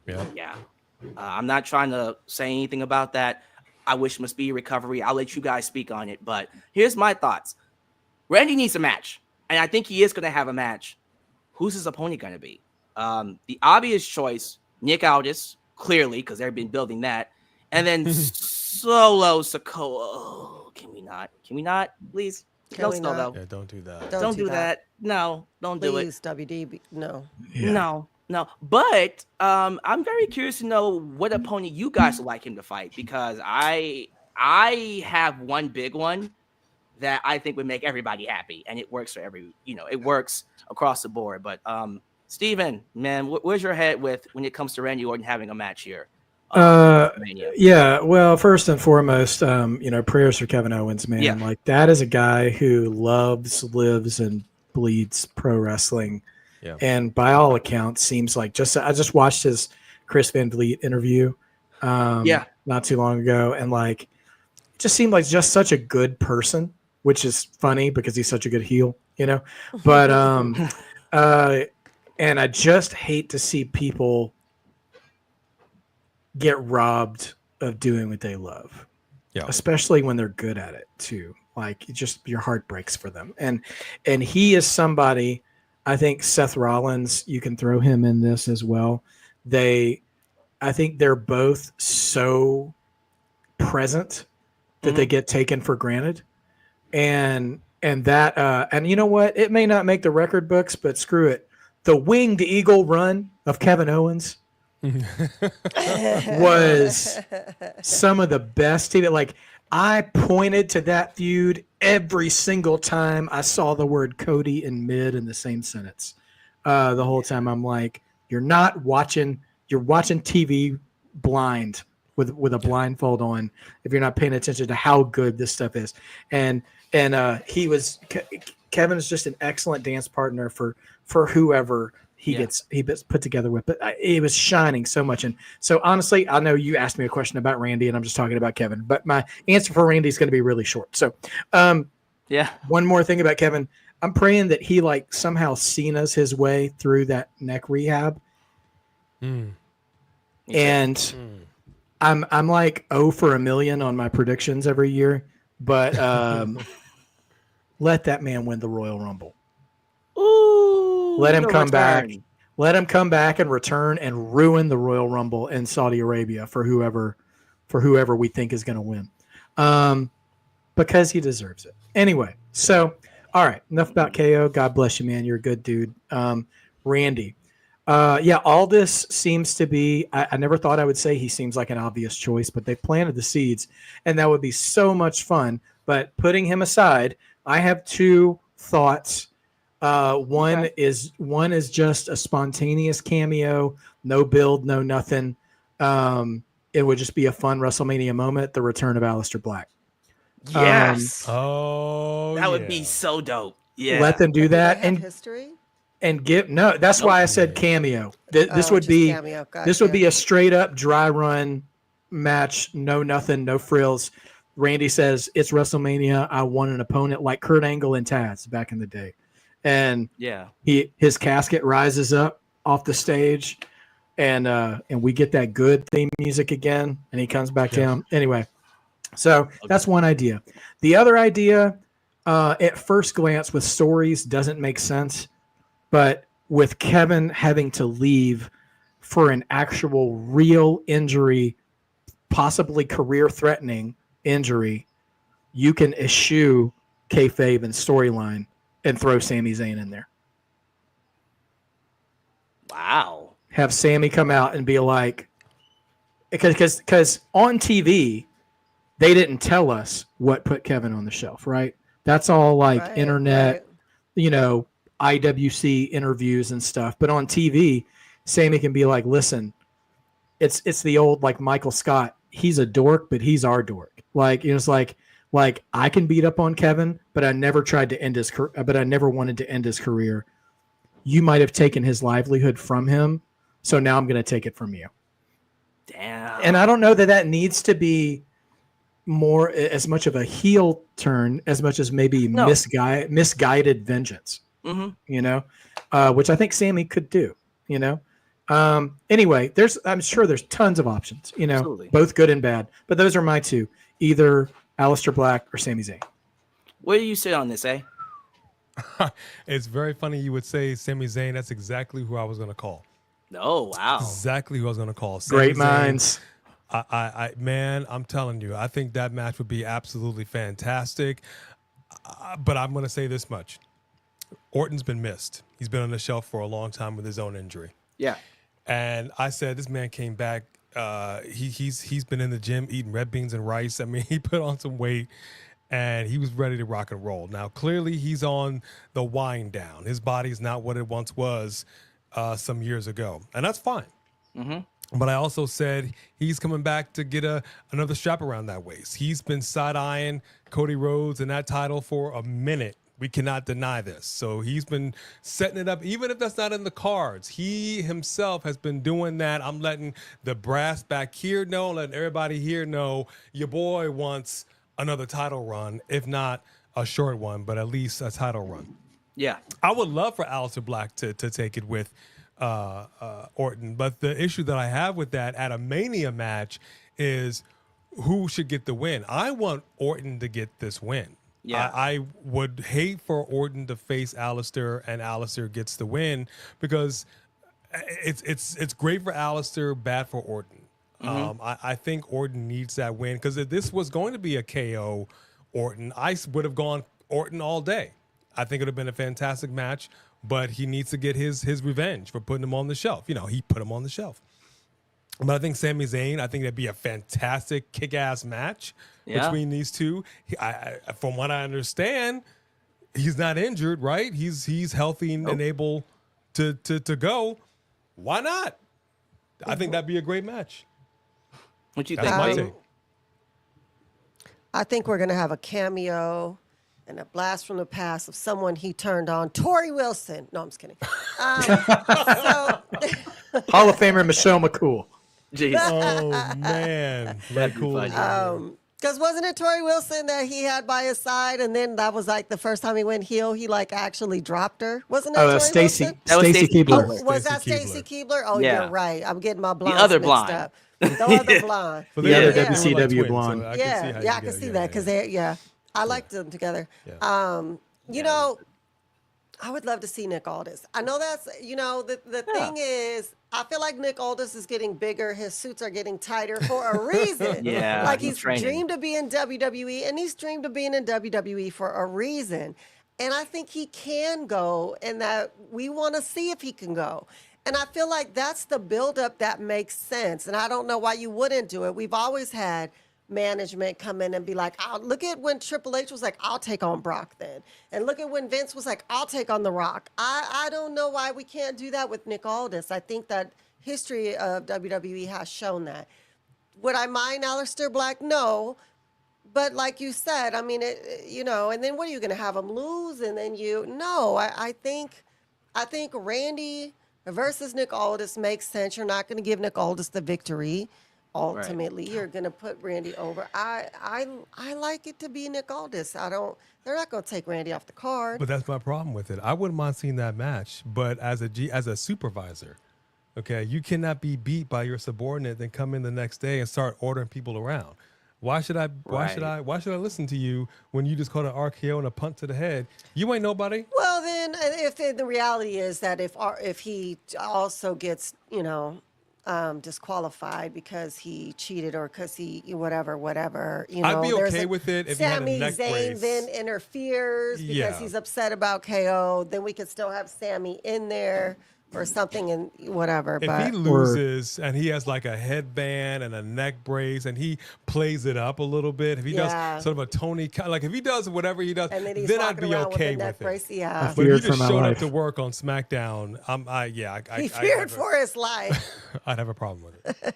Yeah. I'm not trying to say anything about that. I wish him a speedy recovery. I'll let you guys speak on it. But here's my thoughts. Randy needs a match. And I think he is going to have a match. Who's his opponent going to be? The obvious choice, Nick Aldis, clearly, because they've been building that. And then Solo Sikoa. Oh, can we not? Please? No Solo. Yeah, don't do that. Don't do that. No, don't do it. Please, WD. No. Yeah. No. But I'm very curious to know what opponent you guys would like him to fight, because I have one big one that I think would make everybody happy, and it works for it works across the board. But Steven, man, where's your head with when it comes to Randy Orton having a match here? Yeah. Well, first and foremost, prayers for Kevin Owens, man. Yeah. Like, that is a guy who loves, lives, and bleeds pro wrestling. Yeah. And by all accounts, seems like I just watched his Chris Van Vliet interview not too long ago, and like just seemed like just such a good person, which is funny because he's such a good heel, you know. But and I just hate to see people get robbed of doing what they love, especially when they're good at it too. Like, it just, your heart breaks for them. And he is somebody. I think Seth Rollins, you can throw him in this as well. I think they're both so present that they get taken for granted. And that, and you know what? It may not make the record books, but screw it. The winged eagle run of Kevin Owens was some of the best TV. Like, I pointed to that feud every single time I saw the word Cody and mid in the same sentence. The whole time I'm like, you're watching TV blind with a blindfold on if you're not paying attention to how good this stuff is. And Kevin's just an excellent dance partner for whoever he gets put together with, but it was shining so much. And so honestly, I know you asked me a question about Randy and I'm just talking about Kevin, but my answer for Randy is going to be really short. So one more thing about Kevin. I'm praying that he like somehow Cena's his way through that neck rehab. And I'm like 0 for a million on my predictions every year, but let that man win the Royal Rumble. Ooh, let him come back. Let him come back and return and ruin the Royal Rumble in Saudi Arabia for whoever we think is going to win, because he deserves it. Anyway, so all right, enough about KO. God bless you, man. You're a good dude. Randy. All this seems to be, I never thought I would say he seems like an obvious choice, but they planted the seeds and that would be so much fun. But putting him aside, I have two thoughts. One is just a spontaneous cameo, no build, no nothing. It would just be a fun WrestleMania moment, the return of Aleister Black. Yes. That would be so dope. Yeah. Let them do that. And history? And that's why I said cameo. This would be cameo. Gotcha. This would be a straight up dry run match, no nothing, no frills. Randy says it's WrestleMania. I want an opponent like Kurt Angle and Taz back in the day. And his casket rises up off the stage, and we get that good theme music again, and he comes back down. Anyway, so that's one idea. The other idea, at first glance with stories, doesn't make sense, but with Kevin having to leave for an actual real injury, possibly career-threatening injury, you can eschew kayfabe and storyline and throw Sami Zayn in there. Wow. Have Sami come out and be like, because on TV, they didn't tell us what put Kevin on the shelf, right? That's all like internet, IWC interviews and stuff. But on TV, Sami can be like, listen, it's the old like Michael Scott. He's a dork, but he's our dork. Like, it's like I can beat up on Kevin, but I never tried to end his career. But I never wanted to end his career. You might have taken his livelihood from him, so now I'm going to take it from you. Damn. And I don't know that needs to be more as much of a heel turn as much as maybe misguided vengeance. Mm-hmm. Which I think Sami could do. Anyway, I'm sure there's tons of options. Absolutely. Both good and bad. But those are my two: either Aleister Black or Sami Zayn. Where do you sit on this, eh? It's very funny you would say Sami Zayn. That's exactly who I was going to call. Oh, wow. Exactly who I was going to call. Sami Great Zayn. minds. Man, I'm telling you, I think that match would be absolutely fantastic. But I'm going to say this much. Orton's been missed. He's been on the shelf for a long time with his own injury. Yeah. And I said, this man came back. He's been in the gym eating red beans and rice. I mean, he put on some weight and he was ready to rock and roll. Now, clearly he's on the wind down. His body's not what it once was some years ago. And that's fine. Mm-hmm. But I also said he's coming back to get another strap around that waist. He's been side-eyeing Cody Rhodes and that title for a minute. We cannot deny this. So he's been setting it up, even if that's not in the cards. He himself has been doing that. I'm letting the brass back here know, letting everybody here know your boy wants another title run, if not a short one, but at least a title run. Yeah. I would love for Aleister Black to take it with Orton, but the issue that I have with that at a Mania match is who should get the win. I want Orton to get this win. Yeah. I would hate for Orton to face Aleister and Aleister gets the win because it's great for Aleister, bad for Orton. I think Orton needs that win because if this was going to be a KO Orton, I would have gone Orton all day. I think it would have been a fantastic match, but he needs to get his revenge for putting him on the shelf. You know, he put him on the shelf. But I think Sami Zayn, I think that'd be a fantastic kick-ass match between these two. From what I understand, he's not injured, right? He's healthy and able to go. Why not? I think that'd be a great match. What you That's think, my Mike? take. I think we're going to have a cameo and a blast from the past of someone he turned on, Tori Wilson. No, I'm just kidding. Hall of Famer Michelle McCool. Jeez. Oh, man. Very be cool. funny. Because wasn't it Tori Wilson that he had by his side, and then that was like the first time he went heel, he like actually dropped her? Wasn't that Tori Stacey. Wilson? That was Stacey Stacey Keebler. Oh, was that Stacey Stacey Keebler? Oh, Yeah. you're right. I'm getting my blondes other mixed blonde. up. The other blonde. But The they other were- they were WCW like twins, blonde. so I can see how Yeah, you I get can it. see that because I liked them together. Yeah. You know, I would love to see Nick Aldis. I know that's, the thing is, I feel like Nick Aldis is getting bigger. His suits are getting tighter for a reason. Yeah, Like he's he's training. dreamed of being WWE, and he's dreamed of being in WWE for a reason. And I think he can go, and that we want to see if he can go. And I feel like that's the buildup that makes sense. And I don't know why you wouldn't do it. We've always had management come in and be like, look at when Triple H was like, I'll take on Brock then. And look at when Vince was like, I'll take on The Rock. I don't know why we can't do that with Nick Aldis. I think that history of WWE has shown that. Would I mind Aleister Black? No. But like you said, I mean, and then what are you going to have him lose? And then I think Randy versus Nick Aldis makes sense. You're not going to give Nick Aldis the victory. Ultimately, you're going to put Randy over. I like it to be Nick Aldis. They're not going to take Randy off the card. But that's my problem with it. I wouldn't mind seeing that match, but as a supervisor, okay, you cannot be beat by your subordinate, then come in the next day and start ordering people around. Why should I listen to you when you just caught an RKO and a punt to the head? You ain't nobody. Well, then, if the reality is that if he also gets disqualified because he cheated or because he whatever, I'd be there's okay with it if he had a Sami neck Zayn brace. then interferes because Yeah. he's upset about KO. Then we could still have Sami in there or something and whatever. If but he loses and he has like a headband and a neck brace and he plays it up a little bit, if he Yeah. does sort of a Tony, like if he does whatever he does, and then he's then I'd walking be around okay with a neck with brace. it. Yeah, But if Feared you for just my showed up life. to work on SmackDown, he feared for his life. I'd have a problem with it.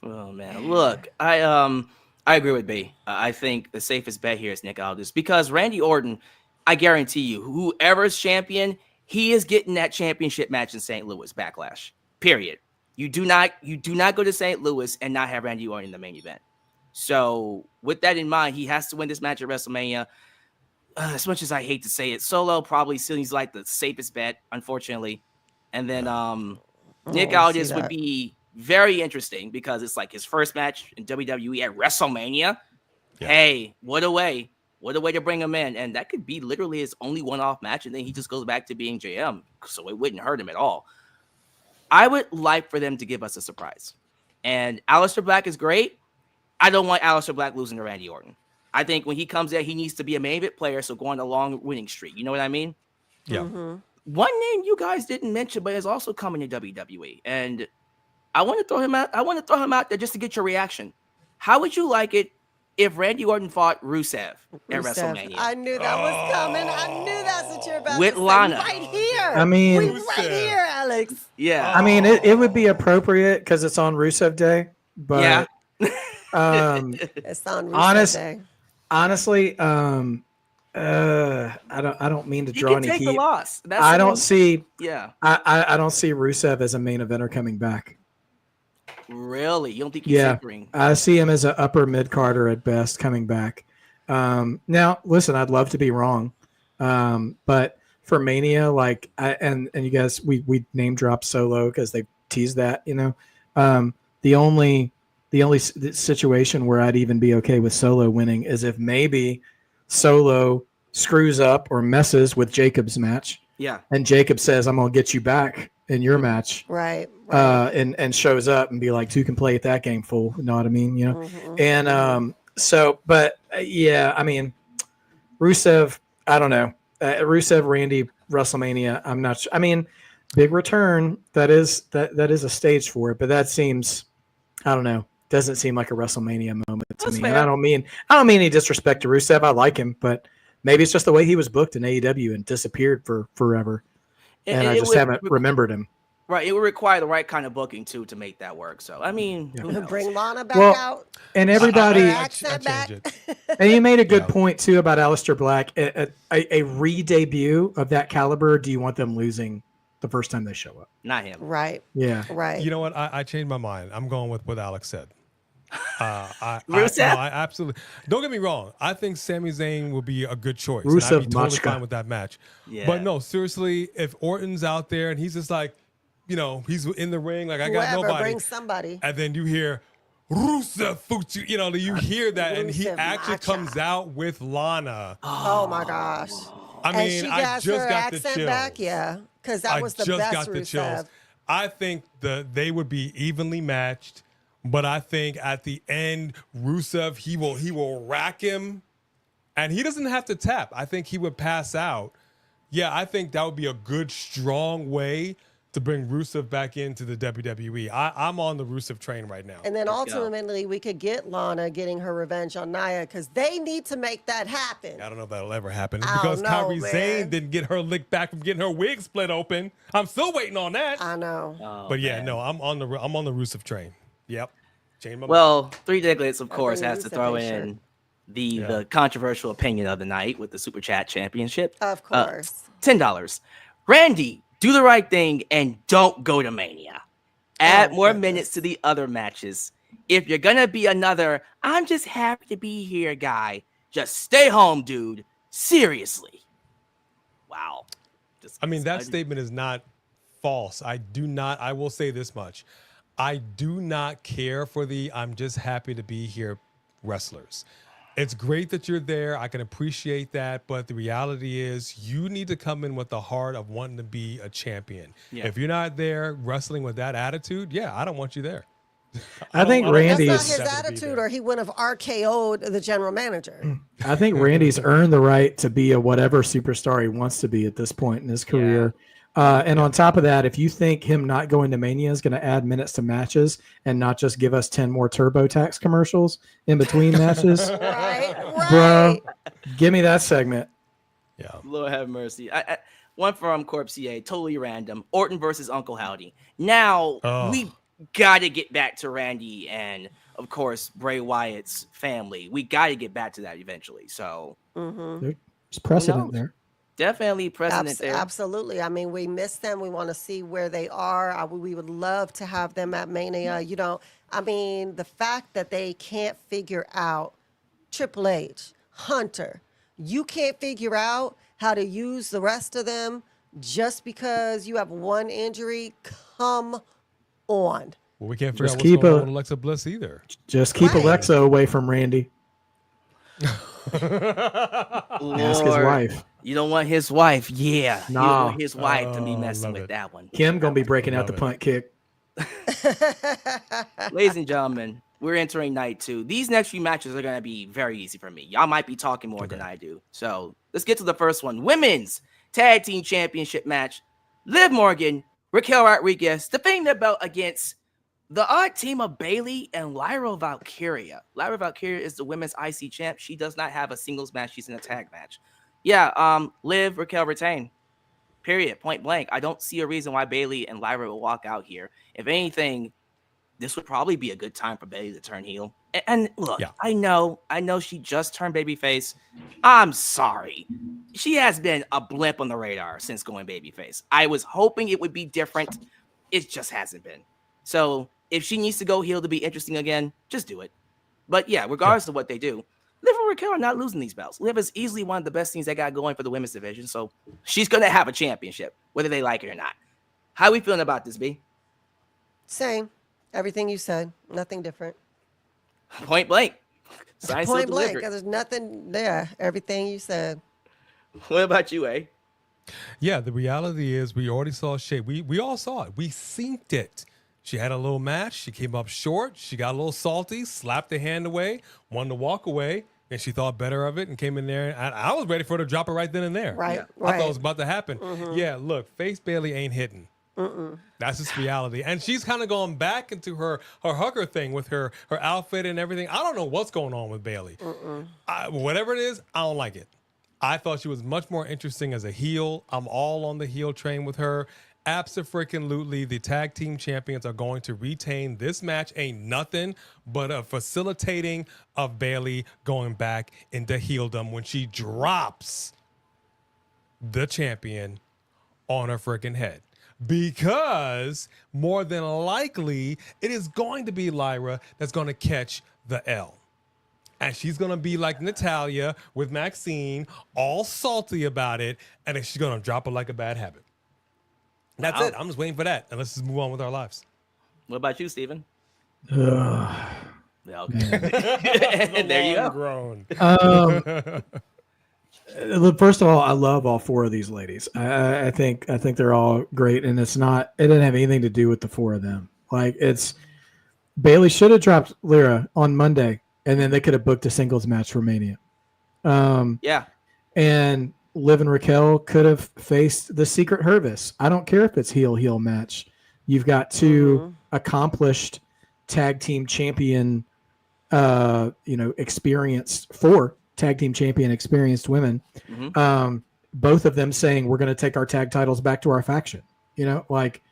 Oh man, look, I agree with B. I think the safest bet here is Nick Aldis because Randy Orton, I guarantee you, whoever's champion, he is getting that championship match in St. Louis Backlash. Period. You do not go to St. Louis and not have Randy Orton in the main event. So with that in mind, he has to win this match at WrestleMania. As much as I hate to say it, Solo probably seems like the safest bet, unfortunately. And then Nick Aldis would be very interesting because it's like his first match in WWE at WrestleMania. Yeah. Hey, what a way to bring him in. And that could be literally his only one-off match, and then he just goes back to being JM, so it wouldn't hurt him at all. I would like for them to give us a surprise. And Aleister Black is great. I don't want Aleister Black losing to Randy Orton. I think when he comes in, he needs to be a main event player, so go on a long winning streak. You know what I mean? Yeah. Mm-hmm. One name you guys didn't mention, but is also coming to WWE, and I want to throw him out. I want to throw him out there just to get your reaction. How would you like it if Randy Orton fought Rusev at WrestleMania? I knew that was coming. I knew that's what you're about With to say. Lana. Right here. I mean- We right here, Alex. Yeah. I mean, it would be appropriate because it's on Rusev Day, but Yeah. It's on Rusev Honest- Day. honestly, I don't mean to You draw can any take the heat. loss. That's I the don't thing. see Yeah. I don't see Rusev as a main eventer coming back. Really? You don't think he's Yeah, figuring? I see him as an upper mid carder at best coming back. Now, listen, I'd love to be wrong, but for Mania, like, and you guys, we name dropped Solo because they teased that, the only situation where I'd even be okay with Solo winning is if maybe Solo screws up or messes with Jacob's match. Yeah. And Jacob says, I'm going to get you back in your match. Right. And shows up and be like, two can play at that game, fool. You know what I mean? And yeah, I mean, Rusev, I don't know. Rusev, Randy, WrestleMania. I'm not sure. I mean, big return. That is a stage for it, but that seems, I don't know. Doesn't seem like a WrestleMania moment to me. And I don't mean any disrespect to Rusev. I like him, but maybe it's just the way he was booked in AEW and disappeared for forever. And I just haven't remembered him. Right. It would require the right kind of booking too to make that work. So I mean, who knows? Bring Lana back out. And everybody accent back. And you made a good point too about Aleister Black. A re-debut of that caliber. Do you want them losing the first time they show up? Not him. Right. Yeah. Right. You know what? I changed my mind. I'm going with what Alex said. I absolutely don't get me wrong. I think Sami Zayn will be a good choice. And I'd be totally fine with that match. Yeah. But no, seriously, if Orton's out there and he's just like, he's in the ring, like I got nobody. Bring somebody. And then you hear Rusev Fatu, you hear that, and he actually comes out with Lana. Oh my gosh! I mean, she I just got the chills. Back, yeah, because that was the best Rusev. I think they would be evenly matched. But I think at the end, Rusev, he will rack him, and he doesn't have to tap. I think he would pass out. Yeah, I think that would be a good, strong way to bring Rusev back into the WWE. I'm on the Rusev train right now. And then ultimately, we could get Lana getting her revenge on Nia because they need to make that happen. I don't know if that'll ever happen because Kairi Sane didn't get her lick back from getting her wig split open. I'm still waiting on that. I know. But yeah, no, I'm on the Rusev train. Yep. Well, Three Diglets, of course, has to throw in the controversial opinion of the night with the Super Chat Championship. Of course. $10. Randy, do the right thing and don't go to Mania. Add more minutes to the other matches. If you're going to be another, I'm just happy to be here guy, just stay home, dude. Seriously. Wow. That statement is not false. I will say this much. I do not care for the I'm just happy to be here wrestlers. It's great that you're there. I can appreciate that. But the reality is you need to come in with the heart of wanting to be a champion. Yeah. If you're not there wrestling with that attitude, I don't want you there. I think Randy is not his attitude, or he wouldn't have RKO'd the general manager. I think Randy's earned the right to be a whatever superstar he wants to be at this point in his career. And on top of that, if you think him not going to Mania is going to add minutes to matches and not just give us 10 more TurboTax commercials in between matches, bro, give me that segment. Yeah, Lord have mercy. One from Corpse EA, totally random. Orton versus Uncle Howdy. Now we got to get back to Randy and, of course, Bray Wyatt's family. We got to get back to that eventually. So there's precedent there. Definitely precedent there. Absolutely. I mean, we miss them. We want to see where they are. We would love to have them at Mania. The fact that they can't figure out Triple H, Hunter, you can't figure out how to use the rest of them just because you have one injury. Come on. Well, we can't figure out what's going on with Alexa Bliss either. Just keep Alexa away from Randy. Ask his wife. You don't want his wife. Yeah. You don't want his wife to be messing with that one. Kim going to be breaking out the punt kick. Ladies and gentlemen, we're entering night 2. These next few matches are going to be very easy for me. Y'all might be talking more than I do. So let's get to the first one. Women's Tag Team Championship match. Liv Morgan, Raquel Rodriguez defending their belt against the odd team of Bayley and Lyra Valkyria. Lyra Valkyria is the women's IC champ. She does not have a singles match. She's in a tag match. Liv, Raquel retain. Period. Point blank. I don't see a reason why Bayley and Lyra will walk out here. If anything, this would probably be a good time for Bayley to turn heel. And look, I know she just turned babyface. I'm sorry. She has been a blimp on the radar since going babyface. I was hoping it would be different. It just hasn't been. So if she needs to go heel to be interesting again, just do it. But regardless of what they do, Liv and Raquel are not losing these belts. Liv is easily one of the best things they got going for the women's division, so she's going to have a championship, whether they like it or not. How are we feeling about this, B? Same. Everything you said. Nothing different. Point blank. Signed, Point sealed, blank. delivered. There's nothing there. Everything you said. What about you, A? Yeah, the reality is we already saw Jade. We all saw it. We synced it. She had a little match. She came up short. She got a little salty, slapped the hand away, wanted to walk away, and she thought better of it and came in there. And I was ready for her to drop it right then and there. Right, Yeah. right. I thought it was about to happen. Yeah, look, face Bayley ain't hitting. That's just reality. And she's kind of going back into her hugger thing with her outfit and everything. I don't know what's going on with Bayley. Whatever it is, I don't like it. I thought she was much more interesting as a heel. I'm all on the heel train with her. Abso-freaking-lutely, the tag team champions are going to retain this match. Ain't nothing but a facilitating of Bayley going back into heeldom when she drops the champion on her freaking head. Because more than likely, it is going to be Lyra that's going to catch the L. And she's going to be like Natalya with Maxine, all salty about it, and then she's going to drop it like a bad habit. That's it. I'm just waiting for that. And let's just move on with our lives. What about you, Steven? Yeah, okay. There you go. Grown. First of all, I love all four of these ladies. I think they're all great, and it didn't have anything to do with the four of them. Like, Bayley should have dropped Lyra on Monday, and then they could have booked a singles match for Mania. Yeah. And Liv and Raquel could have faced the Secret Hervis. I don't care if it's heel match. You've got two accomplished tag team champion, experienced tag team champion experienced women. Both of them saying we're going to take our tag titles back to our faction. Like,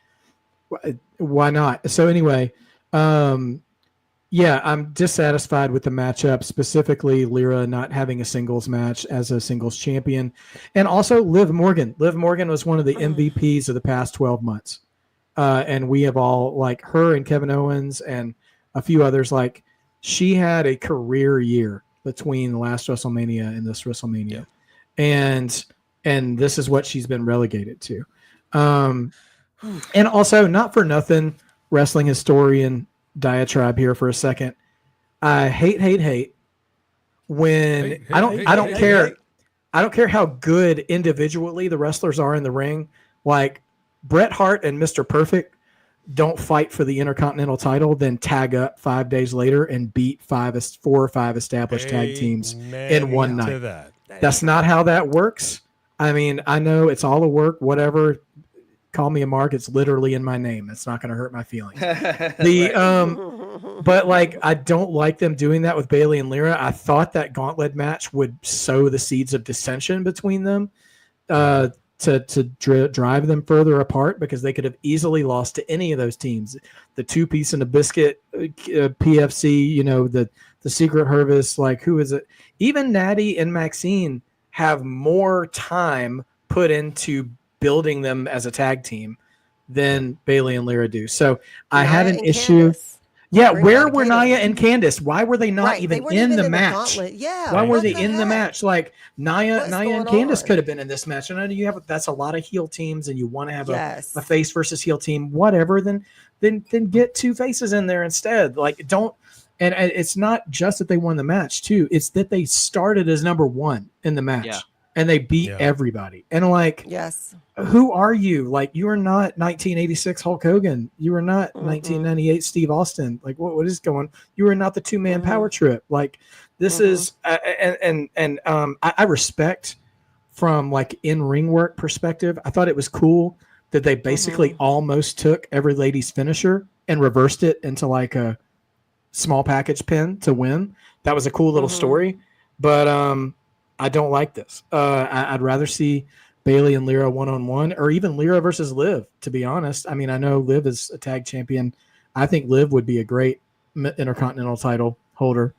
why not? So anyway, yeah, I'm dissatisfied with the matchup, specifically Lyra not having a singles match as a singles champion. And also Liv Morgan. Liv Morgan was one of the MVPs of the past 12 months. And we have all, like her and Kevin Owens and a few others, like, she had a career year between the last WrestleMania and this WrestleMania. Yeah. And this is what she's been relegated to. And also, not for nothing, wrestling historian diatribe here for a second. I hate when I don't care how good individually the wrestlers are in the ring. Like, Bret Hart and Mr. Perfect don't fight for the Intercontinental title, then tag up 5 days later and beat 4 or 5 established tag teams in one night. That's not how that works. I mean, I know it's all a work, whatever. Call me a mark. It's literally in my name. It's not going to hurt my feelings. But like, I don't like them doing that with Bayley and Lyra. I thought that gauntlet match would sow the seeds of dissension between them, to drive them further apart, because they could have easily lost to any of those teams. The Two Piece and the Biscuit, PFC, the Secret Hervis, like, who is it? Even Natty and Maxine have more time put into building them as a tag team than Bayley and Lyra do. So I had an issue. Candace. Yeah, where were Nia and Candace? Why were they not even in the match? Yeah, why were they in the match? Like, Nia and Candace could have been in this match. And I know that's a lot of heel teams, and you want to have a face versus heel team, whatever. Then get two faces in there instead. Like, don't. And it's not just that they won the match too; it's that they started as number one in the match, and they beat everybody. And like, who are you? Like, you are not 1986 Hulk Hogan. You are not 1998 Steve Austin. Like, what is going? You are not the 2-man power trip. Like, this is I respect from like in-ring work perspective. I thought it was cool that they basically almost took every lady's finisher and reversed it into like a small package pin to win. That was a cool little story, but I don't like this. I'd rather see Bayley and Lyra one-on-one, or even Lyra versus Liv, to be honest. I mean, I know Liv is a tag champion. I think Liv would be a great Intercontinental title holder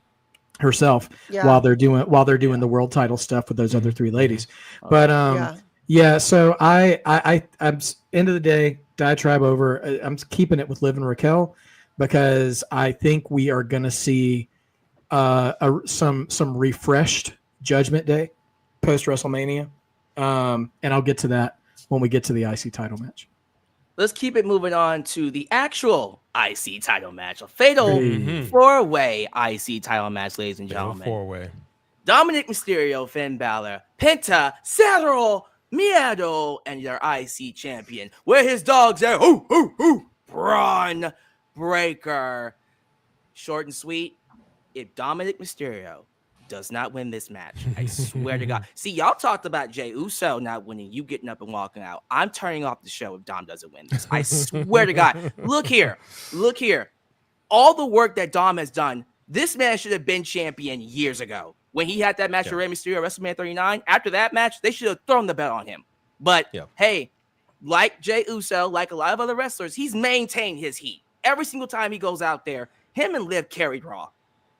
herself while they're doing the world title stuff with those other three ladies. But so I'm end of the day, diatribe over. I'm keeping it with Liv and Raquel, because I think we are going to see some refreshed Judgment Day post WrestleMania, and I'll get to that when we get to the IC title match. Let's keep it moving on to the actual IC title match, a fatal four-way IC title match, ladies and gentlemen. Four-way. Dominic Mysterio, Finn Balor, Penta, Cesaro, Miedo, and your IC champion. Where his dogs are, Bron Breakker. Short and sweet. If Dominic Mysterio does not win this match, I swear to God. See, y'all talked about Jey Uso not winning, you getting up and walking out. I'm turning off the show if Dom doesn't win this. I swear to God. Look here. All the work that Dom has done, this man should have been champion years ago. When he had that match with Rey Mysterio at WrestleMania 39, after that match, they should have thrown the belt on him. But hey, like Jey Uso, like a lot of other wrestlers, he's maintained his heat. Every single time he goes out there, him and Liv carried Raw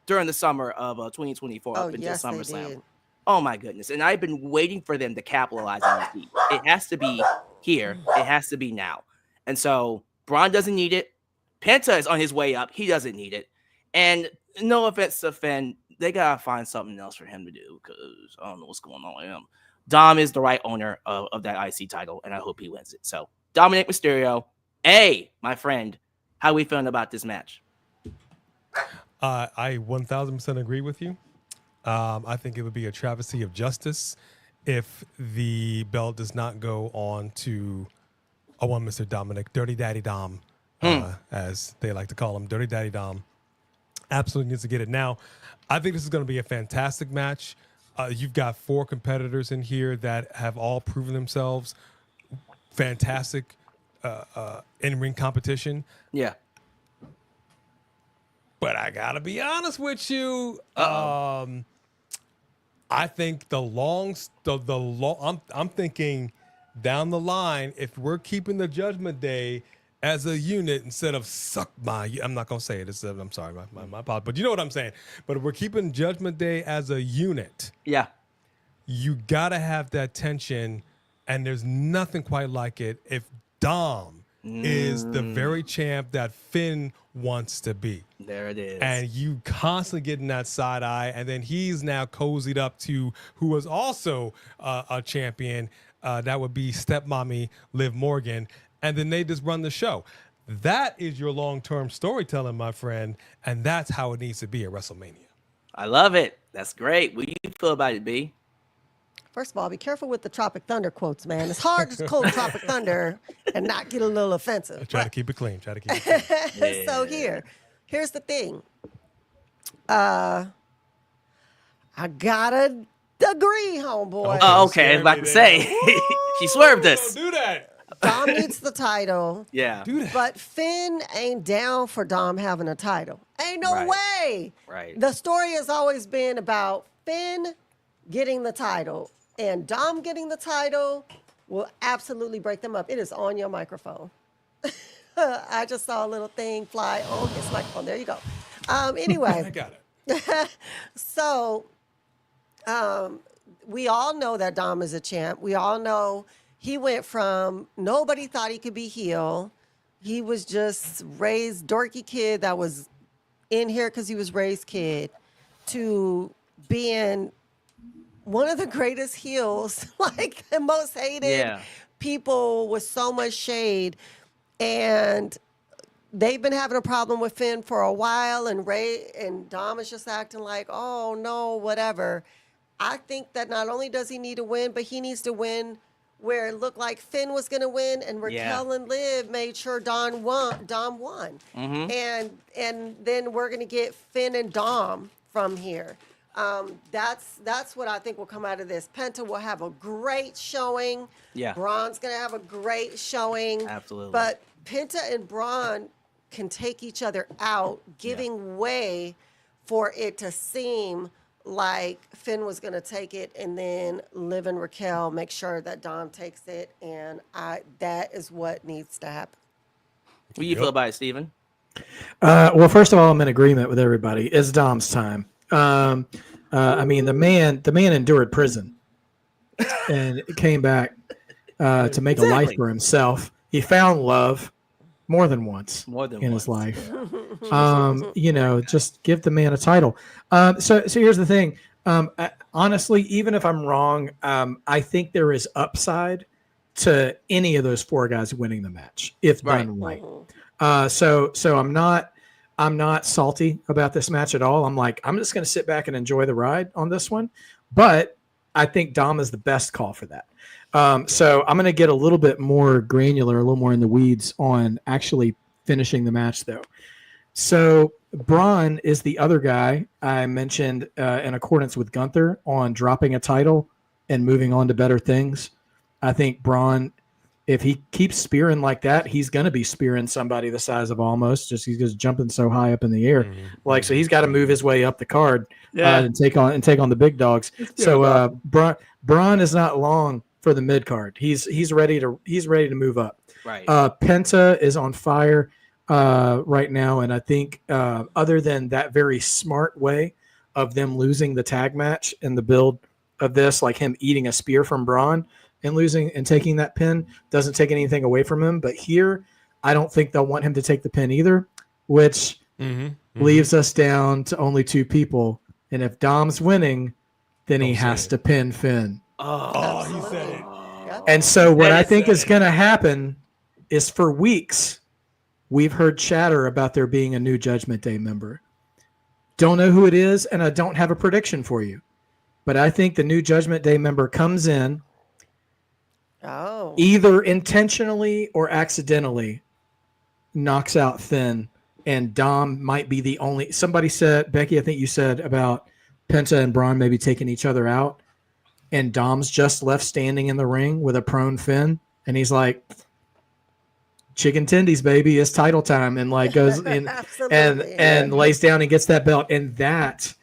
during the summer of 2024 up until SummerSlam. Oh my goodness. And I've been waiting for them to capitalize on this heat. It has to be here. It has to be now. And so Bron doesn't need it. Penta is on his way up. He doesn't need it. And no offense to Finn, they got to find something else for him to do because I don't know what's going on with him. Dom is the right owner of that IC title, and I hope he wins it. So Dominic Mysterio, my friend, how are we feeling about this match? I 1000% agree with you. I think it would be a travesty of justice if the belt does not go on to one Mr. Dominic, Dirty Daddy Dom, as they like to call him. Dirty Daddy Dom absolutely needs to get it. Now, I think this is going to be a fantastic match. You've got 4 competitors in here that have all proven themselves fantastic in-ring competition. Yeah. But I gotta be honest with you. I think I'm thinking down the line, if we're keeping the Judgment Day as a unit instead of I'm not gonna say it. I'm sorry, my apologies. But you know what I'm saying. But if we're keeping Judgment Day as a unit, you gotta have that tension, and there's nothing quite like it if Dom is the very champ that Finn wants to be. There it is. And you constantly getting that side eye, and then he's now cozied up to who was also a champion. That would be stepmommy Liv Morgan, and then they just run the show. That is your long-term storytelling, my friend, and that's how it needs to be at WrestleMania. I love it. That's great. What do you feel about it, B? First of all, be careful with the Tropic Thunder quotes, man. It's hard to quote Tropic Thunder and not get a little offensive. Try to keep it clean. So here's the thing. I gotta agree, homeboy. Oh, okay. I was about to say. She swerved us. Do that. Dom needs the title. Yeah. Do that. But Finn ain't down for Dom having a title. Ain't no way. Right. The story has always been about Finn getting the title. And Dom getting the title will absolutely break them up. It is on your microphone. I just saw a little thing fly on his microphone. There you go. Anyway. I got it. So we all know that Dom is a champ. We all know he went from nobody thought he could be heel. He was just raised dorky kid that was in here because he was raised kid to being one of the greatest heels, like the most hated people with so much shade. And they've been having a problem with Finn for a while, and Ray and Dom is just acting like, oh no, whatever. I think that not only does he need to win, but he needs to win where it looked like Finn was going to win, and Raquel and Liv made sure Dom won. And then we're going to get Finn and Dom from here. That's what I think will come out of this. Penta will have a great showing. Yeah. Bron's going to have a great showing. Absolutely. But Penta and Bron can take each other out, giving way for it to seem like Finn was going to take it, and then Liv and Raquel make sure that Dom takes it, and that is what needs to happen. What do you feel about it, Steven? Well, first of all, I'm in agreement with everybody. It's Dom's time. I mean, the man endured prison and came back to make a life for himself. He found love, more than once More than in once. his life. Just give the man a title. So here's the thing. Honestly, even if I'm wrong, I think there is upside to any of those 4 guys winning the match if done right. So I'm not salty about this match at all. I'm just going to sit back and enjoy the ride on this one. But I think Dom is the best call for that. So I'm going to get a little bit more granular, a little more in the weeds on actually finishing the match, though. So Bron is the other guy I mentioned in accordance with Gunther on dropping a title and moving on to better things. I think Bron, if he keeps spearing like that, he's going to be spearing somebody the size of Almost. He's just jumping so high up in the air. So he's got to move his way up the card and take on the big dogs. So Bron is not long for the mid card. He's ready to move up. Right. Penta is on fire right now, and I think other than that very smart way of them losing the tag match and the build of this, like him eating a spear from Bron and losing and taking that pin, doesn't take anything away from him. But here, I don't think they'll want him to take the pin either, which leaves us down to only 2 people. And if Dom's winning, then he has to pin Finn. Oh, he said it. And so what I think is going to happen is for weeks, we've heard chatter about there being a new Judgment Day member. Don't know who it is, and I don't have a prediction for you. But I think the new Judgment Day member comes in either intentionally or accidentally knocks out Finn, and Dom might be the only. Somebody said, Becky, I think you said about Penta and Bron maybe taking each other out, and Dom's just left standing in the ring with a prone Finn, and he's like, chicken tendies, baby, it's title time, and goes in and lays down and gets that belt, and that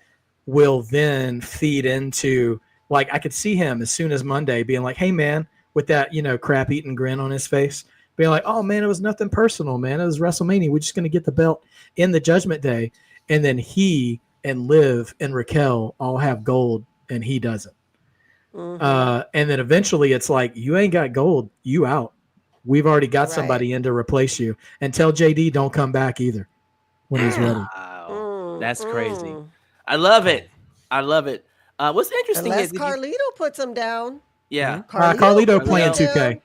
will then feed into, I could see him as soon as Monday being like, hey man, with that crap eating grin on his face, being like, oh man, it was nothing personal, man, it was WrestleMania, we're just going to get the belt in the Judgment Day. And then he and Liv and Raquel all have gold and he doesn't. And then eventually it's like, you ain't got gold, you out. We've already got somebody in to replace you. And tell JD don't come back either when he's ready. Wow. That's crazy. I love it. What's interesting Unless is Carlito puts him down. Yeah. Carlito playing 2K.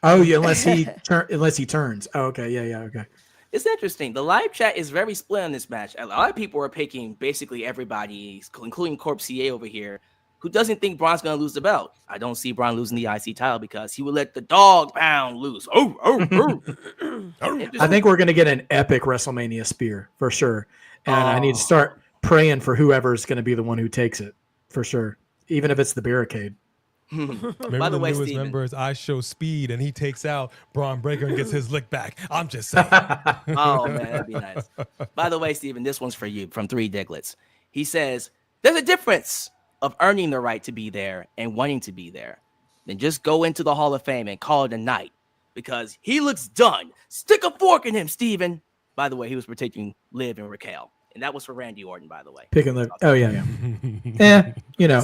Oh, yeah, unless he turns. Oh, okay. Yeah, okay. It's interesting. The live chat is very split on this match. A lot of people are picking basically everybody, including Corp CA over here, who doesn't think Bron's going to lose the belt. I don't see Bron losing the IC title because he would let the dog pound loose. I think we're going to get an epic WrestleMania spear for sure. And I need to start praying for whoever's going to be the one who takes it for sure, even if it's the barricade. Maybe By the way, newest Steven, member is I Show Speed, and he takes out Braun Breaker and gets his lick back. I'm just saying. Oh, man, that'd be nice. By the way, Steven, this one's for you from 3 Diglets. He says, there's a difference of earning the right to be there and wanting to be there. Then just go into the Hall of Fame and call it a night because he looks done. Stick a fork in him, Steven. By the way, he was protecting Liv and Raquel. And that was for Randy Orton, by the way. Picking Liv. Oh, yeah.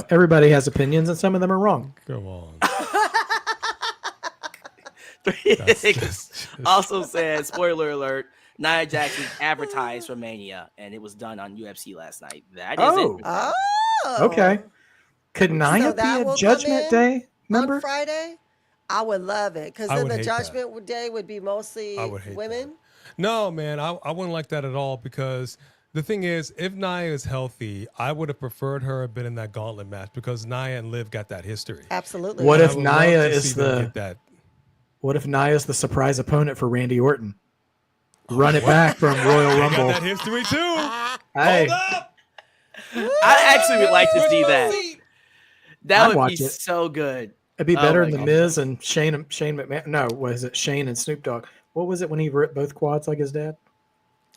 Everybody has opinions and some of them are wrong. Come on. Also said, spoiler alert, Nia Jackson advertised for Mania, and it was done on UFC last night. That is it. Okay. Could Nia be a Judgment Day member? On Friday? I would love it, because then the Judgment Day would be mostly women. No, man, I wouldn't like that at all, because the thing is, if Nia is healthy, I would have preferred her have been in that gauntlet match because Nia and Liv got that history. Absolutely. What if Nia is the surprise opponent for Randy Orton? Run it back from Royal Rumble. Got that history too. Hey. Hold up. I actually would like to see that. That would be so good. It'd be better than The Miz and Shane McMahon. No, was it Shane and Snoop Dogg? What was it when he ripped both quads like his dad?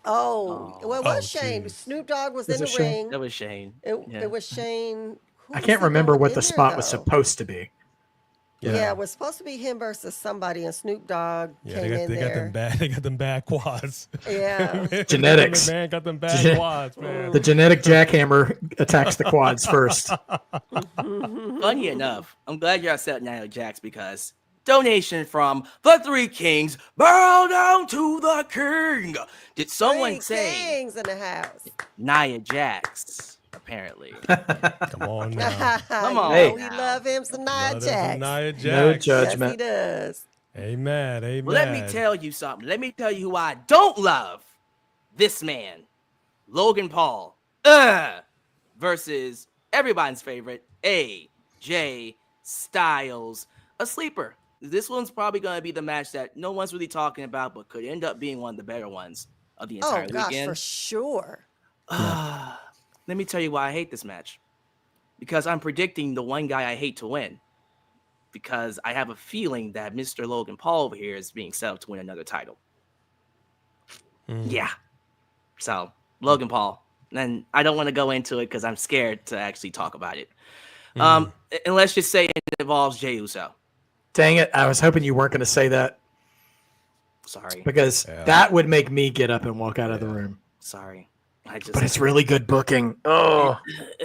It was Shane. Geez. Snoop Dogg was in the ring. That was Shane. It was Shane. I can't remember what the spot was supposed to be. Yeah, it was supposed to be him versus somebody, and Snoop Dogg came in there. They got them bad quads. Yeah. Genetics. Man, got them bad quads, man. The genetic jackhammer attacks the quads first. Funny enough, I'm glad you're upset Nia Jax because donation from the Three Kings. Bow down to the king. Did someone Three say kings in the house. Nia Jax? Apparently. Come on now. Come You on know he now. love him some Nia Love us some Jax. Nia No Jax. Yes, judgment. he does. Amen. Amen. Well, let me tell you something. Let me tell you who I don't love. This man, Logan Paul, versus everybody's favorite, AJ Styles, a sleeper. This one's probably going to be the match that no one's really talking about, but could end up being one of the better ones of the entire Oh gosh, weekend. for sure. Let me tell you why I hate this match. Because I'm predicting the one guy I hate to win. Because I have a feeling that Mr. Logan Paul over here is being set up to win another title. Yeah. So, Logan Paul. And I don't want to go into it because I'm scared to actually talk about it. And let's just say it involves Jey Uso. Dang it. I was hoping you weren't going to say that Sorry. because that would make me get up and walk out of the room. Sorry. But it's really good booking. Oh,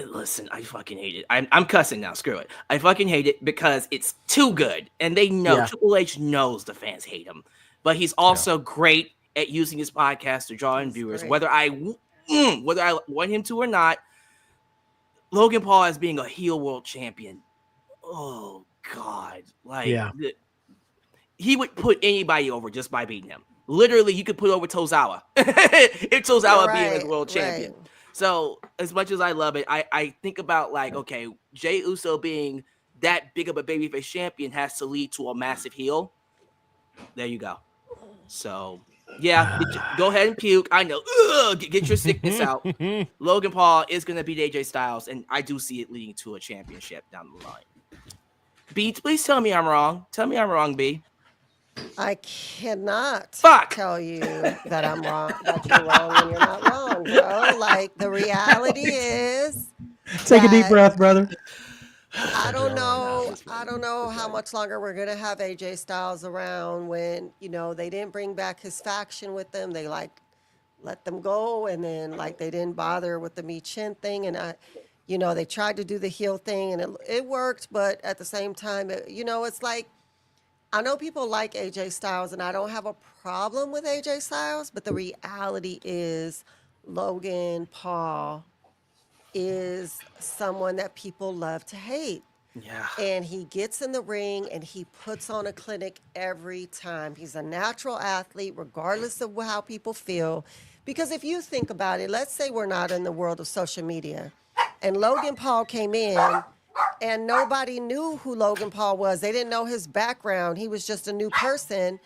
Listen, I fucking hate it. I'm cussing now. Screw it. I fucking hate it because it's too good. And they know, Yeah. Triple H knows the fans hate him. But he's also great at using his podcast to draw in viewers. great. Whether I want him to or not, Logan Paul as being a heel world champion. Oh, God. Like, Yeah. He would put anybody over just by beating him. Literally, you could put over Tozawa. If Tozawa being his world champion. Right. So, as much as I love it, I think about, like, okay, Jey Uso being that big of a babyface champion has to lead to a massive heel. There you go. So, yeah, go ahead and puke. I know. Get your sickness out. Logan Paul is going to beat AJ Styles, and I do see it leading to a championship down the line. B, please tell me I'm wrong. Tell me I'm wrong, B. I cannot Fuck. tell you that I'm wrong, that you're wrong when you're not wrong, bro. Like, the reality is, take a deep that- breath, brother. I don't know how much longer we're gonna have AJ Styles around when, you know, they didn't bring back his faction with them. They like let them go, and then like they didn't bother with the Me Chin thing, and they tried to do the heel thing, and it worked, but at the same time, it's like, I know people like AJ Styles, and I don't have a problem with AJ Styles, but the reality is Logan Paul is someone that people love to hate. Yeah. And he gets in the ring and he puts on a clinic every time. He's a natural athlete, regardless of how people feel. Because if you think about it, let's say we're not in the world of social media, and Logan Paul came in and nobody knew who Logan Paul was. They didn't know his background. He was just a new person.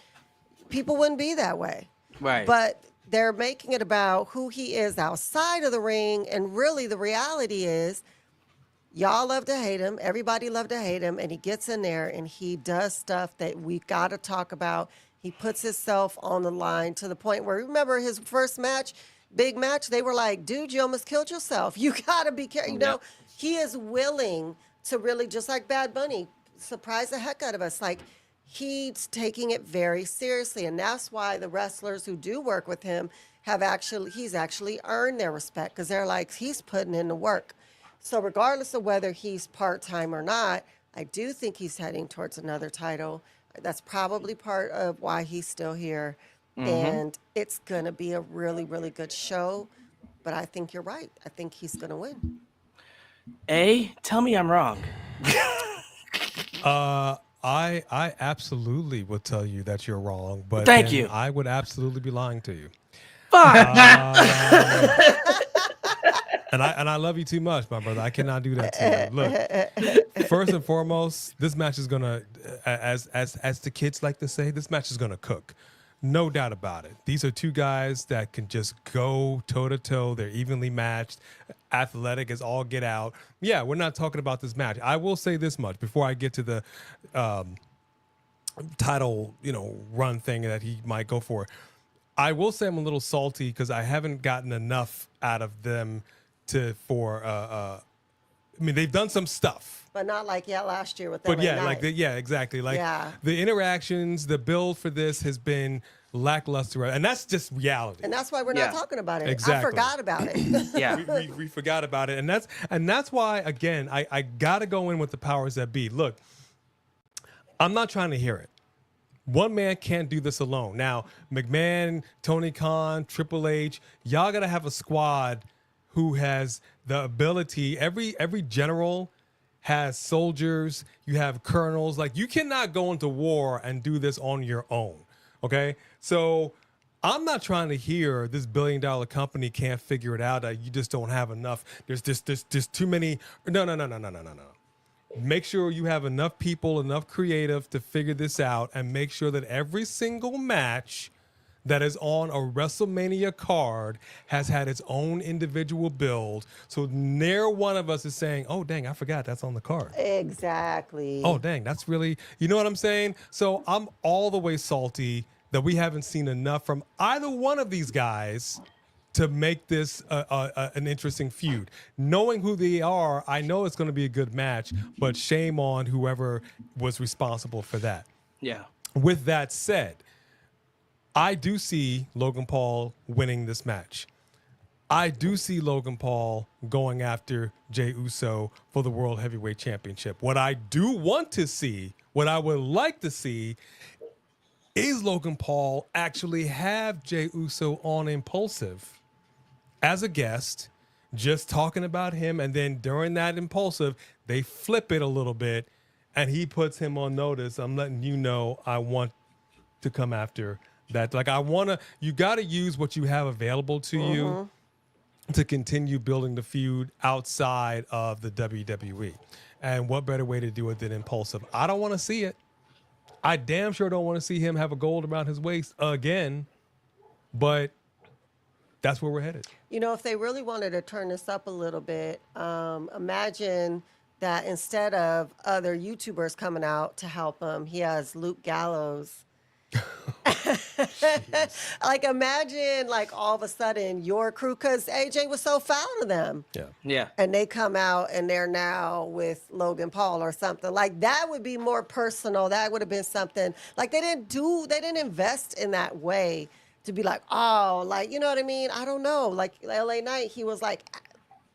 People wouldn't be that way. Right. But they're making it about who he is outside of the ring. And really, the reality is, y'all love to hate him. Everybody love to hate him. And he gets in there and he does stuff that we got to talk about. He puts himself on the line to the point where, remember his first match, big match, they were like, dude, you almost killed yourself. You got to be careful. You know, he is willing to really, just like Bad Bunny, surprise the heck out of us. Like, he's taking it very seriously. And that's why the wrestlers who do work with him he's actually earned their respect, because they're like, he's putting in the work. So regardless of whether he's part-time or not, I do think he's heading towards another title. That's probably part of why he's still here. And it's going to be a really, really good show. But I think you're right. I think he's going to win. Tell me I'm wrong. I absolutely would tell you that you're wrong, but Thank then you. I would absolutely be lying to you. Fuck. And I love you too much, my brother. I cannot do that to you. Look, first and foremost, this match is gonna, as the kids like to say, this match is gonna cook. No doubt about it. These are two guys that can just go toe to toe. They're evenly matched, athletic as all get out. Yeah, we're not talking about this match. I will say this much before I get to the title, run thing that he might go for. I will say I'm a little salty because I haven't gotten enough out of them I mean, they've done some stuff. But not like last year with them. But yeah, exactly. Like the interactions, the build for this has been lackluster, and that's just reality. And that's why we're not talking about it. Exactly. I forgot about it. Yeah. we forgot about it, and that's why again I gotta go in with the powers that be. Look, I'm not trying to hear it. One man can't do this alone. Now, McMahon, Tony Khan, Triple H, y'all got to have a squad who has the ability. Every general has soldiers. You have colonels. Like, you cannot go into war and do this on your own. Okay? So I'm not trying to hear this billion-dollar company can't figure it out. You just don't have enough. There's too many. No. Make sure you have enough people, enough creative to figure this out, and make sure that every single match that is on a WrestleMania card has had its own individual build. So near one of us is saying, oh, dang, I forgot that's on the card. Exactly. Oh, dang, that's really, you know what I'm saying? So I'm all the way salty that we haven't seen enough from either one of these guys to make this an interesting feud. Knowing who they are, I know it's going to be a good match, but shame on whoever was responsible for that. Yeah. With that said, I do see Logan Paul winning this match. I do see Logan Paul going after Jey Uso for the World Heavyweight Championship. What I do want to see, what I would like to see, is Logan Paul actually have Jey Uso on Impulsive as a guest, just talking about him, and then during that Impulsive, they flip it a little bit, and he puts him on notice. I'm letting you know I want to come after that. Like, you got to use what you have available to you to continue building the feud outside of the WWE. And what better way to do it than Impulsive? I don't want to see it. I damn sure don't want to see him have a gold around his waist again, but that's where we're headed. You know, if they really wanted to turn this up a little bit, imagine that instead of other YouTubers coming out to help him, he has Luke Gallows. Like, imagine, like, all of a sudden your crew, because AJ was so foul to them. Yeah. And they come out and they're now with Logan Paul or something. Like, that would be more personal. That would have been something. Like, they didn't invest in that way to be like, oh, like, you know what I mean? I don't know. Like, LA Knight, he was like,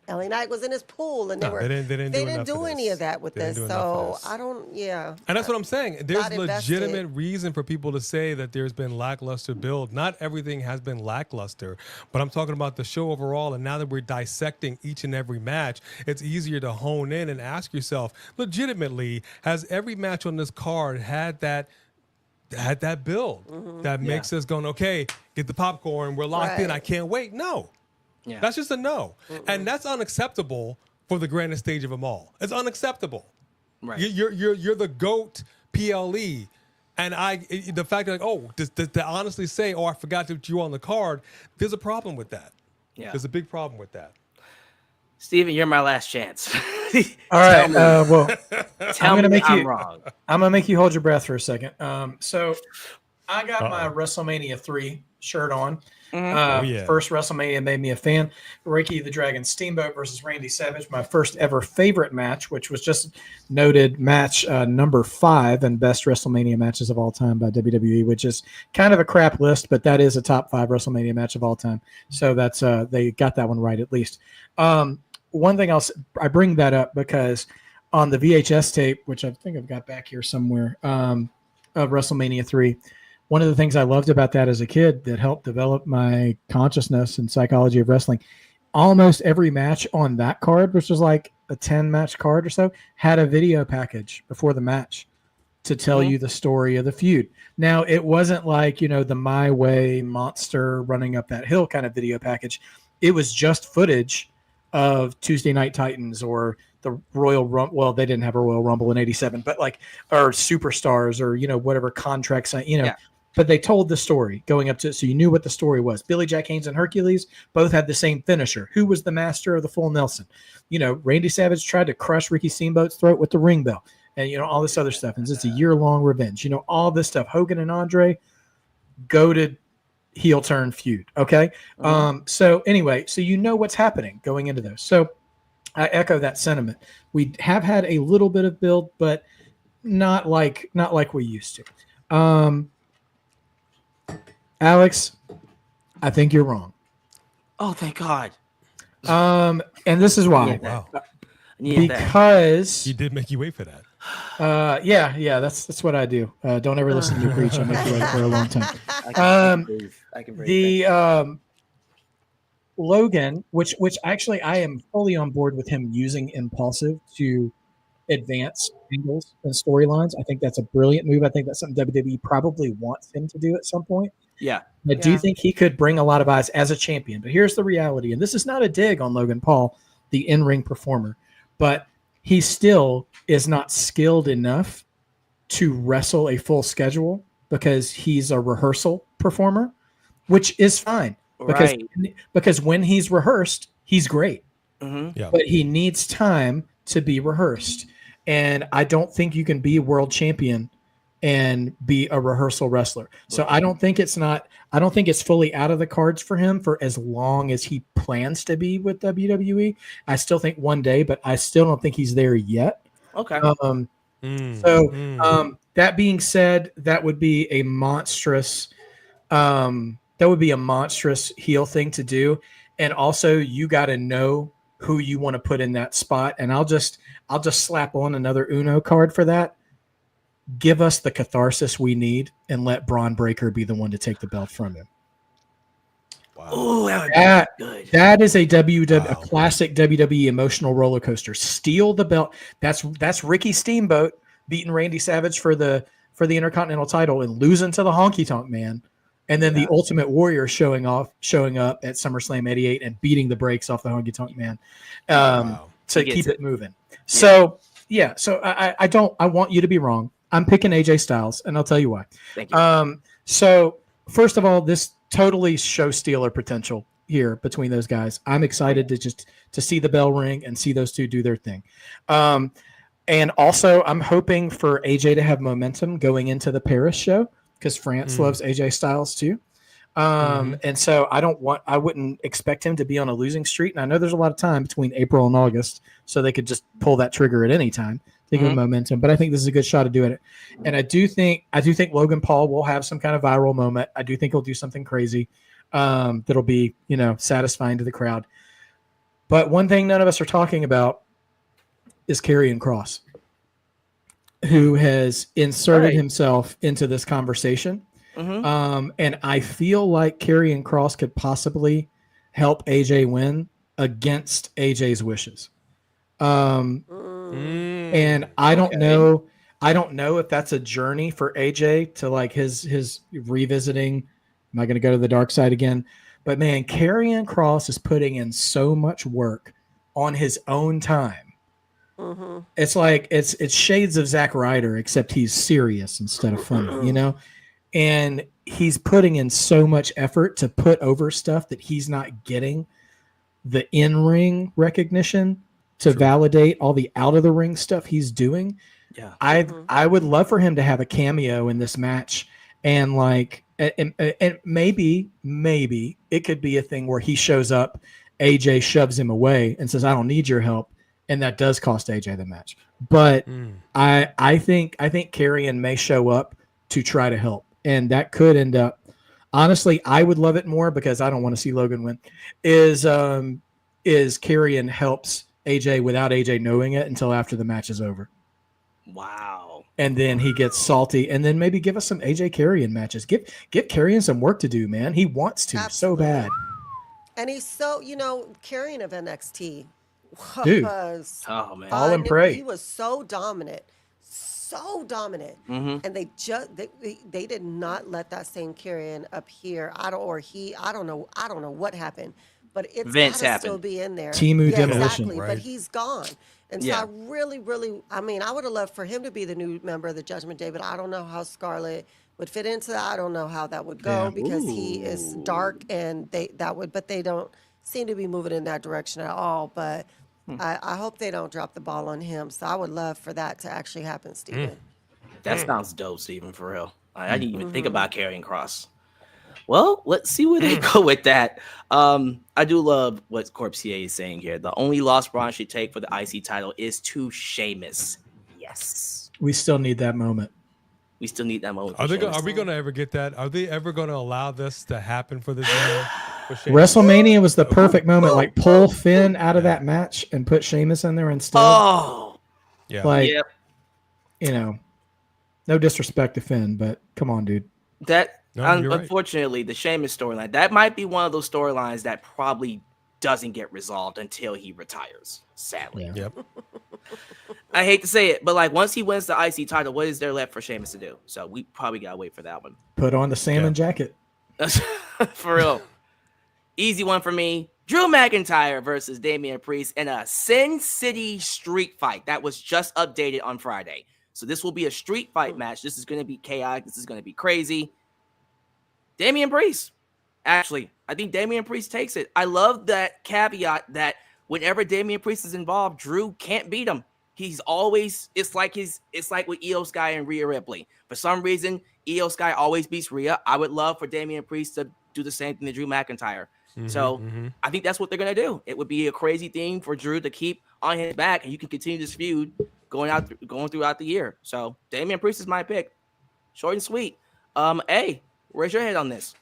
LA Knight was in his pool, and they didn't do any of that with this. So I don't, And that's what I'm saying. There's legitimate reason for people to say that there's been lackluster build. Not everything has been lackluster, but I'm talking about the show overall. And now that we're dissecting each and every match, it's easier to hone in and ask yourself, legitimately, has every match on this card had that build that makes us going, okay, get the popcorn, we're locked in, I can't wait? No. Yeah. That's just a no. And that's unacceptable for the grandest stage of them all. It's unacceptable. Right. You're the GOAT PLE. And the fact that, to honestly say, I forgot that you were on the card, there's a problem with that. Yeah. There's a big problem with that. Steven, you're my last chance. All right. Well, Tell me I'm wrong. I'm going to make you hold your breath for a second. So I got my WrestleMania 3 shirt on. First WrestleMania made me a fan. Ricky the Dragon Steamboat versus Randy Savage, my first ever favorite match, which was just noted match number 5 and best WrestleMania matches of all time by WWE, which is kind of a crap list, but that is a top 5 WrestleMania match of all time. So that's they got that one right at least. One thing else, I bring that up because on the VHS tape, which I think I've got back here somewhere, of WrestleMania 3, one of the things I loved about that as a kid that helped develop my consciousness and psychology of wrestling, almost every match on that card, which was like a 10-match card or so, had a video package before the match to tell you the story of the feud. Now, it wasn't like, the My Way monster running up that hill kind of video package. It was just footage of Tuesday Night Titans or the Royal Rumble. Well, they didn't have a Royal Rumble in '87, but or Superstars or, whatever contracts, But they told the story going up to it, so you knew what the story was. Billy Jack Haynes and Hercules both had the same finisher. Who was the master of the full Nelson? Randy Savage tried to crush Ricky Steamboat's throat with the ring bell, and all this other stuff. And it's a year-long revenge. all this stuff. Hogan and Andre, goated heel turn feud. Okay. So anyway, so what's happening going into those. So I echo that sentiment. We have had a little bit of build, but not like we used to. Alex, I think you're wrong. Oh, thank God. And this is why. Wow. Need Because He did make you wait for that. Yeah, that's what I do. Don't ever listen to me preach. I make you wait for a long time. I can breathe. The Logan, which actually I am fully on board with him using impulsive to advance angles and storylines. I think that's a brilliant move. I think that's something WWE probably wants him to do at some point. Yeah. I do think he could bring a lot of eyes as a champion. But here's the reality, and this is not a dig on Logan Paul, the in-ring performer, but he still is not skilled enough to wrestle a full schedule because he's a rehearsal performer, which is fine. Because when he's rehearsed, he's great. Mm-hmm. Yeah. But he needs time to be rehearsed. And I don't think you can be a world champion and be a rehearsal wrestler. So I don't think it's fully out of the cards for him for as long as he plans to be with WWE. I still think one day, but I still don't think he's there yet. Okay. That being said, that would be a monstrous heel thing to do. And also you got to know who you want to put in that spot. And I'll just slap on another Uno card for that. Give us the catharsis we need and let Bron Breakker be the one to take the belt from him. Wow. Oh, that would be good. That is a classic WWE emotional roller coaster. Steal the belt. That's Ricky Steamboat beating Randy Savage for the Intercontinental title and losing to the Honky Tonk Man. And then the Ultimate Warrior showing up at SummerSlam '88 and beating the brakes off the Honky Tonk Man to keep it moving. So I want you to be wrong. I'm picking AJ Styles, and I'll tell you why. Thank you. So first of all, this totally show stealer potential here between those guys. I'm excited to see the bell ring and see those two do their thing. And also I'm hoping for AJ to have momentum going into the Paris show because France loves AJ Styles too. And so I wouldn't expect him to be on a losing streak. And I know there's a lot of time between April and August, so they could just pull that trigger at any time to give him momentum. But I think this is a good shot of doing it. And I do think Logan Paul will have some kind of viral moment. I do think he'll do something crazy that'll be, satisfying to the crowd. But one thing none of us are talking about is Karrion Kross, who has inserted himself into this conversation. And I feel like Karrion Kross could possibly help AJ win against AJ's wishes. And I don't know if that's a journey for AJ to like his revisiting. Am I going to go to the dark side again? But man, Karrion Kross is putting in so much work on his own time. It's like it's shades of Zack Ryder, except he's serious instead of funny, And he's putting in so much effort to put over stuff that he's not getting the in-ring recognition to validate all the out-of-the-ring stuff he's doing. Yeah, I would love for him to have a cameo in this match, and and maybe it could be a thing where he shows up, AJ shoves him away and says, "I don't need your help," and that does cost AJ the match. But I think Karrion may show up to try to help. And that could end up, honestly, I would love it more because I don't want to see Logan win. Is Karrion helps AJ without AJ knowing it until after the match is over. Wow. And then he gets salty, and then maybe give us some AJ Karrion matches. Give Karrion some work to do, man. He wants to so bad. And he's so, Karrion of NXT Dude. was Oh man. All and pray. He was so dominant. And they did not let that same Karrion up here. I don't know what happened, but it's Vince gotta happened. still be in there. Timu Demolition, exactly. right? But he's gone, and so I really, I would have loved for him to be the new member of the Judgment Day, but I don't know how Scarlett would fit into that. I don't know how that would go because he is dark, and they don't seem to be moving in that direction at all. But I hope they don't drop the ball on him. So I would love for that to actually happen, Steven. That sounds dope, Steven, for real. I didn't even think about Karrion Kross. Well, let's see where they go with that. I do love what Corpsier is saying here. The only loss Bron should take for the IC title is to Sheamus. Yes. We still need that moment. We still need that moment. Are we going to ever get that? Are they ever going to allow this to happen for this man? WrestleMania was the perfect moment. Like, pull Finn out of that match and put Sheamus in there instead. Oh. Yeah. Like, no disrespect to Finn, but come on, dude. That No, you're right. unfortunately, the Sheamus storyline, that might be one of those storylines that probably doesn't get resolved until he retires. Sadly, Yeah. Yep. I hate to say it, but like once he wins the IC title, what is there left for Sheamus to do? So we probably gotta wait for that one. Put on the salmon jacket. For real. Easy one for me. Drew McIntyre versus Damian Priest in a Sin City street fight that was just updated on Friday. So this will be a street fight match. This is going to be chaotic. This is going to be crazy. Damian Priest. Actually, I think Damian Priest takes it. I love that caveat that whenever Damian Priest is involved, Drew can't beat him. He's always, it's like with Io Sky and Rhea Ripley. For some reason, Io Sky always beats Rhea. I would love for Damian Priest to do the same thing to Drew McIntyre. So I think that's what they're going to do. It would be a crazy thing for Drew to keep on his back, and you can continue this feud going throughout the year. So Damian Priest is my pick. Short and sweet. A, where's your head on this?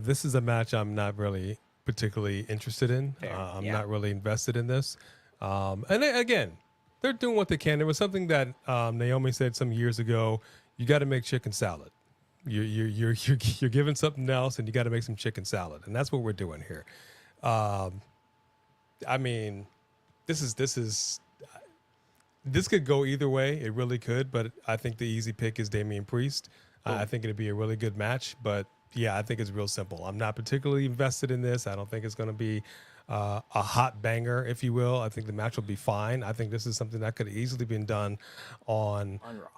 This is a match I'm not really particularly interested in. I'm not really invested in this. Again, they're doing what they can. There was something that Naomi said some years ago. You got to make chicken salad. You're giving something else, and you got to make some chicken salad, and that's what we're doing here. I mean, this could go either way. It really could, but I think the easy pick is Damian Priest. I think it'd be a really good match, but yeah, I think it's real simple. I'm not particularly invested in this. I don't think it's going to be a hot banger, if you will. I think the match will be fine. I think this is something that could have easily been done on Raw.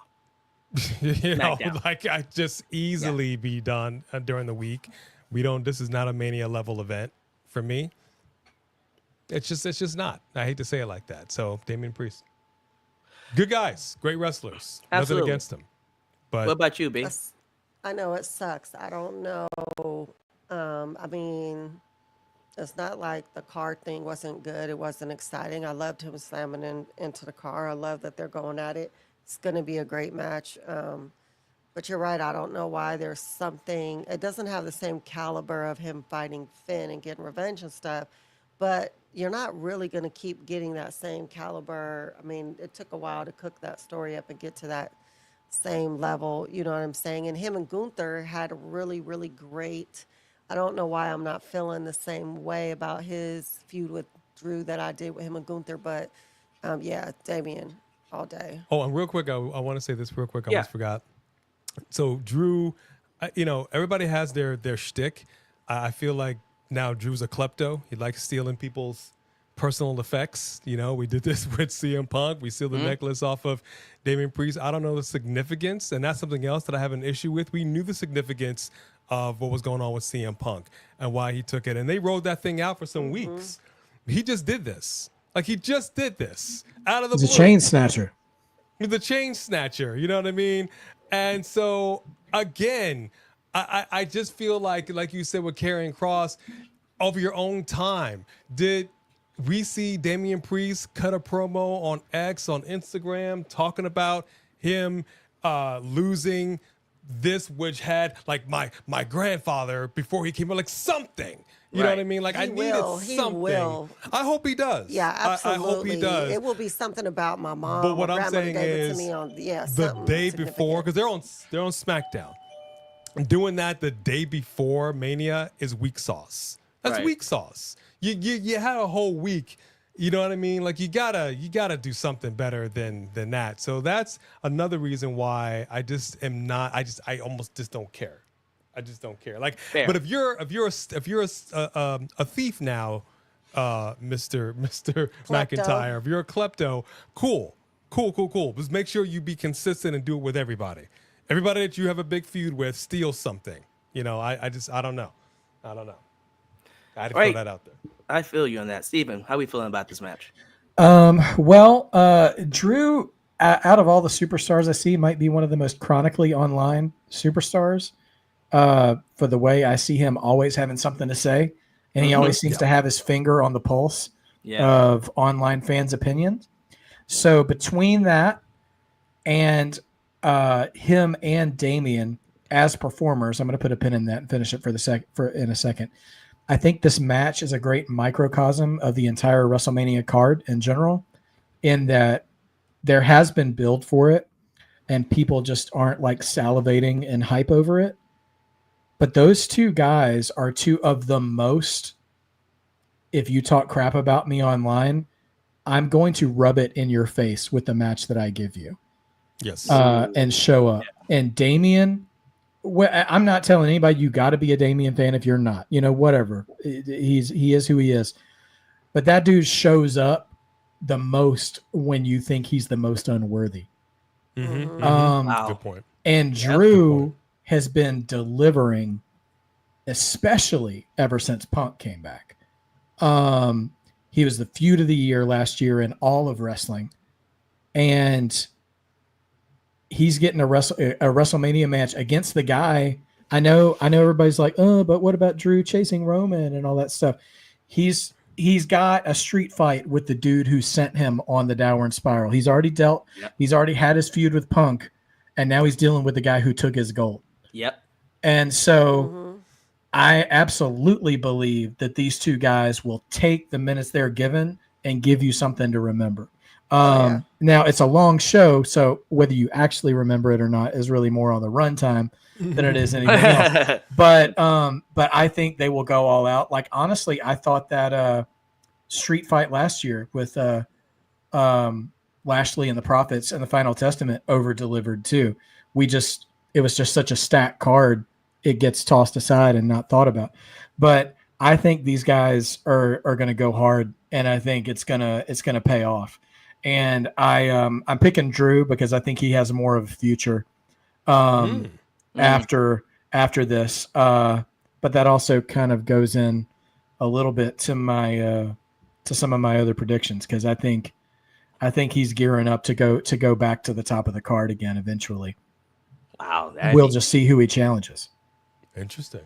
Like I just easily be done during the week. This is not a Mania level event for me. It's just not. I hate to say it like that. So Damian Priest. Good guys, great wrestlers. Absolutely. Nothing against them. But What about you, B? I know it sucks. I don't know. I mean, it's not like the car thing wasn't good. It wasn't exciting. I loved him slamming into the car. I love that they're going at it. It's going to be a great match. But you're right. I don't know why there's something. It doesn't have the same caliber of him fighting Finn and getting revenge and stuff. But you're not really going to keep getting that same caliber. I mean, it took a while to cook that story up and get to that same level. You know what I'm saying? And him and Gunther had a really, really great. I don't know why I'm not feeling the same way about his feud with Drew that I did with him and Gunther. But yeah, Damian. All day. Oh, and real quick, I want to say this real quick. I almost forgot. So Drew, everybody has their shtick. I feel like now Drew's a klepto. He likes stealing people's personal effects. We did this with CM Punk. We steal the necklace off of Damian Priest. I don't know the significance, and that's something else that I have an issue with. We knew the significance of what was going on with CM Punk and why he took it, and they rode that thing out for some weeks. He just did this. Like he just did this out of the blue. He's a chain snatcher. The chain snatcher, you know what I mean? And so again, I just feel like you said with Karrion Kross, over your own time, did we see Damian Priest cut a promo on X, on Instagram, talking about him losing this, which had like my grandfather before he came out, like something. You know what I mean? Like I needed something. Will. I hope he does. Yeah, absolutely. I hope he does. It will be something about my mom. But what My I'm grandmother saying gave it to is me on, the day before, because they're on SmackDown. Doing that the day before Mania is weak sauce. That's weak sauce. You had a whole week. You know what I mean? Like you gotta do something better than that. So that's another reason why I just am not. I almost just don't care. I just don't care. Like, Fair. but if you're a thief now, Mr. McIntyre, if you're a klepto, cool. Just make sure you be consistent and do it with everybody. Everybody that you have a big feud with, steal something. I don't know. I had to throw that out there. I feel you on that. Steven, how are we feeling about this match? Drew, out of all the superstars I see, might be one of the most chronically online superstars. For the way I see him always having something to say, and he always seems to have his finger on the pulse of online fans' opinions. So between that and him and Damian as performers, I'm going to put a pin in that and finish it in a second. I think this match is a great microcosm of the entire WrestleMania card in general, in that there has been build for it, and people just aren't like salivating and hype over it. But those two guys are two of the most. If you talk crap about me online, I'm going to rub it in your face with the match that I give you. Yes. And show up. And Damian, I'm not telling anybody you got to be a Damian fan if you're not. You know, whatever. He is who he is. But that dude shows up the most when you think he's the most unworthy. Wow. Good point. And Drew has been delivering, especially ever since Punk came back. He was the feud of the year last year in all of wrestling. And he's getting a WrestleMania match against the guy. I know everybody's like, oh, but what about Drew chasing Roman and all that stuff? He's got a street fight with the dude who sent him on the downward spiral. He's already dealt. Yep. He's already had his feud with Punk, and now he's dealing with the guy who took his gold. Yep. And so I absolutely believe that these two guys will take the minutes they're given and give you something to remember. Now it's a long show, so whether you actually remember it or not is really more on the runtime than it is anything else. But I think they will go all out. Like, honestly, I thought that street fight last year with Lashley and the Prophets and the Final Testament over delivered too. It was just such a stacked card. It gets tossed aside and not thought about. But I think these guys are going to go hard, and I think it's gonna pay off. And I'm picking Drew because I think he has more of a future after this. But that also kind of goes in a little bit to my to some of my other predictions, because I think he's gearing up to go back to the top of the card again eventually. Wow. We'll just see who he challenges. Interesting.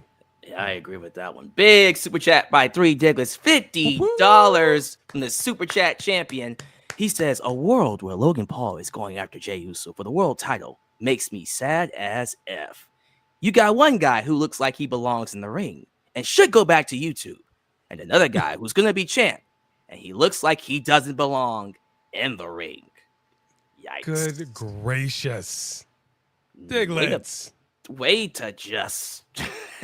Yeah, I agree with that one. Big super chat by 3 Digglets, $50 from the super chat champion. He says, a world where Logan Paul is going after Jey Uso for the world title makes me sad as F. You got one guy who looks like he belongs in the ring and should go back to YouTube, and another guy who's going to be champ, and he looks like he doesn't belong in the ring. Yikes. Good gracious. Diglets. Way to just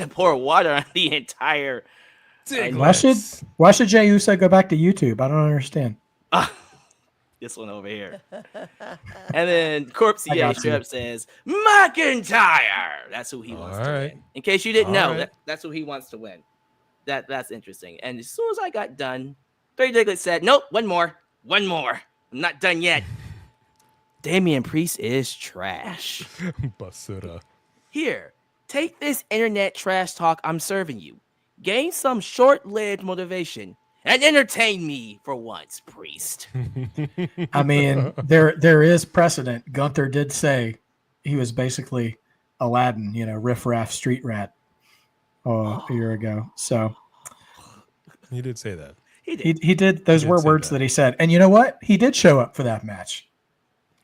pour water on the entire. Why should Jey Uso go back to YouTube? I don't understand. This one over here. And then Corpse Strip says McIntyre. That's who he wants to win. In case you didn't know, that's who he wants to win. That's interesting. And as soon as I got done, 3 Diglets said, nope, one more. I'm not done yet. Damian Priest is trash. Basura. Here, take this internet trash talk I'm serving you. Gain some short-lived motivation and entertain me for once, Priest. I mean, there is precedent. Gunther did say he was basically Aladdin, riff-raff street rat a year ago. So he did say that. He did. Those were words that he said. And you know what? He did show up for that match.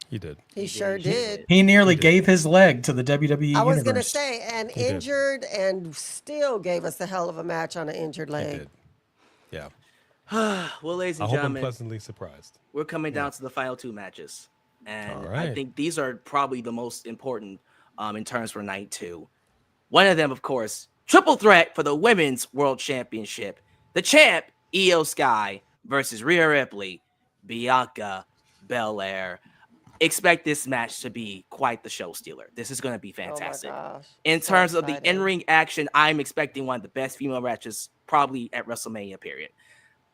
He did. He sure did. He nearly gave his leg to the WWE I was universe. going to say, and injured, and still gave us a hell of a match on an injured leg. He did. Yeah. Well, ladies and I hope I'm gentlemen, pleasantly surprised. we're coming down to the final 2 matches. And All right. I think these are probably the most important in terms for night 2. One of them, of course, triple threat for the Women's World Championship. The champ, Io Sky, versus Rhea Ripley, Bianca Belair. Expect this match to be quite the show stealer. This is going to be fantastic. In terms of the in-ring action, I'm expecting one of the best female matches probably at WrestleMania, period.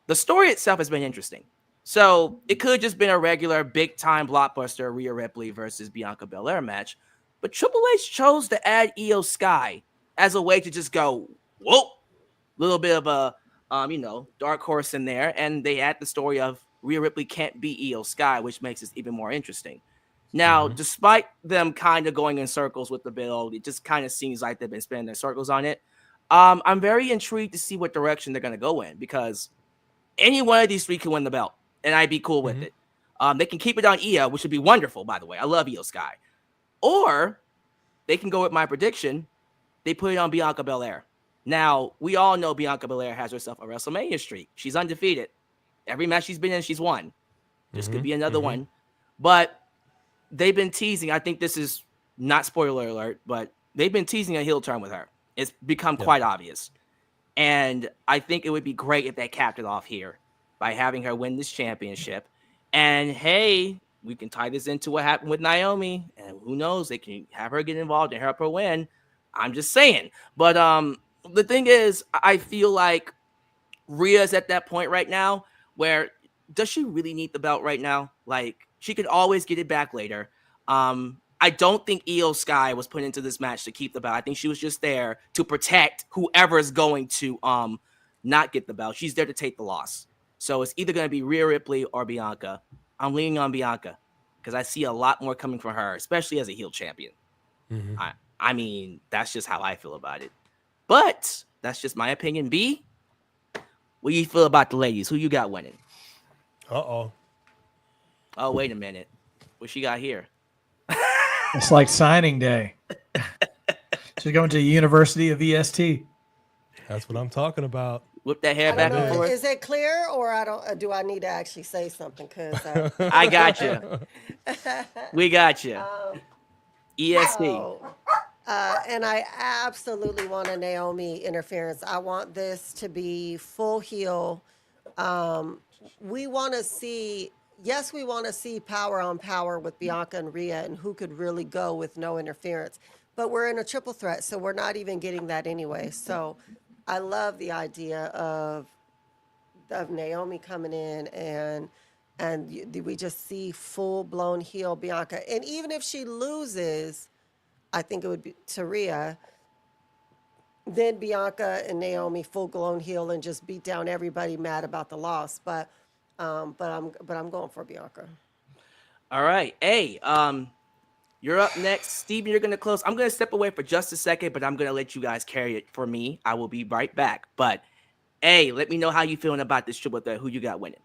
The story itself has been interesting. So it could have just been a regular big-time blockbuster Rhea Ripley versus Bianca Belair match, but Triple H chose to add Io Sky as a way to just go, whoa, little bit of a, dark horse in there, and they add the story of Rhea Ripley can't beat Io Sky, which makes this even more interesting. Now, despite them kind of going in circles with the build, it just kind of seems like they've been spinning their circles on it. I'm very intrigued to see what direction they're going to go in, because any one of these 3 can win the belt, and I'd be cool with it. They can keep it on Io, which would be wonderful, by the way. I love Io Sky. Or they can go with my prediction. They put it on Bianca Belair. Now, we all know Bianca Belair has herself a WrestleMania streak. She's undefeated. Every match she's been in, she's won. This could be another one. But they've been teasing. I think this is not spoiler alert, but they've been teasing a heel turn with her. It's become quite obvious. And I think it would be great if they capped it off here by having her win this championship. And hey, we can tie this into what happened with Naomi. And who knows, they can have her get involved and help her win. I'm just saying. But the thing is, I feel like Rhea's at that point right now where does she really need the belt right now? Like, she could always get it back later. I don't think Io Sky was put into this match to keep the belt. I think she was just there to protect whoever is going to not get the belt. She's there to take the loss. So it's either going to be Rhea Ripley or Bianca. I'm leaning on Bianca because I see a lot more coming from her, especially as a heel champion. Mm-hmm. I mean, that's just how I feel about it. But that's just my opinion. B, what do you feel about the ladies? Who you got winning? Uh-oh. Oh, wait a minute. What she got here? It's like signing day. She's going to the University of EST. That's what I'm talking about. Whip that hair back and forth. Is it clear, or do I need to actually say something? Because I got you. We got you. EST. And I absolutely want a Naomi interference. I want this to be full heel. We want to see. Yes, we want to see power on power with Bianca and Rhea and who could really go with no interference. But we're in a triple threat, so we're not even getting that anyway. So I love the idea of Naomi coming in and we just see full-blown heel Bianca. And even if she loses, I think it would be to Rhea, then Bianca and Naomi full-blown heel and just beat down everybody mad about the loss. But I'm going for Bianca. All right. Hey, you're up next. Steven, you're going to close. I'm going to step away for just a second, but I'm going to let you guys carry it for me. I will be right back. But, hey, let me know how you feeling about this triple threat. Who you got winning?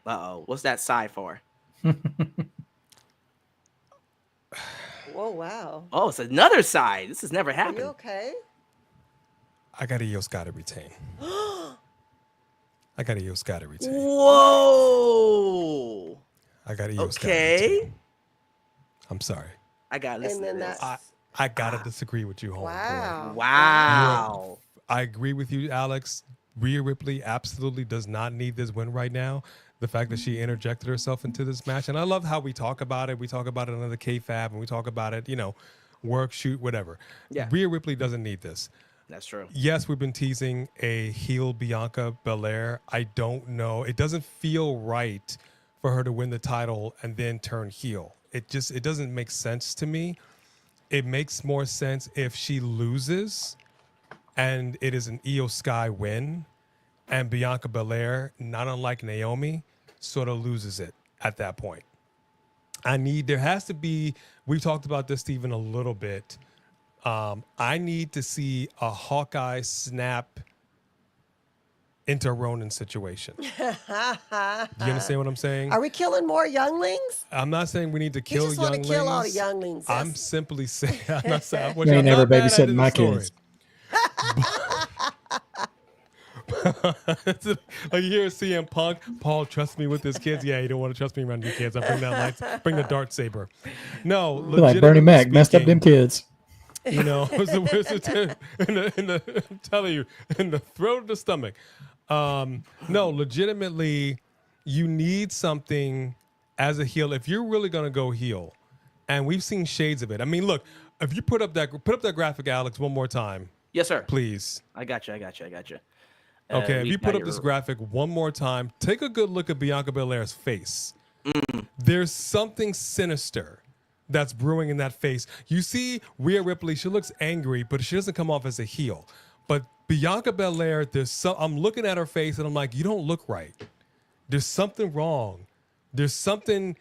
Uh-oh. What's that sigh for? Whoa, wow. Oh, it's another sigh. This has never happened. Are you okay? I got Io Sky to retain. I got Io Sky to retain. Whoa. I got Io Sky to retain. I'm sorry. I got to listen to this. I got to disagree with you, homeboy. Wow. I agree with you, Alex. Rhea Ripley absolutely does not need this win right now. The fact that she interjected herself into this match. And I love how we talk about it. We talk about it under the K-Fab and we talk about it, work, shoot, whatever. Yeah. Rhea Ripley doesn't need this. That's true. Yes, we've been teasing a heel Bianca Belair. I don't know. It doesn't feel right for her to win the title and then turn heel. It doesn't make sense to me. It makes more sense if she loses and it is an Io Sky win and Bianca Belair, not unlike Naomi, sort of loses it at that point. There has to be, we talked about this, Stephen, a little bit. I need to see a Hawkeye snap into Ronin situation. You understand what I'm saying? Are we killing more younglings? I'm not saying we need to kill You just younglings. want to kill all the younglings. I'm simply saying, I'm not saying, You ain't never babysitting my kids. Like you hear CM Punk, Paul, trust me with his kids. Yeah, you don't want to trust me around your kids. I bring that lights, bring the dark saber. No, like Bernie Mac messed up them kids. I'm telling you, in the throat of the stomach. No, legitimately, you need something as a heel. If you're really going to go heel, and we've seen shades of it. I mean, look, if you put up that graphic, Alex, one more time. Yes, sir. Please. I got you. Okay, if you put up this graphic one more time, take a good look at Bianca Belair's face. There's something sinister that's brewing in that face. You see Rhea Ripley, she looks angry, but she doesn't come off as a heel. But Bianca Belair, I'm looking at her face and I'm like, you don't look right. There's something wrong. There's something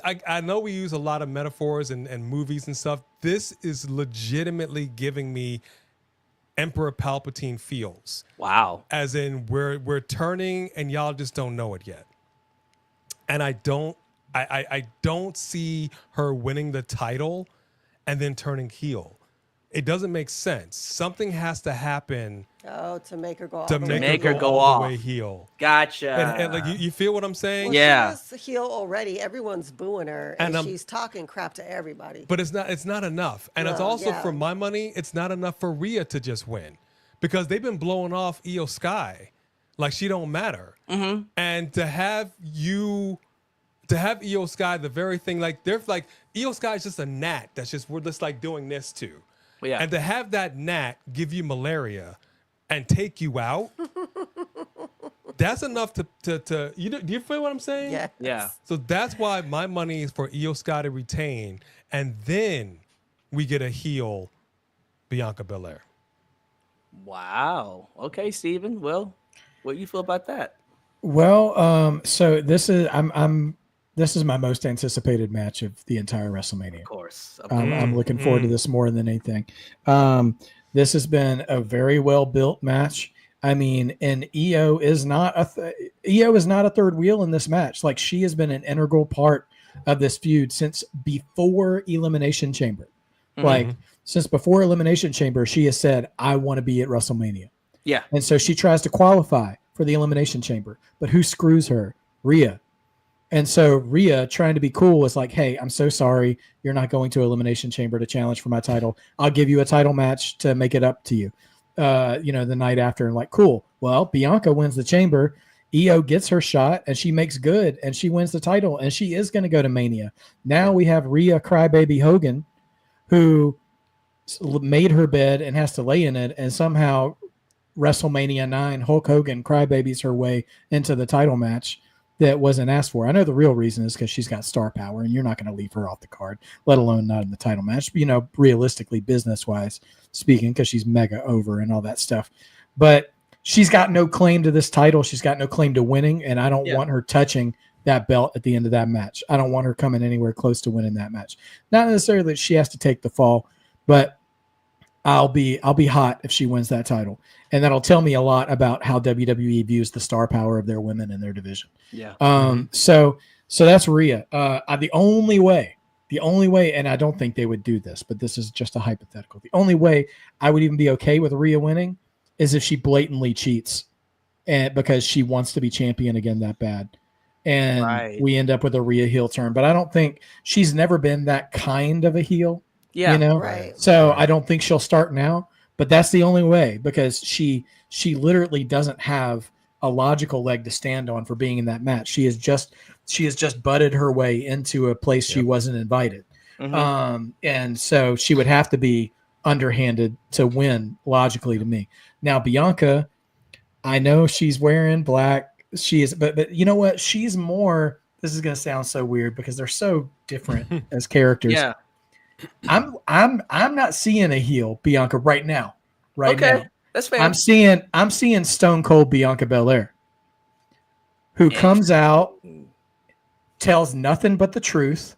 I know we use a lot of metaphors and movies and stuff. This is legitimately giving me Emperor Palpatine feels. Wow. As in we're turning and y'all just don't know it yet. And I don't see her winning the title and then turning heel. It doesn't make sense. Something has to happen Oh, to make her go all to the make way. her go all the way heel. Gotcha. And like you feel what I'm saying? Well, Yeah. she was heel already. Everyone's booing her, and And, she's talking crap to everybody. But it's not enough. And it's No, also, yeah. for my money, it's not enough for Rhea to just win, because they've been blowing off Io Sky like she don't matter. And to have Io Sky, the very thing, like they're like, Io Sky is just a gnat that's just, we're just like doing this to. Yeah. And to have that gnat give you malaria and take you out, that's enough to do you feel what I'm saying? Yeah. Yeah. So that's why my money is for Io Sky to retain, and then we get a heel Bianca Belair. Wow. Okay, Steven. Well, what do you feel about that? Well, so this is this is my most anticipated match of the entire WrestleMania. Of course. I'm looking forward to this more than anything. This has been a very well built match. I mean, and Io is not a third wheel in this match. Like, she has been an integral part of this feud since before Elimination Chamber. Like, since before Elimination Chamber, she has said, "I want to be at WrestleMania." Yeah. And so she tries to qualify for the Elimination Chamber, but who screws her? Rhea. And so Rhea, trying to be cool, is like, "Hey, I'm so sorry. You're not going to Elimination Chamber to challenge for my title. I'll give you a title match to make it up to you, the night after." And like, cool. Well, Bianca wins the Chamber. Io gets her shot, and she makes good, and she wins the title, and she is going to go to Mania. Now we have Rhea Crybaby Hogan, who made her bed and has to lay in it, and somehow WrestleMania 9, Hulk Hogan crybabies her way into the title match that wasn't asked for. I know the real reason is because she's got star power, and you're not going to leave her off the card, let alone not in the title match, realistically, business-wise speaking, because she's mega over and all that stuff. But she's got no claim to this title. She's got no claim to winning, and I don't want her touching that belt at the end of that match. I don't want her coming anywhere close to winning that match. Not necessarily that she has to take the fall, but I'll be hot if she wins that title. And that'll tell me a lot about how WWE views the star power of their women in their division. Yeah. So that's Rhea. The only way, and I don't think they would do this, but this is just a hypothetical. The only way I would even be okay with Rhea winning is if she blatantly cheats, and because she wants to be champion again that bad. And we end up with a Rhea heel turn. But I don't think she's never been that kind of a heel. Yeah. Right. So I don't think she'll start now, but that's the only way, because she literally doesn't have a logical leg to stand on for being in that match. She has just butted her way into a place she wasn't invited. And so she would have to be underhanded to win, logically, to me. Now, Bianca, I know she's wearing black. She is, but you know what? She's more, this is going to sound so weird because they're so different as characters. Yeah. I'm not seeing a heel Bianca right now. Now. That's fair. I'm seeing Stone Cold Bianca Belair, who comes out, tells nothing but the truth.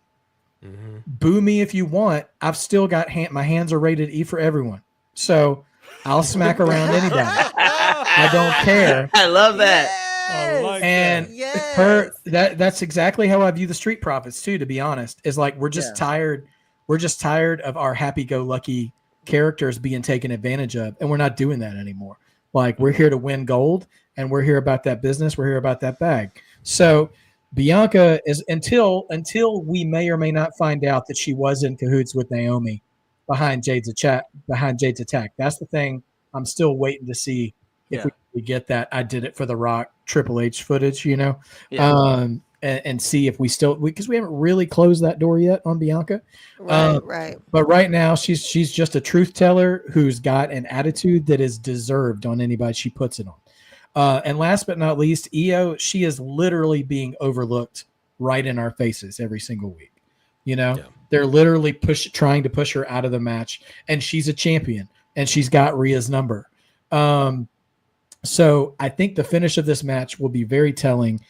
Boo me if you want. I've still got my hands are rated E for everyone. So I'll smack around anybody. I don't care. I love that. I like And that's exactly how I view the Street Profits too, to be honest. Is like, we're just tired of our happy-go-lucky characters being taken advantage of, and we're not doing that anymore. Like, we're here to win gold, and we're here about that business, we're here about that bag. So Bianca is, until we may or may not find out that she was in cahoots with Naomi behind Jade's attack. That's the thing I'm still waiting to see if we get that I did it for the Rock Triple H footage, and see if we still, because we haven't really closed that door yet on Bianca. Right. But right now she's just a truth teller who's got an attitude that is deserved on anybody she puts it on. And last but not least, Io, she is literally being overlooked right in our faces every single week. They're literally trying to push her out of the match, and she's a champion, and she's got Rhea's number. So I think the finish of this match will be very telling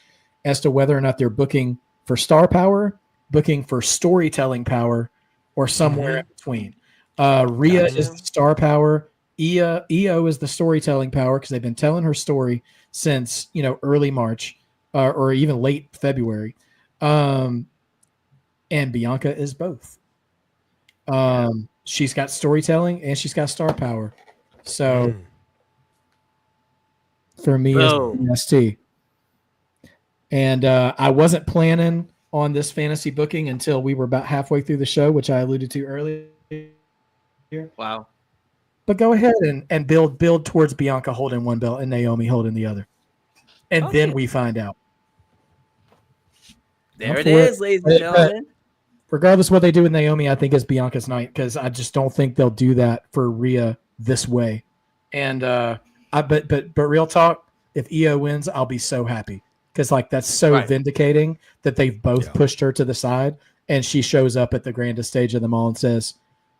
as to whether or not they're booking for star power, booking for storytelling power, or somewhere in between. Rhea is the star power. Io is the storytelling power, because they've been telling her story since early March or even late February. And Bianca is both. she's got storytelling and she's got star power. So for me, it's ST. And I wasn't planning on this fantasy booking until we were about halfway through the show, which I alluded to earlier. Wow. But go ahead and build towards Bianca holding one belt and Naomi holding the other. And then we find out. There it is, ladies and gentlemen. Regardless of what they do with Naomi, I think it's Bianca's night because I just don't think they'll do that for Rhea this way. And but real talk, if Io wins, I'll be so happy because like that's so vindicating that they've both pushed her to the side, and she shows up at the grandest stage of them all and says,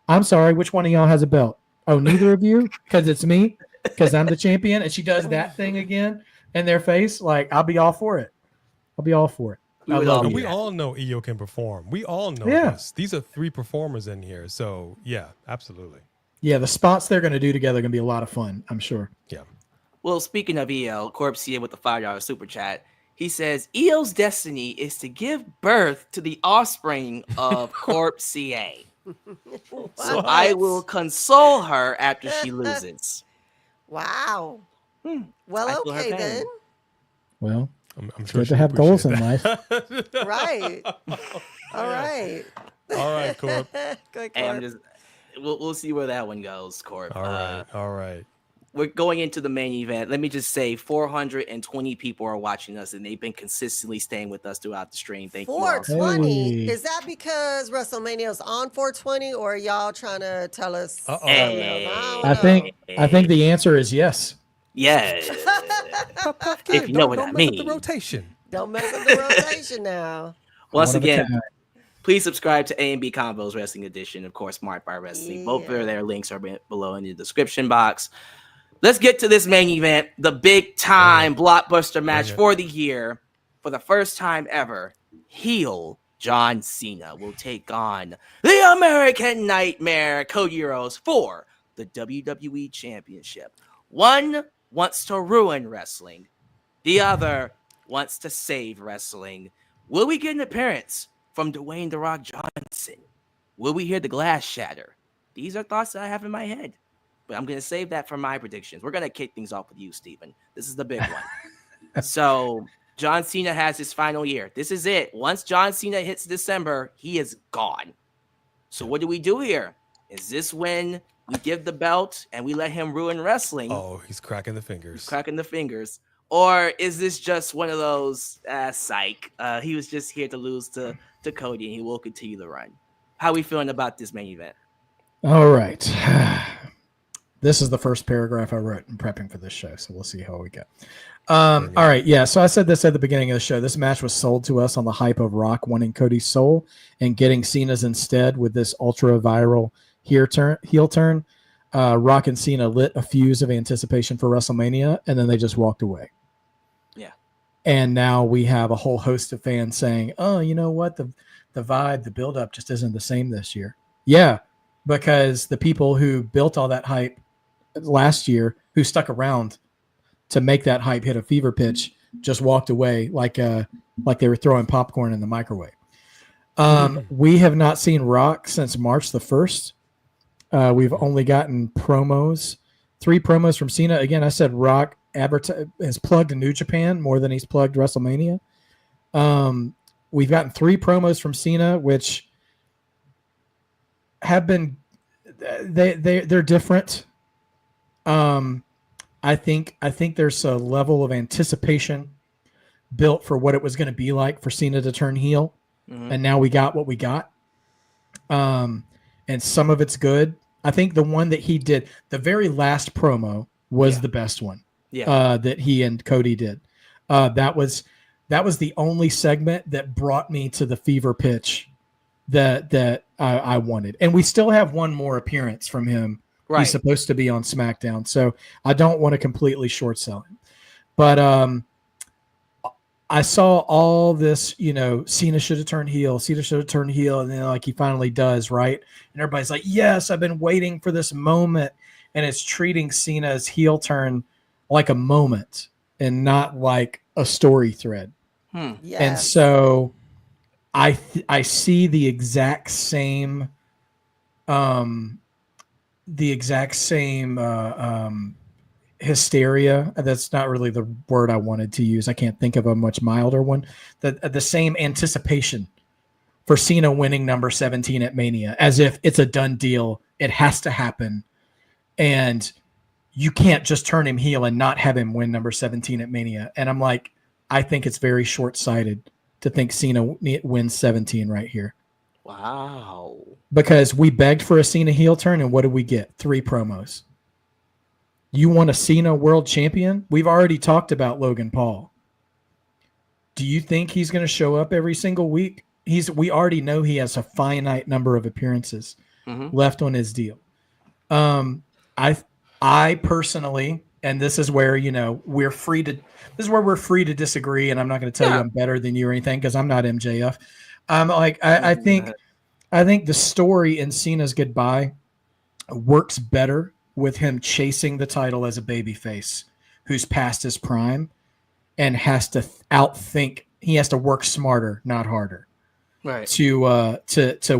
"I'm sorry, which one of y'all has a belt? Oh, neither of you, because it's me, because I'm the champion." And she does that thing again in their face. Like I'll be all for it. I'll be all for it. We all know Io can perform. We all know this. These are 3 performers in here. So, yeah, absolutely. Yeah, the spots they're going to do together are going to be a lot of fun, I'm sure. Yeah. Well, speaking of Io, Corpse with the $5 super chat, he says, Io's destiny is to give birth to the offspring of Corpse. So I will console her after she loses. Wow. Well, okay then. Well, I'm sure good to have goals in life. Right. All right. All right, Corp. Good, And we'll see where that one goes, Corp. All right. We're going into the main event. Let me just say 420 people are watching us, and they've been consistently staying with us throughout the stream. Thank you all. 420? Is that because WrestleMania is on 420, or are y'all trying to tell us? I think the answer is yes. Yeah. If you know what I mean. The rotation. Don't mess up the rotation now. Once again, please subscribe to A&B Combos Wrestling Edition. Of course, Smart Bar Wrestling. Both of their links are below in the description box. Let's get to this main event, the big time blockbuster match for the year. For the first time ever, heel John Cena will take on the American Nightmare, Cody Rhodes, for the WWE Championship. One wants to ruin wrestling. The other wants to save wrestling. Will we get an appearance from Dwayne "The Rock" Johnson? Will we hear the glass shatter? These are thoughts that I have in my head, but I'm going to save that for my predictions. We're going to kick things off with you, Steven. This is the big one. So John Cena has his final year. This is it. Once John Cena hits December, he is gone. So what do we do here? Is this when we give the belt and we let him ruin wrestling? Oh, he's cracking the fingers. Or is this just one of those, psych? He was just here to lose to Cody, and he will continue to run. How are we feeling about this main event? All right. This is the first paragraph I wrote in prepping for this show, so we'll see how we go. All right, yeah. So I said this at the beginning of the show. This match was sold to us on the hype of Rock wanting Cody's soul and getting Cena's instead with this ultra-viral heel turn. Rock and Cena lit a fuse of anticipation for WrestleMania, and then they just walked away. Yeah. And now we have a whole host of fans saying, oh, you know what? The vibe, the build-up just isn't the same this year. Yeah, because the people who built all that hype last year, who stuck around to make that hype hit a fever pitch, just walked away like they were throwing popcorn in the microwave. We have not seen Rock since March the 1st. We've only gotten 3 promos from Cena. Again, I said Rock has plugged New Japan more than he's plugged WrestleMania. We've gotten 3 promos from Cena, which have been they're different. I think there's a level of anticipation built for what it was going to be like for Cena to turn heel, and now we got what we got. And some of it's good. I think the one that he did, the very last promo, was the best one. Yeah, that he and Cody did. That was the only segment that brought me to the fever pitch that I wanted. And we still have one more appearance from him. Right. He's supposed to be on SmackDown, so I don't want to completely short sell him. But I saw all this, Cena should have turned heel. And then like he finally does, right? And everybody's like, yes, I've been waiting for this moment. And it's treating Cena's heel turn like a moment and not like a story thread. Yes. And so I see the exact same the exact same hysteria. That's not really the word I wanted to use. I can't think of a much milder one. The same anticipation for Cena winning number 17 at Mania, as if it's a done deal. It has to happen. And you can't just turn him heel and not have him win number 17 at Mania. And I'm like, I think it's very short-sighted to think Cena wins 17 right here. Wow. Because we begged for a Cena heel turn, and what did we get? 3 promos. You want a Cena world champion? We've already talked about Logan Paul. Do you think he's going to show up every single week? We already know he has a finite number of appearances left on his deal. I personally, and this is where, we're free to disagree, and I'm not going to tell you I'm better than you or anything, because I'm not MJF. I think the story in Cena's goodbye works better with him chasing the title as a babyface who's past his prime and has to outthink. He has to work smarter, not harder, right? To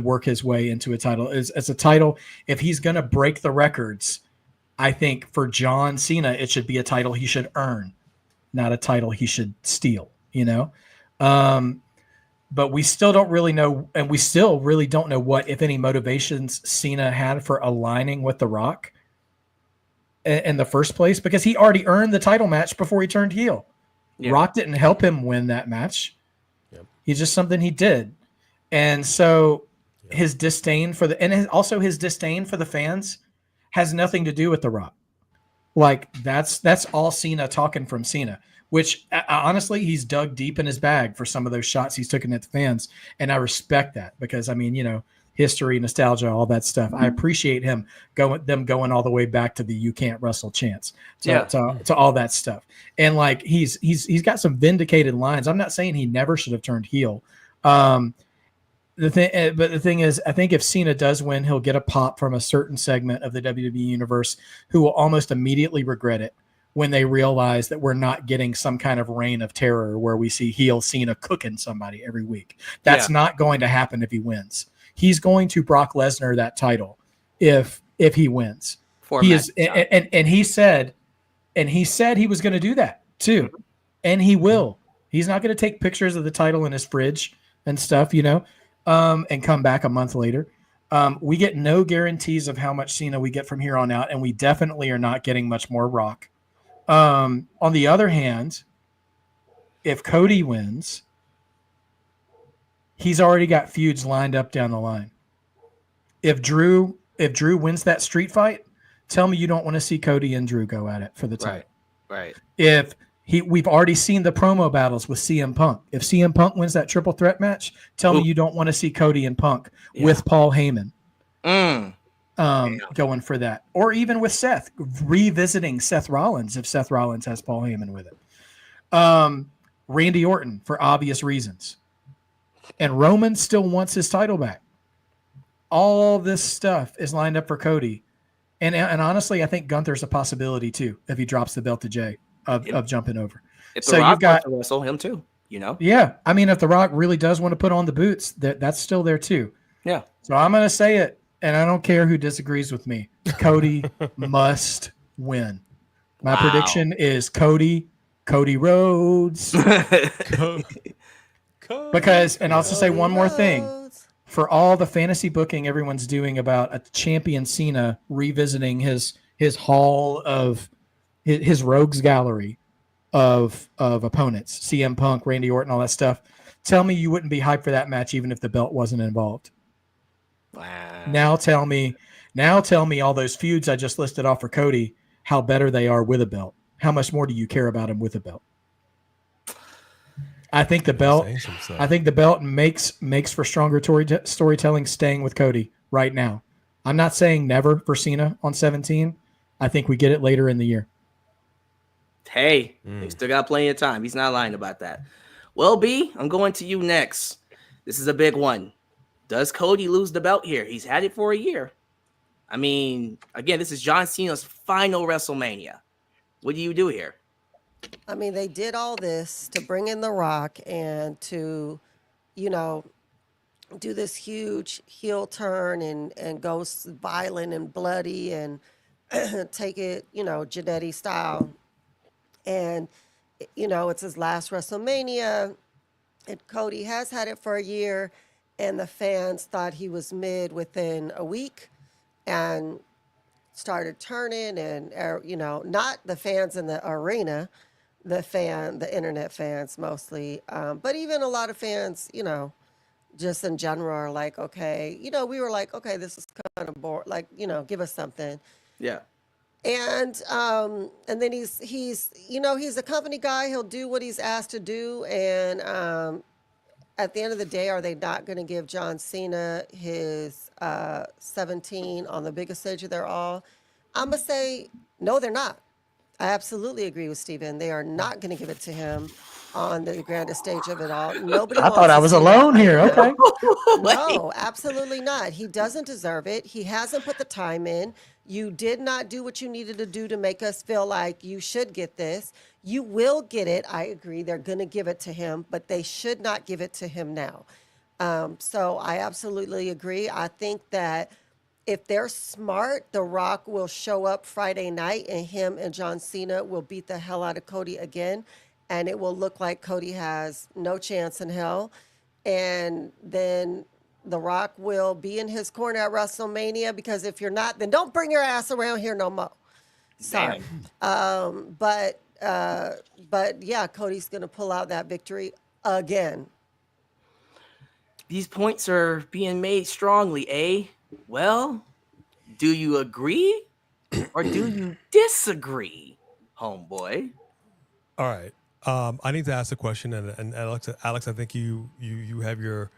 work his way into a title. As a title, if he's going to break the records, I think for John Cena, it should be a title he should earn, not a title he should steal. But we still don't really know, and we still really don't know what, if any, motivations Cena had for aligning with The Rock in the first place, because he already earned the title match before he turned heel. Yeah. Rock didn't help him win that match. Yep. He's just something he did. And so his disdain for also his disdain for the fans has nothing to do with The Rock. Like, that's all Cena talking from Cena. Which, honestly, he's dug deep in his bag for some of those shots he's taken at the fans. And I respect that because, history, nostalgia, all that stuff. I appreciate them going all the way back to the "you can't wrestle" chants to all that stuff. And, like, he's got some vindicated lines. I'm not saying he never should have turned heel. But the thing is, I think if Cena does win, he'll get a pop from a certain segment of the WWE universe who will almost immediately regret it when they realize that we're not getting some kind of reign of terror where we see heel Cena cooking somebody every week. That's not going to happen if he wins. He's going to Brock Lesnar that title if he wins. He said he was going to do that too. And he will. He's not going to take pictures of the title in his fridge and stuff, and come back a month later. We get no guarantees of how much Cena we get from here on out, and we definitely are not getting much more Rock. On the other hand, if Cody wins, he's already got feuds lined up down the line. If Drew wins that street fight, tell me you don't want to see Cody and Drew go at it for the title. Right. We've already seen the promo battles with CM Punk. If CM Punk wins that triple threat match, tell me you don't want to see Cody and Punk with Paul Heyman. Going for that, or even with Seth, revisiting Seth Rollins if Seth Rollins has Paul Heyman with it. Randy Orton for obvious reasons, and Roman still wants his title back. All this stuff is lined up for Cody, and honestly, I think Gunther's a possibility too if he drops the belt to Jey of jumping over. If The Rock wants to wrestle him too, Yeah, I mean, if The Rock really does want to put on the boots, that's still there too. Yeah. So I'm going to say it. And I don't care who disagrees with me. Cody must win. My prediction is Cody Rhodes. Because, and I'll also say one more thing. For all the fantasy booking everyone's doing about a champion Cena revisiting his hall of his rogues gallery of opponents, CM Punk, Randy Orton, all that stuff. Tell me you wouldn't be hyped for that match even if the belt wasn't involved. Wow. Now tell me all those feuds I just listed off for Cody, how better they are with a belt. How much more do you care about him with a belt? I think the belt makes for stronger storytelling staying with Cody right now. I'm not saying never for Cena on 17. I think we get it later in the year. Hey, they still got plenty of time. He's not lying about that. Well, B, I'm going to you next. This is a big one. Does Cody lose the belt here? He's had it for a year. I mean, again, this is John Cena's final WrestleMania. What do you do here? I mean, they did all this to bring in The Rock and to, do this huge heel turn and go violent and bloody and take it, Janetti style. And, it's his last WrestleMania. And Cody has had it for a year. And the fans thought he was mid within a week and started turning. And, not the fans in the arena, the internet fans mostly. But even a lot of fans, just in general are like, okay, we were like, okay, this is kind of boring. Like, give us something. Yeah. And then he's a company guy. He'll do what he's asked to do. And at the end of the day, are they not going to give John Cena his 17 on the biggest stage of their all? I'm going to say, no, they're not. I absolutely agree with Steven. They are not going to give it to him on the grandest stage of it all. Nobody. I thought I was alone here. Okay. No, absolutely not. He doesn't deserve it. He hasn't put the time in. You did not do what you needed to do to make us feel like you should get this. You will get it. I agree. They're going to give it to him, but they should not give it to him now. So I absolutely agree. I think that if they're smart, The Rock will show up Friday night and him and John Cena will beat the hell out of Cody again. And it will look like Cody has no chance in hell. And then The Rock will be in his corner at WrestleMania, because if you're not, then don't bring your ass around here no more. Sorry. But yeah, Cody's going to pull out that victory again. These points are being made strongly, eh? Well, do you agree or do you disagree, homeboy? All right. I need to ask a question, and Alex, I think you have your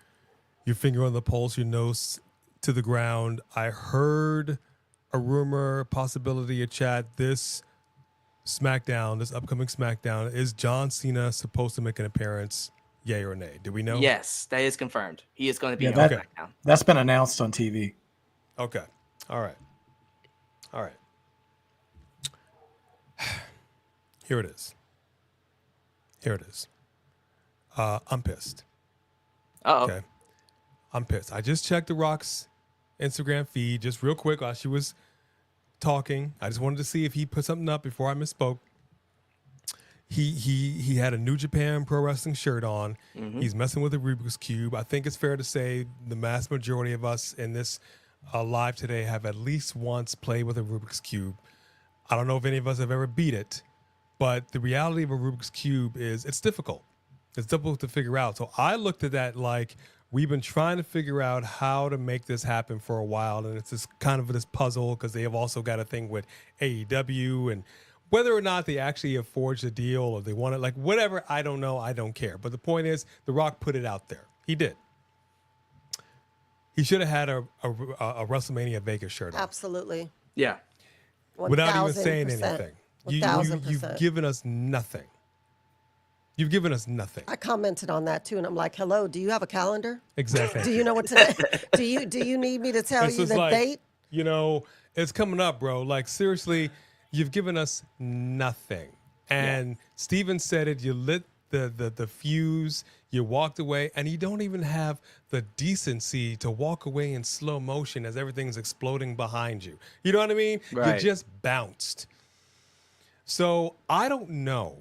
finger on the pulse, your nose to the ground. I heard a rumor, possibility, a chat. This upcoming SmackDown, is John Cena supposed to make an appearance? Yay or nay? Do we know? Yes, that is confirmed. He is going to be on that- SmackDown. That's been announced on TV. Okay. All right. Here it is. I'm pissed. Uh-oh. Okay. I'm pissed. I just checked The Rock's Instagram feed just real quick while she was talking. I just wanted to see if he put something up before I misspoke. He had a New Japan Pro Wrestling shirt on. Mm-hmm. He's messing with a Rubik's Cube. I think it's fair to say the mass majority of us in this live today have at least once played with a Rubik's Cube. I don't know if any of us have ever beat it, but the reality of a Rubik's Cube is it's difficult. It's difficult to figure out. So I looked at that like we've been trying to figure out how to make this happen for a while. And it's this kind of this puzzle because they have also got a thing with AEW, and whether or not they actually have forged a deal or they want it, like whatever, I don't know. I don't care. But the point is, The Rock put it out there. He did. He should have had a WrestleMania Vegas shirt on. Absolutely. Yeah. Without even saying anything. You've given us nothing. You've given us nothing. I commented on that too, and I'm like, "Hello, do you have a calendar? Exactly. Do you know what today? do you need me to tell you the date? You know, it's coming up, bro. Like seriously, you've given us nothing. And Steven said it. You lit the fuse. You walked away, and you don't even have the decency to walk away in slow motion as everything's exploding behind you. You know what I mean? Right. You just bounced. So I don't know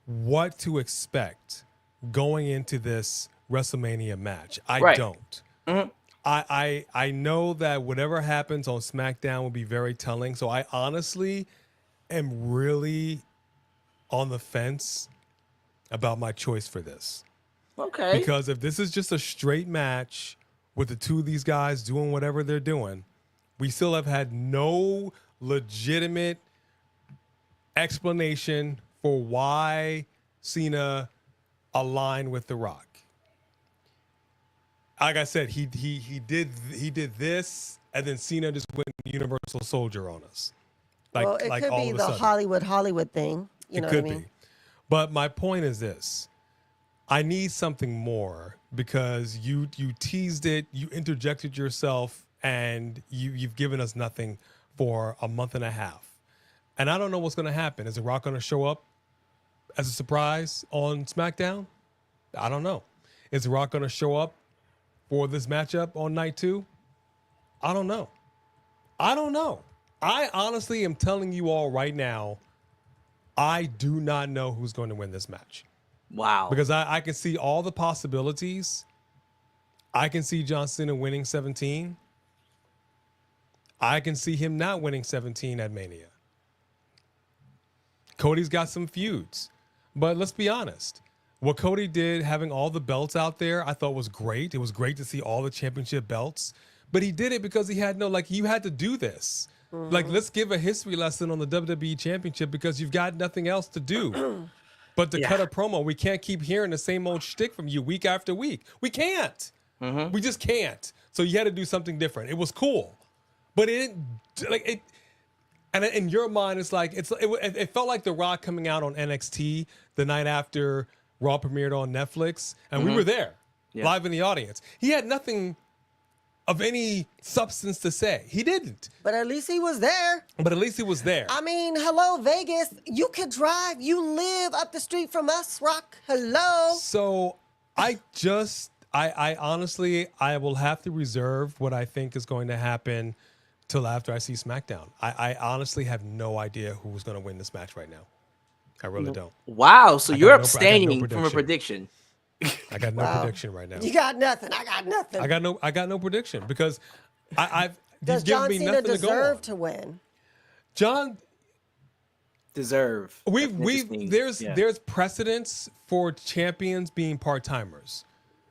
what to expect going into this WrestleMania match. I don't. Mm-hmm. I know that whatever happens on SmackDown will be very telling. So I honestly am really on the fence about my choice for this. Okay. Because if this is just a straight match with the two of these guys doing whatever they're doing, we still have had no legitimate explanation for why Cena aligned with The Rock. Like I said, he did this, and then Cena just went Universal Soldier on us. Like, well, it like could all be of a the sudden. Hollywood thing. You know what I mean? Be. But my point is this. I need something more because you teased it, you interjected yourself, and you've given us nothing for a month and a half. And I don't know what's going to happen. Is The Rock going to show up as a surprise on SmackDown? I don't know. Is The Rock going to show up for this matchup on night 2? I don't know. I honestly am telling you all right now, I do not know who's going to win this match. Wow. Because I can see all the possibilities. I can see John Cena winning 17. I can see him not winning 17 at Mania. Cody's got some feuds. But let's be honest. What Cody did, having all the belts out there, I thought was great. It was great to see all the championship belts. But he did it because he had you had to do this. Like, let's give a history lesson on the WWE Championship because you've got nothing else to do but to cut a promo. We can't keep hearing the same old shtick from you week after week. We can't. We just can't. So you had to do something different. It was cool. But and in your mind, it's like it felt like The Rock coming out on NXT the night after Raw premiered on Netflix, and we were there, live in the audience. He had nothing of any substance to say. He didn't. But at least he was there. I mean, hello, Vegas. You could drive. You live up the street from us, Rock. Hello. So I honestly, I will have to reserve what I think is going to happen till after I see SmackDown. I honestly have no idea who's going to win this match right now. I really don't. Wow. So you're abstaining from a prediction. I got no prediction right now. You got nothing. I got nothing. I got no prediction because Does John Cena deserve to win? John deserve. There's precedence for champions being part-timers.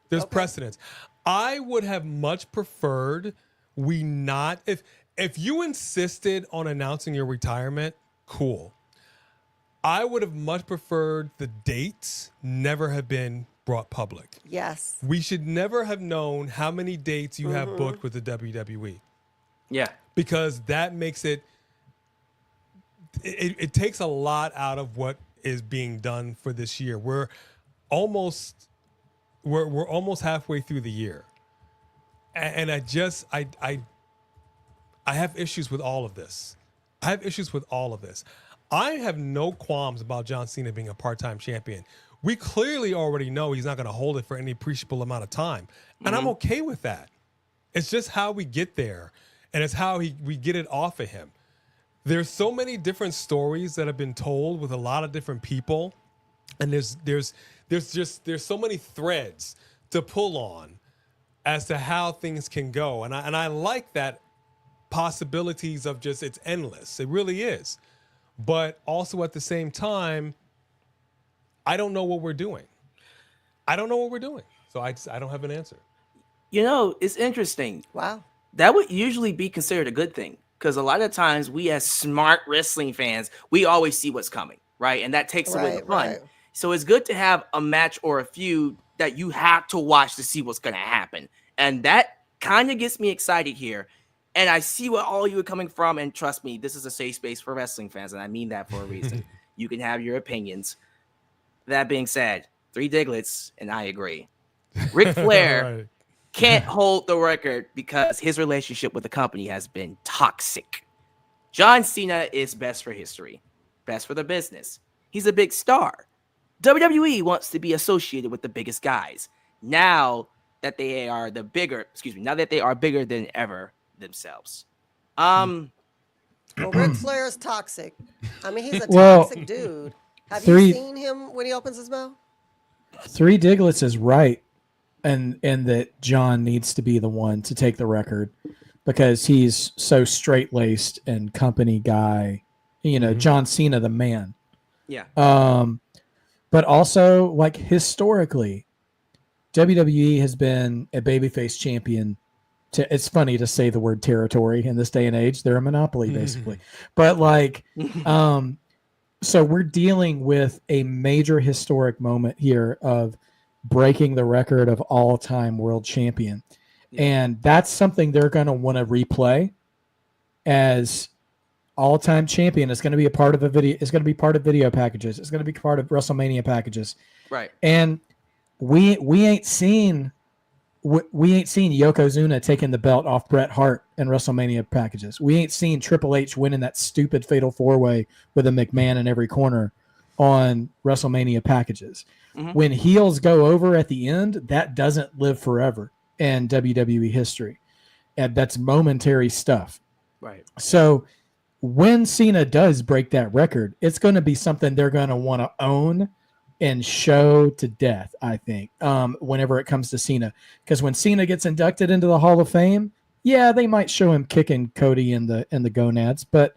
There's precedence. I would have much preferred if you insisted on announcing your retirement, cool. I would have much preferred the dates never have been brought public. Yes. We should never have known how many dates you have booked with the WWE. Yeah. Because that makes it takes a lot out of what is being done for this year. We're almost halfway through the year. And I have issues with all of this. I have no qualms about John Cena being a part-time champion. We clearly already know he's not going to hold it for any appreciable amount of time. And I'm okay with that. It's just how we get there. And it's how we get it off of him. There's so many different stories that have been told with a lot of different people. And there's so many threads to pull on as to how things can go. And I like that possibilities of just, it's endless. It really is. But also at the same time, I don't know what we're doing. So I don't have an answer. You know, it's interesting. Wow. That would usually be considered a good thing because a lot of times we as smart wrestling fans, we always see what's coming, right? And that takes away the fun. Right. So it's good to have a match or a feud that you have to watch to see what's going to happen. And that kind of gets me excited here. And I see where all you are coming from. And trust me, this is a safe space for wrestling fans. And I mean that for a reason. You can have your opinions. That being said, 3 Diglets, and I agree. Ric Flair can't hold the record because his relationship with the company has been toxic. John Cena is best for history, best for the business. He's a big star. WWE wants to be associated with the biggest guys. Now that they are bigger than ever themselves. Well, Ric Flair is toxic. I mean, he's a toxic dude. Have you seen him when he opens his mouth? 3 Diglets is right, and that John needs to be the one to take the record because he's so straight-laced and company guy. You know, John Cena, the man. Yeah. But also, like, historically, WWE has been a babyface champion. It's funny to say the word territory in this day and age. They're a monopoly, basically. But, like, so we're dealing with a major historic moment here of breaking the record of all-time world champion. Yeah. And that's something they're going to want to replay as all-time champion. It's going to be a part of a video. It's going to be part of video packages. It's going to be part of WrestleMania packages. Right. And we ain't seen Yokozuna taking the belt off Bret Hart in WrestleMania packages. We ain't seen Triple H winning that stupid fatal 4-way with a McMahon in every corner on WrestleMania packages. When heels go over at the end, that doesn't live forever. in WWE history. And that's momentary stuff. Right. So when Cena does break that record, it's going to be something they're going to want to own and show to death, I think, whenever it comes to Cena. Because when Cena gets inducted into the Hall of Fame, yeah, they might show him kicking Cody in the gonads, but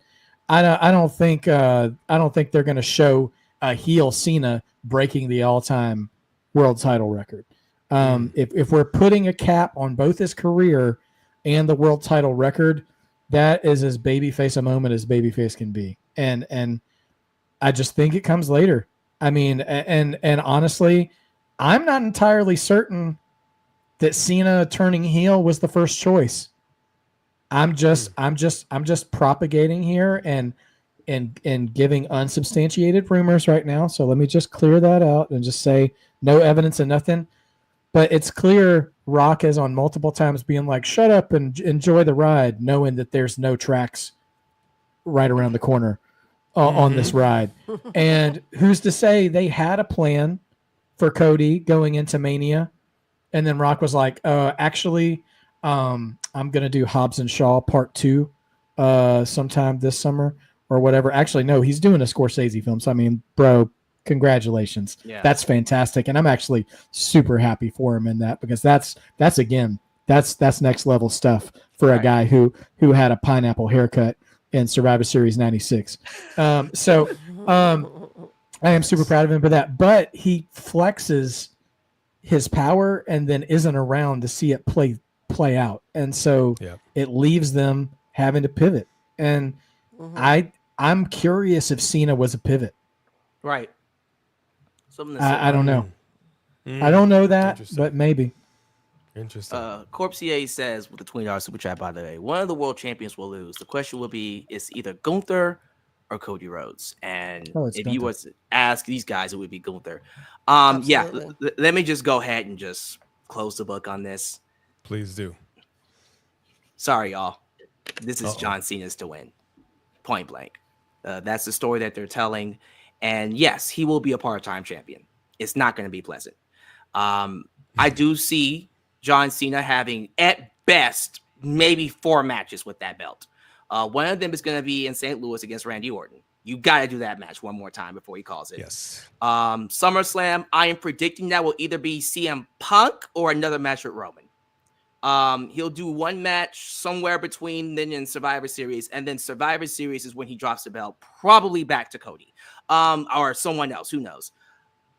I don't think they're going to show a heel Cena breaking the all-time world title record. If we're putting a cap on both his career and the world title record, that is as babyface a moment as babyface can be. And I just think it comes later. I mean, and honestly, I'm not entirely certain that Cena turning heel was the first choice. I'm just propagating here and giving unsubstantiated rumors right now. So let me just clear that out and just say no evidence and nothing. But it's clear Rock is on multiple times being like, shut up and enjoy the ride, knowing that there's no tracks right around the corner on this ride. And who's to say they had a plan for Cody going into Mania? And then Rock was like, actually, I'm going to do Hobbs and Shaw Part 2 sometime this summer or whatever. Actually, no, he's doing a Scorsese film. So, I mean, bro, congratulations. Yeah. That's fantastic. And I'm actually super happy for him in that, because that's next level stuff for a guy who had a pineapple haircut in Survivor Series 96. I am super proud of him for that, but he flexes his power and then isn't around to see it play out. And so it leaves them having to pivot. And I'm curious if Cena was a pivot. Right. I don't know. I don't know that, but maybe. Interesting. Corpsier says with the $20 super chat, by the way, one of the world champions will lose. The question will be, is either Gunther or Cody Rhodes. And if you was to ask these guys, it would be Gunther. Let me just go ahead and just close the book on this. Please do. Sorry, y'all. This is John Cena's to win. Point blank. That's the story that they're telling. And yes, he will be a part-time champion. It's not going to be pleasant. I do see John Cena having, at best, maybe 4 matches with that belt. One of them is going to be in St. Louis against Randy Orton. You got to do that match one more time before he calls it. Yes. SummerSlam, I am predicting that will either be CM Punk or another match with Roman. He'll do one match somewhere between then and Survivor Series, and then Survivor Series is when he drops the belt, probably back to Cody, or someone else. Who knows?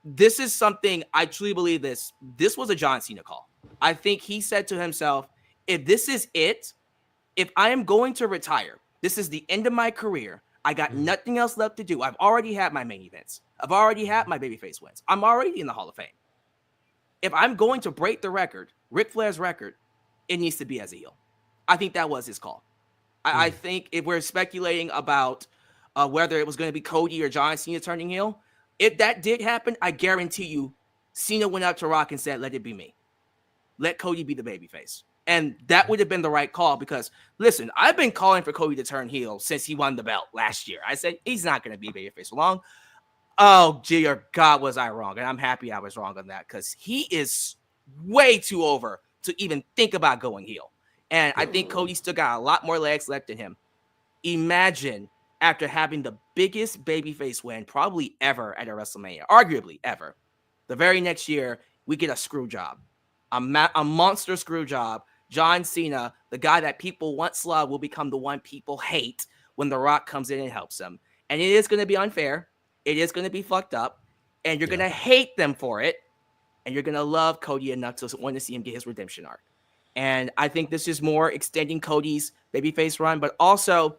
This is something I truly believe. This was a John Cena call. I think he said to himself, if this is it, if I am going to retire, this is the end of my career. I got nothing else left to do. I've already had my main events. I've already had my babyface wins. I'm already in the Hall of Fame. If I'm going to break the record, Ric Flair's record, it needs to be as a heel. I think that was his call. I think if we're speculating about whether it was going to be Cody or John Cena turning heel, if that did happen, I guarantee you Cena went up to Rock and said, let it be me. Let Cody be the babyface. And that would have been the right call because, listen, I've been calling for Cody to turn heel since he won the belt last year. I said, he's not going to be babyface for long. Oh, gee, or God, was I wrong. And I'm happy I was wrong on that because he is way too over to even think about going heel. And I think Cody still got a lot more legs left in him. Imagine after having the biggest babyface win probably ever at a WrestleMania, arguably ever, the very next year, we get a screw job, a monster screw job. John Cena, the guy that people once loved, will become the one people hate when The Rock comes in and helps them. And it is going to be unfair. It is going to be fucked up. And you're going to hate them for it. And you're going to love Cody enough to want to see him get his redemption arc. And I think this is more extending Cody's babyface run, but also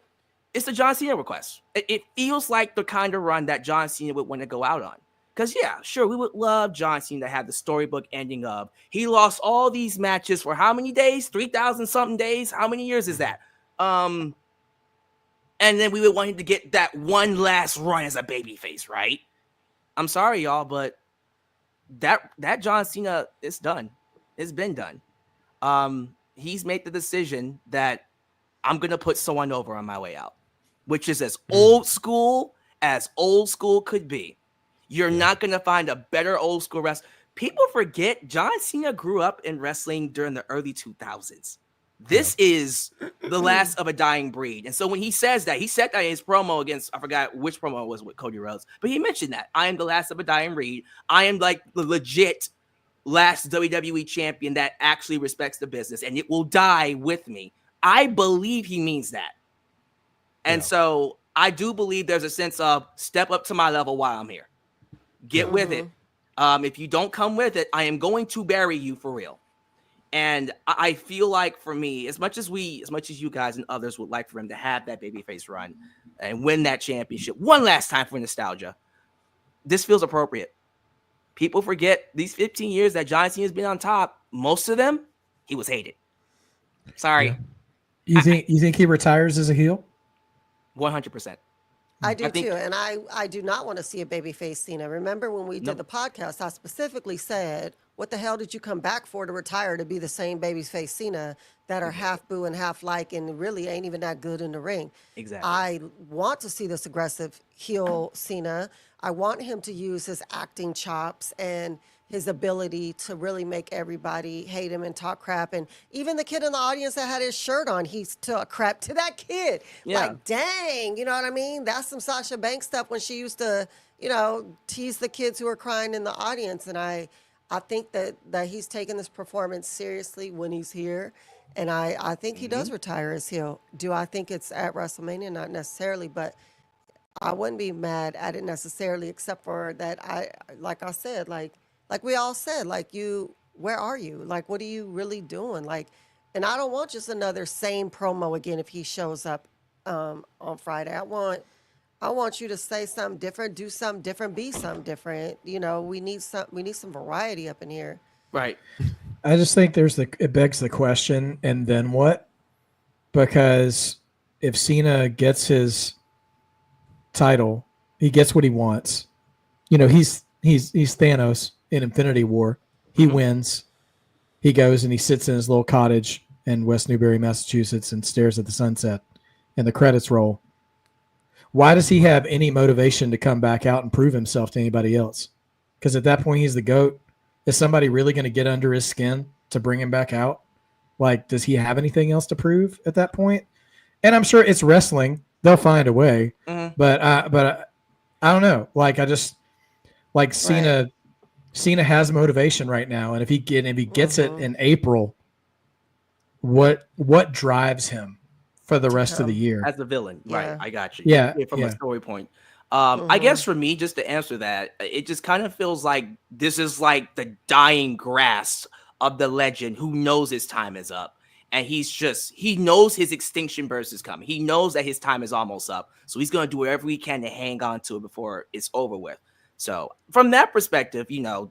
it's the John Cena request. It feels like the kind of run that John Cena would want to go out on. Because, yeah, sure, we would love John Cena to have the storybook ending of he lost all these matches for how many days? 3,000-something days? How many years is that? And then we would want him to get that one last run as a babyface, right? I'm sorry, y'all, but that John Cena is done. It's been done. He's made the decision that I'm going to put someone over on my way out, which is as old school could be. You're not going to find a better old school wrestler. people forget John Cena grew up in wrestling during the early 2000s. This is the last of a dying breed. And so when he says that, he said that in his promo against, I forgot which promo it was with Cody Rhodes, but he mentioned that I am the last of a dying breed. I am like the legit last WWE champion that actually respects the business, and it will die with me. I believe he means that. And so I do believe there's a sense of step up to my level while I'm here. Get with it. If you don't come with it, I am going to bury you for real. And I feel like for me, as much as you guys and others would like for him to have that babyface run and win that championship one last time for nostalgia, this feels appropriate. People forget these 15 years that John Cena has been on top. Most of them, he was hated. Sorry. Yeah. You think he retires as a heel? 100%. I do too, and I do not want to see a babyface Cena. Remember when we did the podcast, I specifically said, what the hell did you come back for to retire to be the same babyface Cena that are half boo and half like and really ain't even that good in the ring? Exactly. I want to see this aggressive heel Cena. I want him to use his acting chops and his ability to really make everybody hate him and talk crap. And even the kid in the audience that had his shirt on, he's talk crap to that kid. Yeah. Like, dang, you know what I mean? That's some Sasha Banks stuff when she used to, tease the kids who are crying in the audience. And I think that he's taking this performance seriously when he's here. And I think he does retire as heel. Do I think it's at WrestleMania? Not necessarily, but I wouldn't be mad at it necessarily, except for that like we all said, where are you? Like, what are you really doing? Like, and I don't want just another same promo again if he shows up on Friday. I want you to say something different, do something different, be something different. We need some variety up in here. Right. I just think it begs the question, and then what? Because if Cena gets his title, he gets what he wants. He's Thanos in Infinity War. He wins. He goes and he sits in his little cottage in West Newbury, Massachusetts, and stares at the sunset, and the credits roll. Why does he have any motivation to come back out and prove himself to anybody else? Because at that point, he's the GOAT. Is somebody really going to get under his skin to bring him back out? Like, does he have anything else to prove at that point? And I'm sure it's wrestling. They'll find a way. But I don't know. Like, Cena. Cena has motivation right now, and if he gets it in April, what drives him for the rest of the year as the villain? Yeah. Right, I got you. Yeah, from a story point. I guess for me, just to answer that, it just kind of feels like this is like the dying grasp of the legend who knows his time is up, and he knows his extinction burst is coming. He knows that his time is almost up, so he's gonna do whatever he can to hang on to it before it's over with. So from that perspective,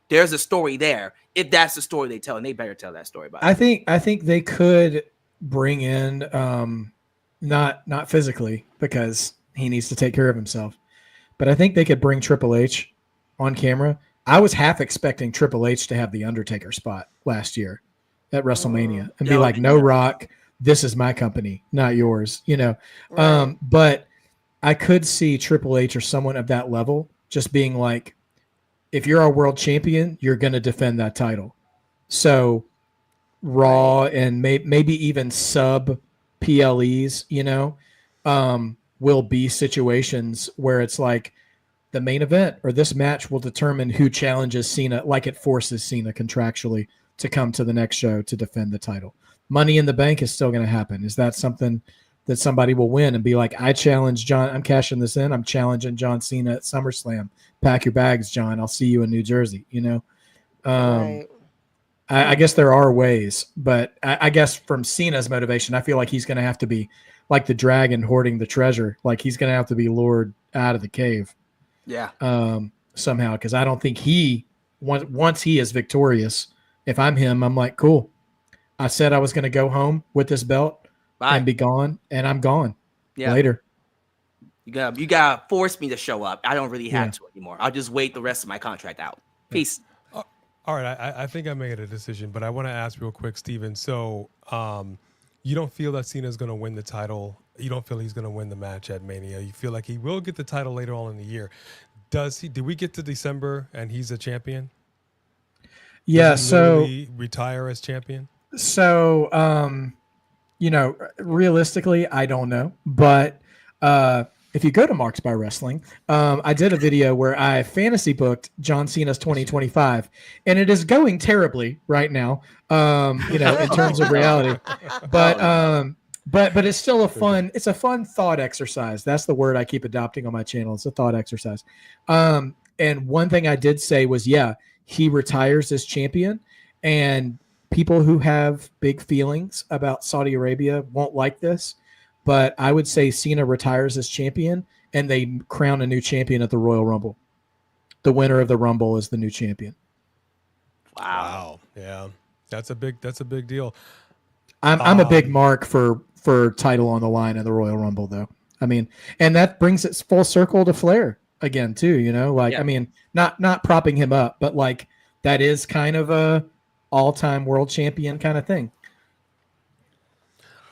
there's a story there. If that's the story they tell, and they better tell that story. I think they could bring in, not physically because he needs to take care of himself, but I think they could bring Triple H on camera. I was half expecting Triple H to have the Undertaker spot last year at WrestleMania and be like, "No, Rock, this is my company, not yours." Right. But I could see Triple H or someone of that level just being like, if you're our world champion, you're going to defend that title. So Raw and maybe even sub PLEs, will be situations where it's like the main event or this match will determine who challenges Cena, like it forces Cena contractually to come to the next show to defend the title. Money in the Bank is still going to happen. Is that something that somebody will win and be like, I challenge John, I'm cashing this in, I'm challenging John Cena at SummerSlam. Pack your bags, John. I'll see you in New Jersey, Right. I guess there are ways, but I guess from Cena's motivation, I feel like he's going to have to be like the dragon hoarding the treasure. Like he's going to have to be lured out of the cave. Yeah. Somehow, because I don't think once he is victorious, if I'm him, I'm like, cool. I said I was going to go home with this belt. Bye. And be gone, and I'm gone later. You gotta force me to show up. I don't really have to anymore. I'll just wait the rest of my contract out. Peace. All right, I think I made a decision, but I want to ask real quick, Steven. So you don't feel that Cena's going to win the title? You don't feel he's going to win the match at Mania? You feel like he will get the title later on in the year? Did we get to December and he's a champion? Yeah. Does he literally retire as champion? Realistically, I don't know, but if you go to Marks by Wrestling, I did a video where I fantasy booked John Cena's 2025, and it is going terribly right now, in terms of reality. But it's still it's a fun thought exercise. That's the word I keep adopting on my channel. It's a thought exercise. And one thing I did say was, he retires as champion, and people who have big feelings about Saudi Arabia won't like this, but I would say Cena retires as champion and they crown a new champion at the Royal Rumble. The winner of the Rumble is the new champion. Wow. Yeah. That's a big deal. I'm a big mark for title on the line in the Royal Rumble, though. I mean, and that brings it full circle to Flair again, too, I mean, not propping him up, but like that is kind of a all-time world champion kind of thing.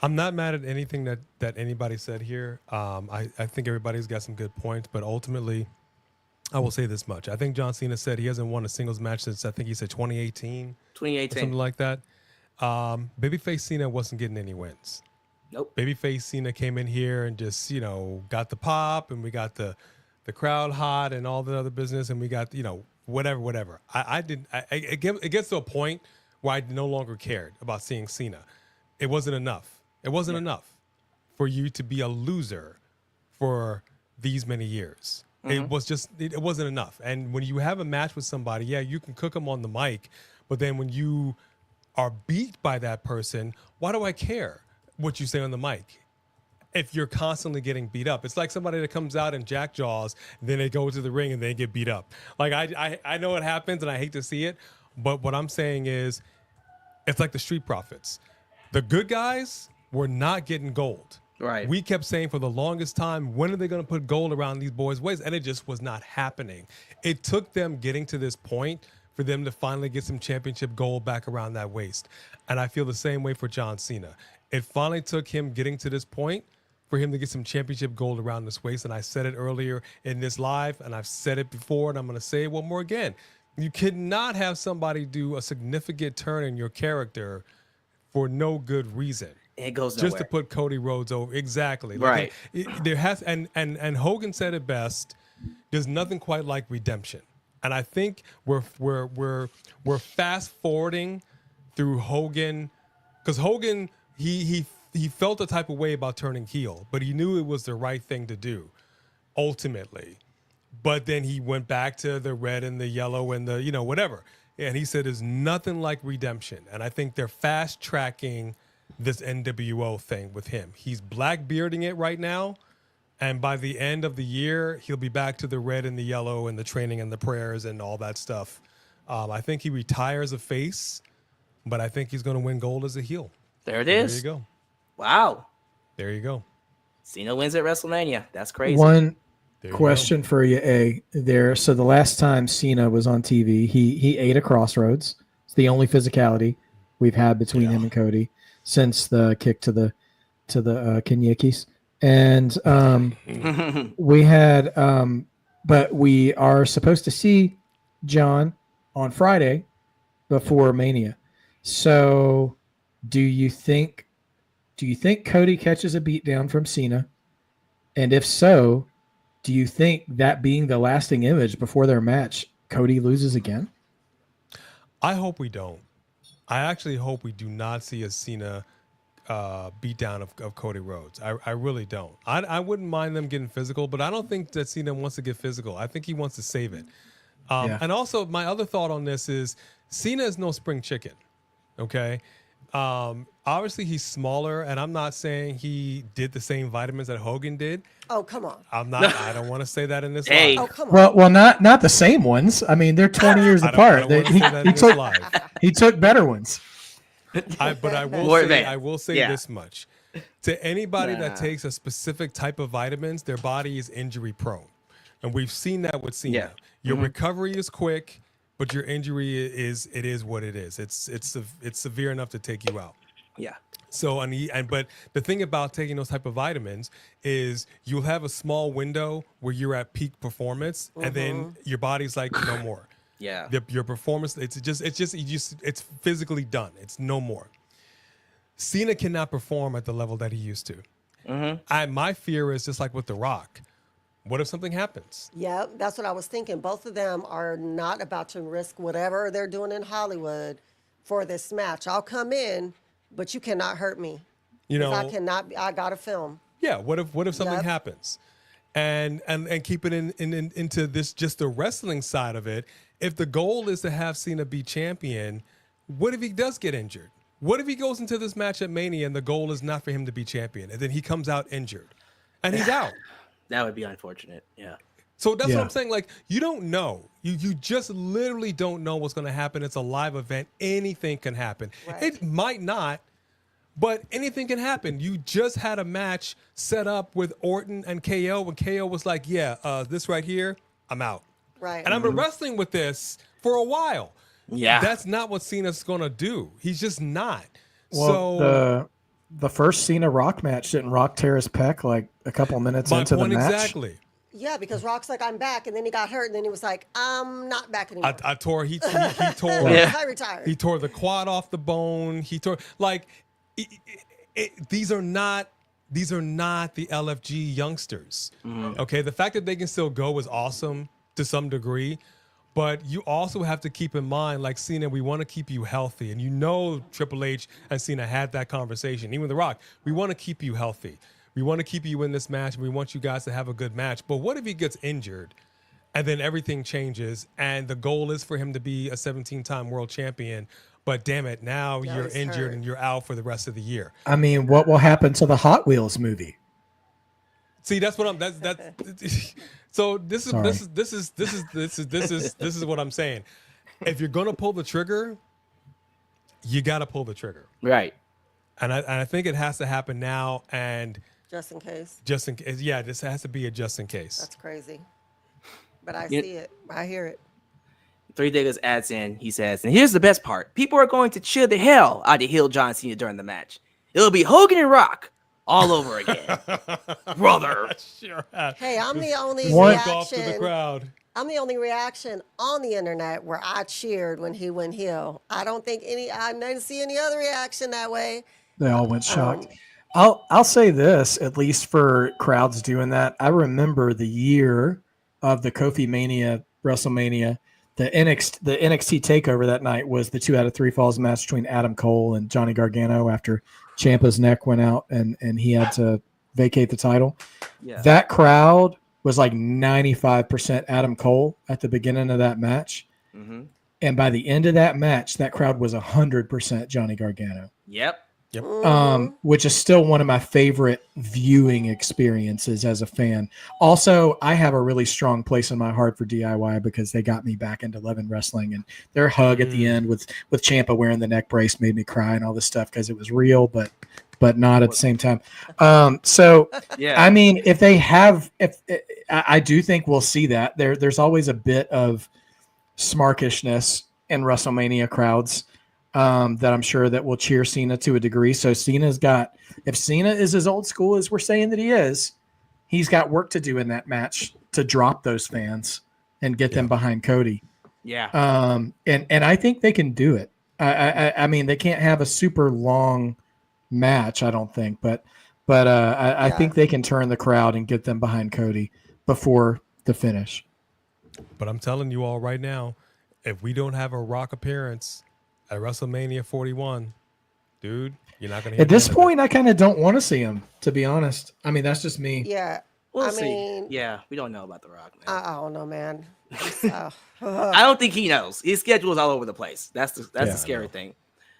I'm not mad at anything that anybody said here. I think everybody's got some good points, but ultimately, I will say this much. I think John Cena said he hasn't won a singles match since, I think he said 2018. 2018. Something like that. Babyface Cena wasn't getting any wins. Nope. Babyface Cena came in here and just, got the pop, and we got the crowd hot and all the other business, and we got, whatever. It gets to a point where I no longer cared about seeing Cena. It wasn't enough. It wasn't enough for you to be a loser for these many years. It was just, it wasn't enough. And when you have a match with somebody, you can cook them on the mic, but then when you are beat by that person, why do I care what you say on the mic? If you're constantly getting beat up, it's like somebody that comes out and jackjaws, then they go to the ring and they get beat up. Like I know it happens and I hate to see it, but what I'm saying is, it's like the Street Profits. The good guys were not getting gold. Right. We kept saying for the longest time, when are they going to put gold around these boys' waist? And it just was not happening. It took them getting to this point for them to finally get some championship gold back around that waist. And I feel the same way for John Cena. It finally took him getting to this point for him to get some championship gold around this waist. And I said it earlier in this live, and I've said it before, and I'm going to say it one more again. You cannot have somebody do a significant turn in your character for no good reason. It goes nowhere. Just to put Cody Rhodes over. Exactly. Right. There has, and Hogan said it best, there's nothing quite like redemption. And I think we're fast forwarding through Hogan, because Hogan, he felt a type of way about turning heel, but he knew it was the right thing to do, ultimately. But then he went back to the red and the yellow and the, whatever. And he said there's nothing like redemption. And I think they're fast tracking this NWO thing with him. He's blackbearding it right now. And by the end of the year, he'll be back to the red and the yellow and the training and the prayers and all that stuff. I think he retires a face, but I think he's going to win gold as a heel. There it is. There you go. Wow. There you go. Cena wins at WrestleMania. That's crazy. One question for you, there. So the last time Cena was on TV, he ate a Crossroads. It's the only physicality we've had between him and Cody since the kick to the Kenyikis. And we had, but we are supposed to see John on Friday before Mania. So do you think Cody catches a beatdown from Cena? And if so, do you think that being the lasting image before their match, Cody loses again? I hope we don't. I actually hope we do not see a Cena beatdown of Cody Rhodes. I really don't. I wouldn't mind them getting physical, but I don't think that Cena wants to get physical. I think he wants to save it. And also, my other thought on this is Cena is no spring chicken. Okay. Obviously he's smaller, and I'm not saying he did the same vitamins that Hogan did. Oh, come on. I'm not. I don't want to say that in this Hey. live. Oh, come on. Well, not the same ones. I mean, they're 20 years I don't apart. wanna say that in this live. He took better ones. But I will More say, advanced. I will say Yeah. this much. To anybody that takes a specific type of vitamins, their body is injury prone. And we've seen that with Cena. Yeah. Your recovery is quick, but your injury is what it is. It's severe enough to take you out. Yeah. So but the thing about taking those type of vitamins is you'll have a small window where you're at peak performance, and then your body's like, no more. Yeah. Your performance, it's physically done. It's no more. Cena cannot perform at the level that he used to. My fear is just like with The Rock. What if something happens? Yeah, that's what I was thinking. Both of them are not about to risk whatever they're doing in Hollywood for this match. I'll come in, but you cannot hurt me. You know, I cannot. I got to film. yeah. What if something Yep. happens? And keep it into this, just the wrestling side of it. If the goal is to have Cena be champion, what if he does get injured? What if he goes into this match at Mania and the goal is not for him to be champion, and then he comes out injured, and he's out? That would be unfortunate. Yeah. So that's Yeah. what I'm saying. Like, you don't know. You just literally don't know what's going to happen. It's a live event. Anything can happen. Right. It might not, but anything can happen. You just had a match set up with Orton and KO, and KO was like, yeah, this right here, I'm out. Right. And I've been wrestling with this for a while. Yeah. That's not what Cena's going to do. He's just not. Well, so the first Cena Rock match, didn't Rock tear his pec like a couple minutes my into the point match? exactly. Yeah, because Rock's like, I'm back, and then he got hurt, and then he was like, I'm not back anymore. I tore. He tore. Yeah. I retired. He tore the quad off the bone. He tore like these are not the LFG youngsters. Okay, the fact that they can still go is awesome to some degree, but you also have to keep in mind, like Cena, we want to keep you healthy, and you know Triple H and Cena had that conversation. Even The Rock, we want to keep you healthy. We want to keep you in this match, and we want you guys to have a good match. But what if he gets injured, and then everything changes, and the goal is for him to be a 17-time world champion? But damn it, now you're he's injured hurt. and you're out for the rest of the year. I mean, what will happen to the Hot Wheels movie? See, that's what I'm. That's. So this is what I'm saying. If you're gonna pull the trigger, you gotta pull the trigger, Right. and I think it has to happen now. And Just in case. just in case, yeah, this has to be a just in case. That's crazy. But I Yeah. see it. I hear it. Three Diggers adds in, he says, and here's the best part. People are going to cheer the hell out of heel John Cena during the match. It'll be Hogan and Rock all over again. Brother. Sure. Hey, I'm the only Walk off to the reaction. crowd. I'm the only reaction on the internet where I cheered when he went heel. I didn't see any other reaction that way. They all went shocked. I'll say this, at least for crowds doing that. I remember the year of the Kofi Mania WrestleMania. The NXT takeover that night was the 2 out of 3 falls match between Adam Cole and Johnny Gargano after Ciampa's neck went out and he had to vacate the title. Yeah. That crowd was like 95% Adam Cole at the beginning of that match. Mm-hmm. And by the end of that match, that crowd was 100% Johnny Gargano. Yep. Which is still one of my favorite viewing experiences as a fan. Also, I have a really strong place in my heart for DIY because they got me back into loving wrestling, and their hug at the end with Ciampa wearing the neck brace made me cry and all this stuff because it was real, but not at the same time. So Yeah. I mean, I do think we'll see that there's always a bit of smarkishness in WrestleMania crowds. That I'm sure that will cheer Cena to a degree. So if Cena is as old school as we're saying that he is, he's got work to do in that match to drop those fans and get them behind Cody. Yeah. And I think they can do it. I mean, they can't have a super long match, I don't think, but I think they can turn the crowd and get them behind Cody before the finish. But I'm telling you all right now, if we don't have a Rock appearance at WrestleMania 41, dude, you're not going to. At this point, I kind of don't want to see him, to be honest. I mean, that's just me. Yeah. We'll I see. mean, Yeah, we don't know about The Rock, man. I don't know, man. I don't think he knows. His schedule is all over the place. That's the scary thing.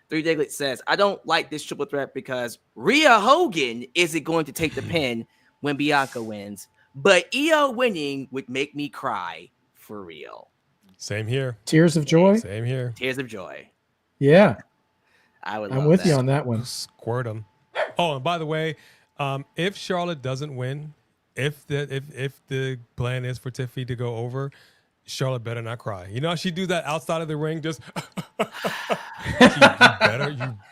Three Diglett says, I don't like this triple threat because Rhea Hogan isn't going to take the pin when Bianca wins, but Io winning would make me cry for real. Same here. Tears of joy. Same here. Tears of joy. Yeah, I'm I'm with you on that one. Squirt them. Oh, and by the way, if Charlotte doesn't win, if the plan is for Tiffany to go over, Charlotte better not cry. You know how she do that outside of the ring? Just you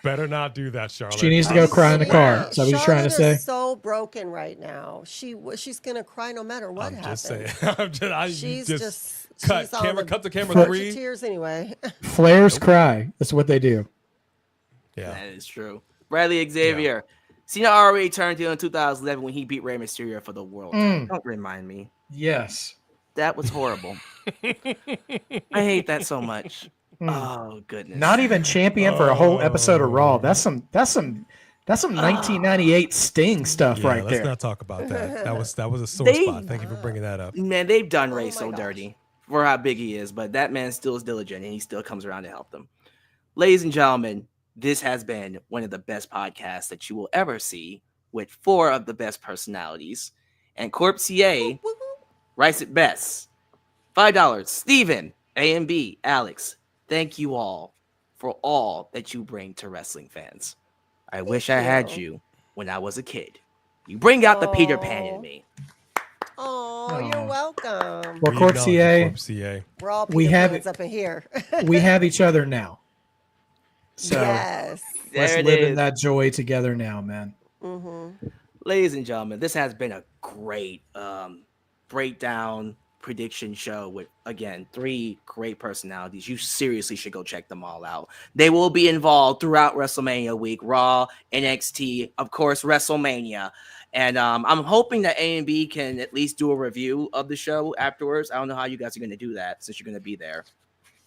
better not do that, Charlotte. She needs to go cry in the car. Is that what you're trying to say? Charlotte is so broken right now. She's gonna cry no matter what happens. She's just cut the camera for 3 tears anyway. Flares cry. That's what they do. Yeah, that is true. Bradley Xavier. Cena already turned heel in 2011 when he beat Rey Mysterio for the world title. Don't remind me. Yes. That was horrible. I hate that so much. Oh goodness. Not even champion for a whole episode of Raw. That's some 1998 Sting stuff right there. Let's not talk about that. That was a sore spot. Thank you for bringing that up. Man, they've done Ray so dirty for how big he is, but that man still is diligent and he still comes around to help them. Ladies and gentlemen, this has been one of the best podcasts that you will ever see with 4 of the best personalities. And Corp CA writes it best. $5. Steven, A and B, Alex, thank you all for all that you bring to wrestling fans. I wish I had you when I was a kid. You bring out the Peter Pan in me. Oh, you're welcome. Well, Corp CA, we're all Peter Pans up in here. We have each other now. So yes. let's live in that joy together now, man. Mm-hmm. Ladies and gentlemen, this has been a great breakdown prediction show with, again, 3 great personalities. You seriously should go check them all out. They will be involved throughout WrestleMania week, Raw, NXT, of course, WrestleMania. And I'm hoping that A and B can at least do a review of the show afterwards. I don't know how you guys are going to do that since you're going to be there.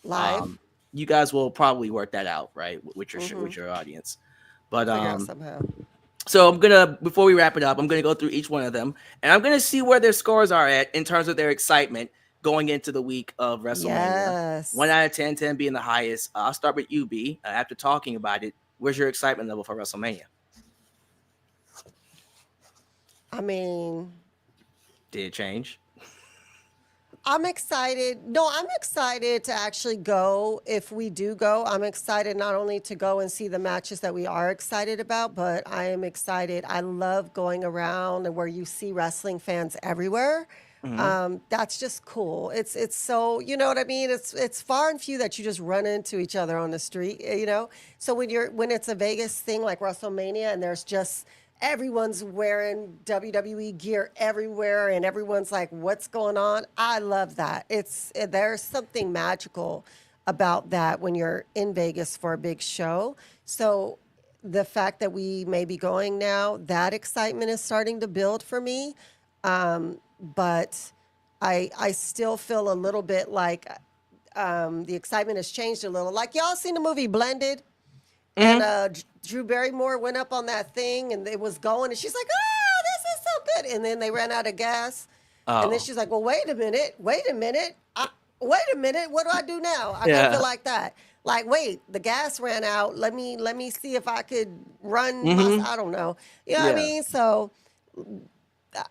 Live. You guys will probably work that out, right, with your audience. But somehow. so I'm gonna, before we wrap it up, I'm gonna go through each one of them, and I'm gonna see where their scores are at in terms of their excitement going into the week of WrestleMania. Yes. 1 out of 10, 10 being the highest. I'll start with you, B. After talking about it, where's your excitement level for WrestleMania? I mean, did it change? I'm excited. No, I'm excited to actually go. If we do go, I'm excited not only to go and see the matches that we are excited about, but I am excited. I love going around and where you see wrestling fans everywhere. Mm-hmm. That's just cool. It's so, you know what I mean? It's far and few that you just run into each other on the street, you know? So when it's a Vegas thing like WrestleMania and there's just everyone's wearing WWE gear everywhere and everyone's like, what's going on? I love that. There's something magical about that when you're in Vegas for a big show. So the fact that we may be going now, that excitement is starting to build for me. But I still feel a little bit like the excitement has changed a little. Like, y'all seen the movie Blended? Mm-hmm. And Drew Barrymore went up on that thing and it was going and she's like, oh, this is so good. And then they ran out of gas. Oh. And then she's like, well, wait a minute. What do I do now? I don't feel like that. Like, wait, the gas ran out. Let me see if I could run. Mm-hmm. I don't know. You know what I mean? So 6.5.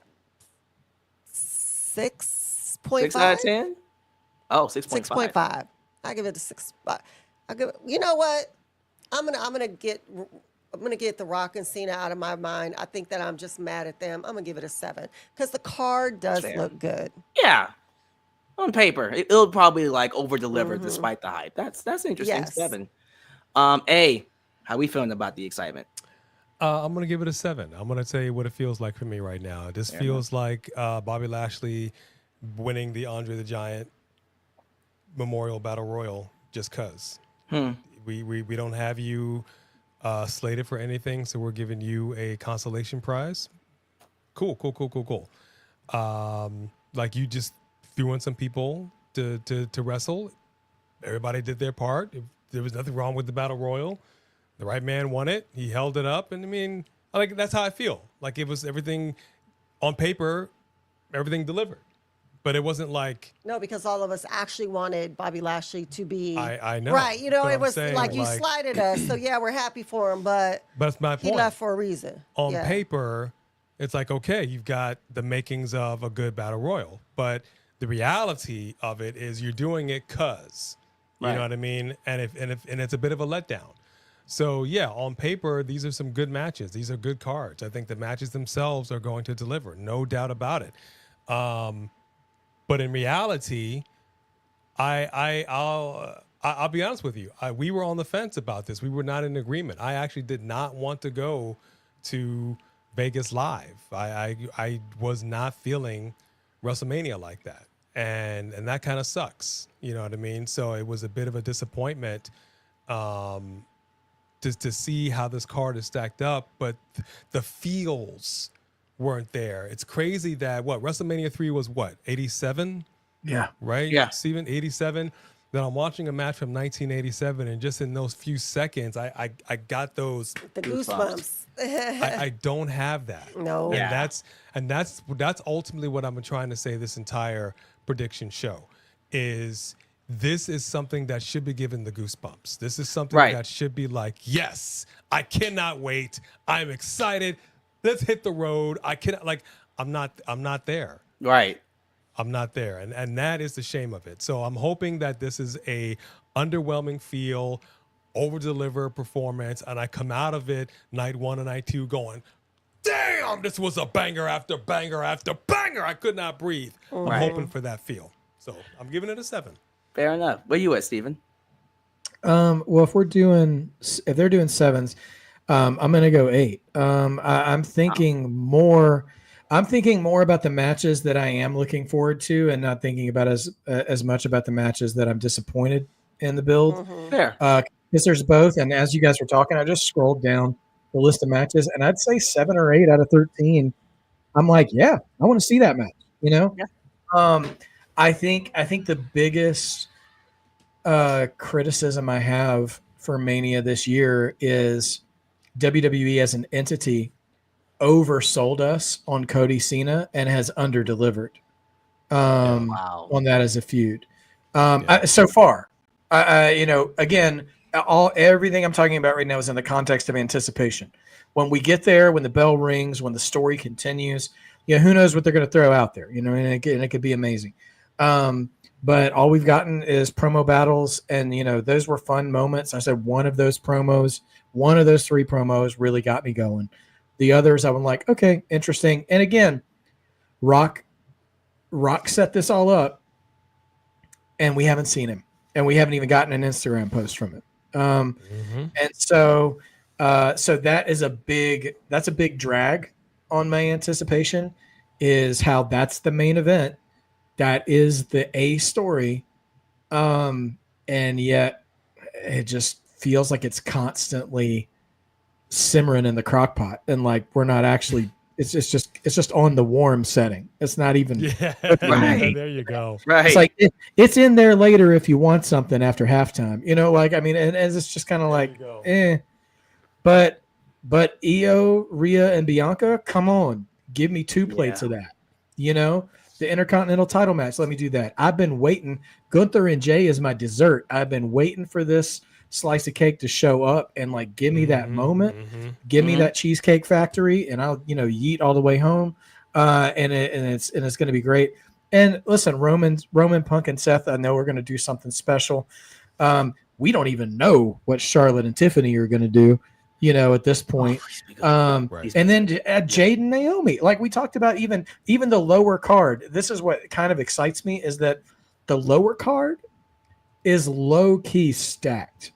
6 out of 10? Oh, 6.5. 6.5. I give it a 6. You know what? I'm gonna get The Rock and Cena out of my mind. I think that I'm just mad at them. I'm gonna give it a 7 because the card does look good. Yeah, on paper, it'll probably like over deliver despite the hype. That's interesting. Yes. 7. A, how we feeling about the excitement? I'm gonna give it a 7. I'm gonna tell you what it feels like for me right now. This feels like Bobby Lashley winning the Andre the Giant Memorial Battle Royal just cause. We don't have you slated for anything, so we're giving you a consolation prize. Cool. Like you just threw in some people to wrestle. Everybody did their part. There was nothing wrong with the Battle Royal. The right man won it. He held it up, and I mean, like that's how I feel. Like it was everything on paper, everything delivered. But it wasn't like... No, because all of us actually wanted Bobby Lashley to be... I know. Right, you know, it was like you slighted us, so yeah, we're happy for him, but that's my point. He left for a reason. On paper, it's like, okay, you've got the makings of a good Battle Royal, but the reality of it is you're doing it because, you know what I mean? And it's a bit of a letdown. So, yeah, on paper, these are some good matches. These are good cards. I think the matches themselves are going to deliver, no doubt about it. But in reality, I'll be honest with you. We were on the fence about this. We were not in agreement. I actually did not want to go to Vegas live. I was not feeling WrestleMania like that, and that kind of sucks. You know what I mean? So it was a bit of a disappointment to see how this card is stacked up, but the feels weren't there. It's crazy that WrestleMania 3 was 87, Yeah. right? Yeah. Steven, 87. Then I'm watching a match from 1987, and just in those few seconds, I got those. The goosebumps. I don't have that. No. And Yeah. that's ultimately what I'm trying to say this entire prediction show is this is something that should be given the goosebumps. This is something Right. that should be like, yes, I cannot wait. I'm excited. Let's hit the road. I'm not there. Right. I'm not there. And that is the shame of it. So I'm hoping that this is a underwhelming feel, over-deliver performance, and I come out of it night 1 and night 2 going, damn, this was a banger after banger after banger. I could not breathe. I'm hoping for that feel. So I'm giving it a 7. Fair enough. Where you at, Steven? Well, if they're doing 7s, I'm gonna go 8. I'm thinking more. I'm thinking more about the matches that I am looking forward to, and not thinking about as much about the matches that I'm disappointed in the build. Fair. Because there's both, and as you guys were talking, I just scrolled down the list of matches, and I'd say 7 or 8 out of 13. I'm like, yeah, I want to see that match. You know, Yeah. I think the biggest criticism I have for Mania this year is WWE as an entity oversold us on Cody Cena and has underdelivered Wow. on that as a feud. So far, again, everything I'm talking about right now is in the context of anticipation. When we get there, when the bell rings, when the story continues, who knows what they're going to throw out there, and it could be amazing. But all we've gotten is promo battles, and those were fun moments. I said one of those 3 promos really got me going. The others, I was like, okay, interesting. And again, Rock set this all up, and we haven't seen him, and we haven't even gotten an Instagram post from him. And so that is a big drag on my anticipation, is how that's the main event. That is the A story. And yet it just feels like it's constantly simmering in the crock pot, and like we're not actually, it's just on the warm setting. It's not even Right. There you go. Right. It's like it's in there later if you want something after halftime. And it's just kind of like But Io, Rhea, and Bianca, come on, give me 2 plates of that. The Intercontinental title match, let me do that. I've been waiting. Gunther and Jey is my dessert. I've been waiting for this slice of cake to show up and like give me that moment. Give me that Cheesecake Factory, and I'll yeet all the way home. And it's going to be great. And listen, Roman, Punk, and Seth, I know we're going to do something special. We don't even know what Charlotte and Tiffany are going to do, at this point. Right. And then to add Jade and Naomi, like we talked about, even the lower card. This is what kind of excites me, is that the lower card is low key stacked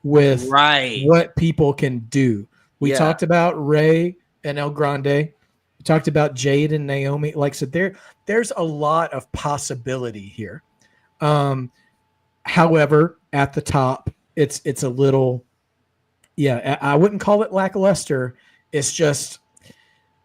with what people can do. We talked about Ray and El Grande. We talked about Jade and Naomi. Like, so there's a lot of possibility here. However, at the top, it's a little, I wouldn't call it lackluster. It's just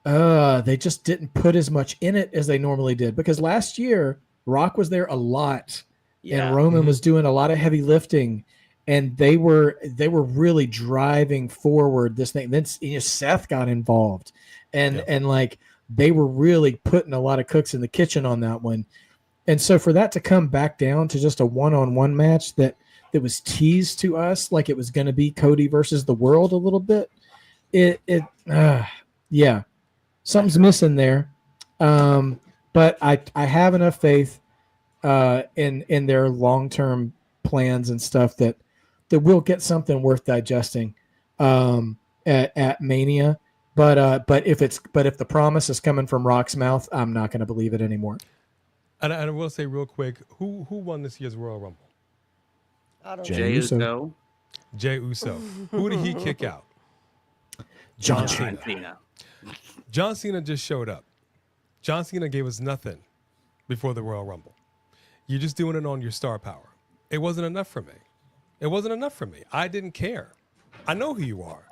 they just didn't put as much in it as they normally did, because last year Rock was there a lot, and Roman was doing a lot of heavy lifting, and they were really driving forward this thing. Then Seth got involved, and like they were really putting a lot of cooks in the kitchen on that one. And so for that to come back down to just a one-on-one match that was teased to us like it was going to be Cody versus the world a little bit, something's missing there. But I have enough faith in their long-term plans and stuff that we'll get something worth digesting at Mania. But if the promise is coming from Rock's mouth, I'm not going to believe it anymore. And I will say real quick, who won this year's Royal Rumble? I don't Jey know. Jey Uso. Uso, Jey Uso. Who did he kick out? John John Cena. Cena. John Cena just showed up. John Cena gave us nothing before the Royal Rumble. You're just doing it on your star power. It wasn't enough for me. It wasn't enough for me. I didn't care. I know who you are.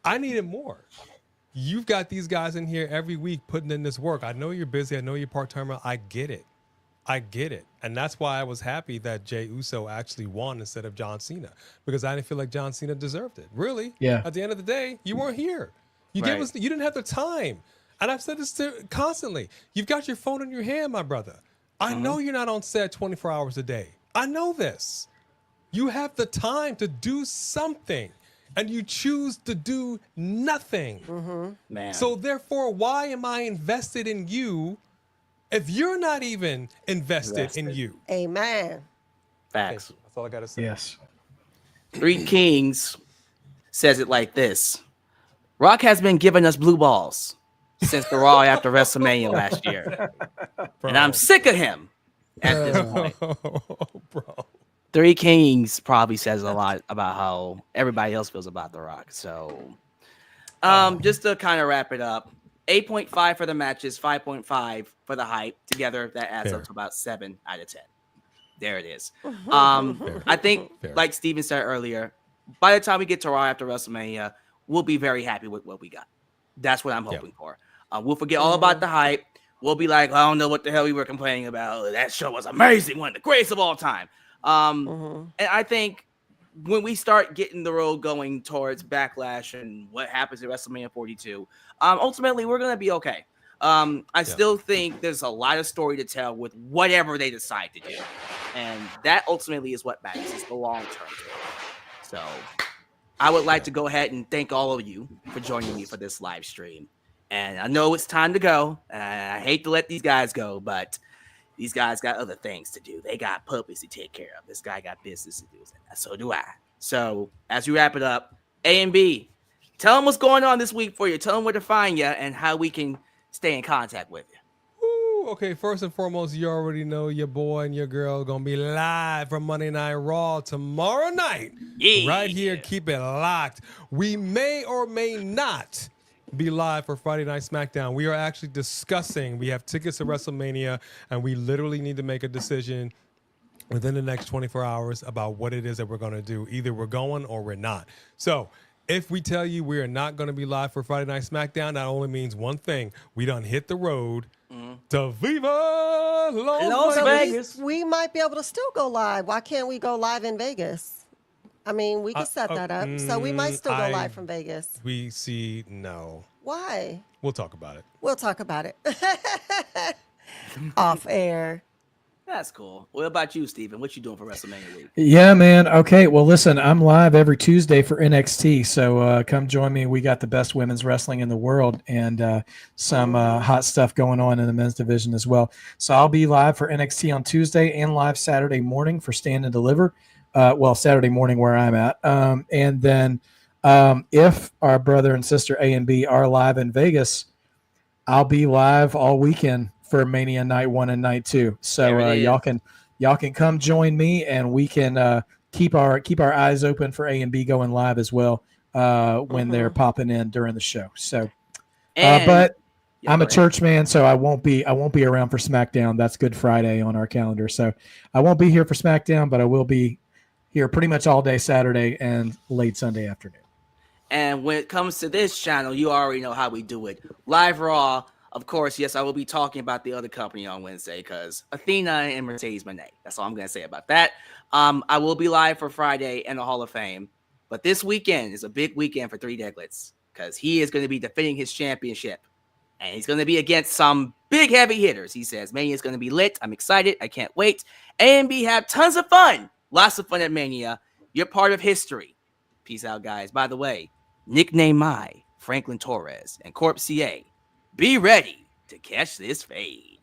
I needed more. You've got these guys in here every week putting in this work. I know you're busy. I know you're part-timer. I get it. And that's why I was happy that Jey Uso actually won instead of John Cena, because I didn't feel like John Cena deserved it. Really? Yeah. At the end of the day, you weren't here. You Right. gave us. You didn't have the time. And I've said this constantly. You've got your phone in your hand, my brother. I know you're not on set 24 hours a day. I know this. You have the time to do something, and you choose to do nothing. Man. So therefore, why am I invested in you if you're not even invested in you? Amen. Facts. That's all I gotta say. Yes. Three Kings says it like this: Rock has been giving us blue balls since the Raw after WrestleMania last year, and I'm sick of him at this point. Bro. Three Kings probably says a lot about how everybody else feels about The Rock. So, just to kind of wrap it up, 8.5 for the matches, 5.5 for the hype. Together, that adds Fair. up to about 7 out of 10. There it is. I think, Fair. like Steven said earlier, by the time we get to Raw after WrestleMania, we'll be very happy with what we got. That's what I'm hoping for. We'll forget all about the hype. We'll be like, I don't know what the hell we were complaining about. That show was amazing, one of the greatest of all time. And I think when we start getting the road going towards Backlash and what happens at WrestleMania 42, ultimately we're going to be okay. I still think there's a lot of story to tell with whatever they decide to do. And that ultimately is what matters, is the long term. So I would like to go ahead and thank all of you for joining me for this live stream. And I know it's time to go. I hate to let these guys go, but these guys got other things to do. They got puppies to take care of. This guy got business to do. So do I. So as we wrap it up, A and B, tell them what's going on this week for you. Tell them where to find you and how we can stay in contact with you. Woo. Okay, first and foremost, you already know your boy and your girl gonna be live from Monday Night Raw tomorrow night. Yeah. Right here, keep it locked. We may or may not be live for Friday Night SmackDown. We are actually discussing. We have tickets to WrestleMania, and we literally need to make a decision within the next 24 hours about what it is that we're going to do. Either we're going or we're not. So if we tell you we are not going to be live for Friday Night SmackDown, that only means one thing. We done hit the road to Viva Las Vegas. We might be able to still go live. Why can't we go live in Vegas? I mean, we could set that up. So we might still go live from Vegas. We see no. Why? We'll talk about it. We'll talk about it. Off air. That's cool. What about you, Steven? What you doing for WrestleMania week? Yeah, man. Okay. Well, listen, I'm live every Tuesday for NXT. So come join me. We got the best women's wrestling in the world and some hot stuff going on in the men's division as well. So I'll be live for NXT on Tuesday and live Saturday morning for Stand and Deliver. Saturday morning where I'm at. And then if our brother and sister A and B are live in Vegas, I'll be live all weekend for Mania Night 1 and Night 2. So y'all can come join me, and we can keep our eyes open for A and B going live as well when they're popping in during the show. So, but I'm a church man, so I won't be around for SmackDown. That's Good Friday on our calendar, so I won't be here for SmackDown, but I will be here pretty much all day Saturday and late Sunday afternoon. And when it comes to this channel, you already know how we do it. Live Raw, of course, yes, I will be talking about the other company on Wednesday because Athena and Mercedes Moné. That's all I'm going to say about that. I will be live for Friday and the Hall of Fame. But this weekend is a big weekend for Three Deglets because he is going to be defending his championship. And he's going to be against some big heavy hitters. He says Mania is going to be lit. I'm excited. I can't wait. A and B have tons of fun. Lots of fun at Mania. You're part of history. Peace out, guys. By the way, nickname my Franklin Torres and Corp CA. Be ready to catch this fade.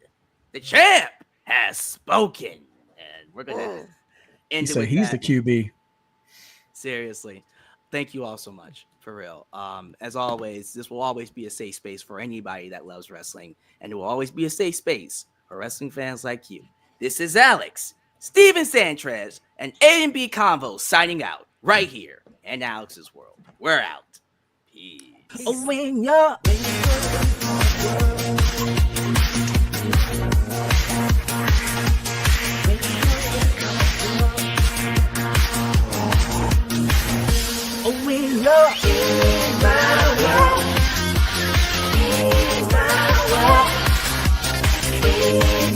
The champ has spoken. And we're going to end it with He's that. the QB. Seriously. Thank you all so much. For real. As always, this will always be a safe space for anybody that loves wrestling. And it will always be a safe space for wrestling fans like you. This is Alex, Steven Sanchez, and A&B Convo signing out right here in Alex's World. We're out. Peace. When you're when you're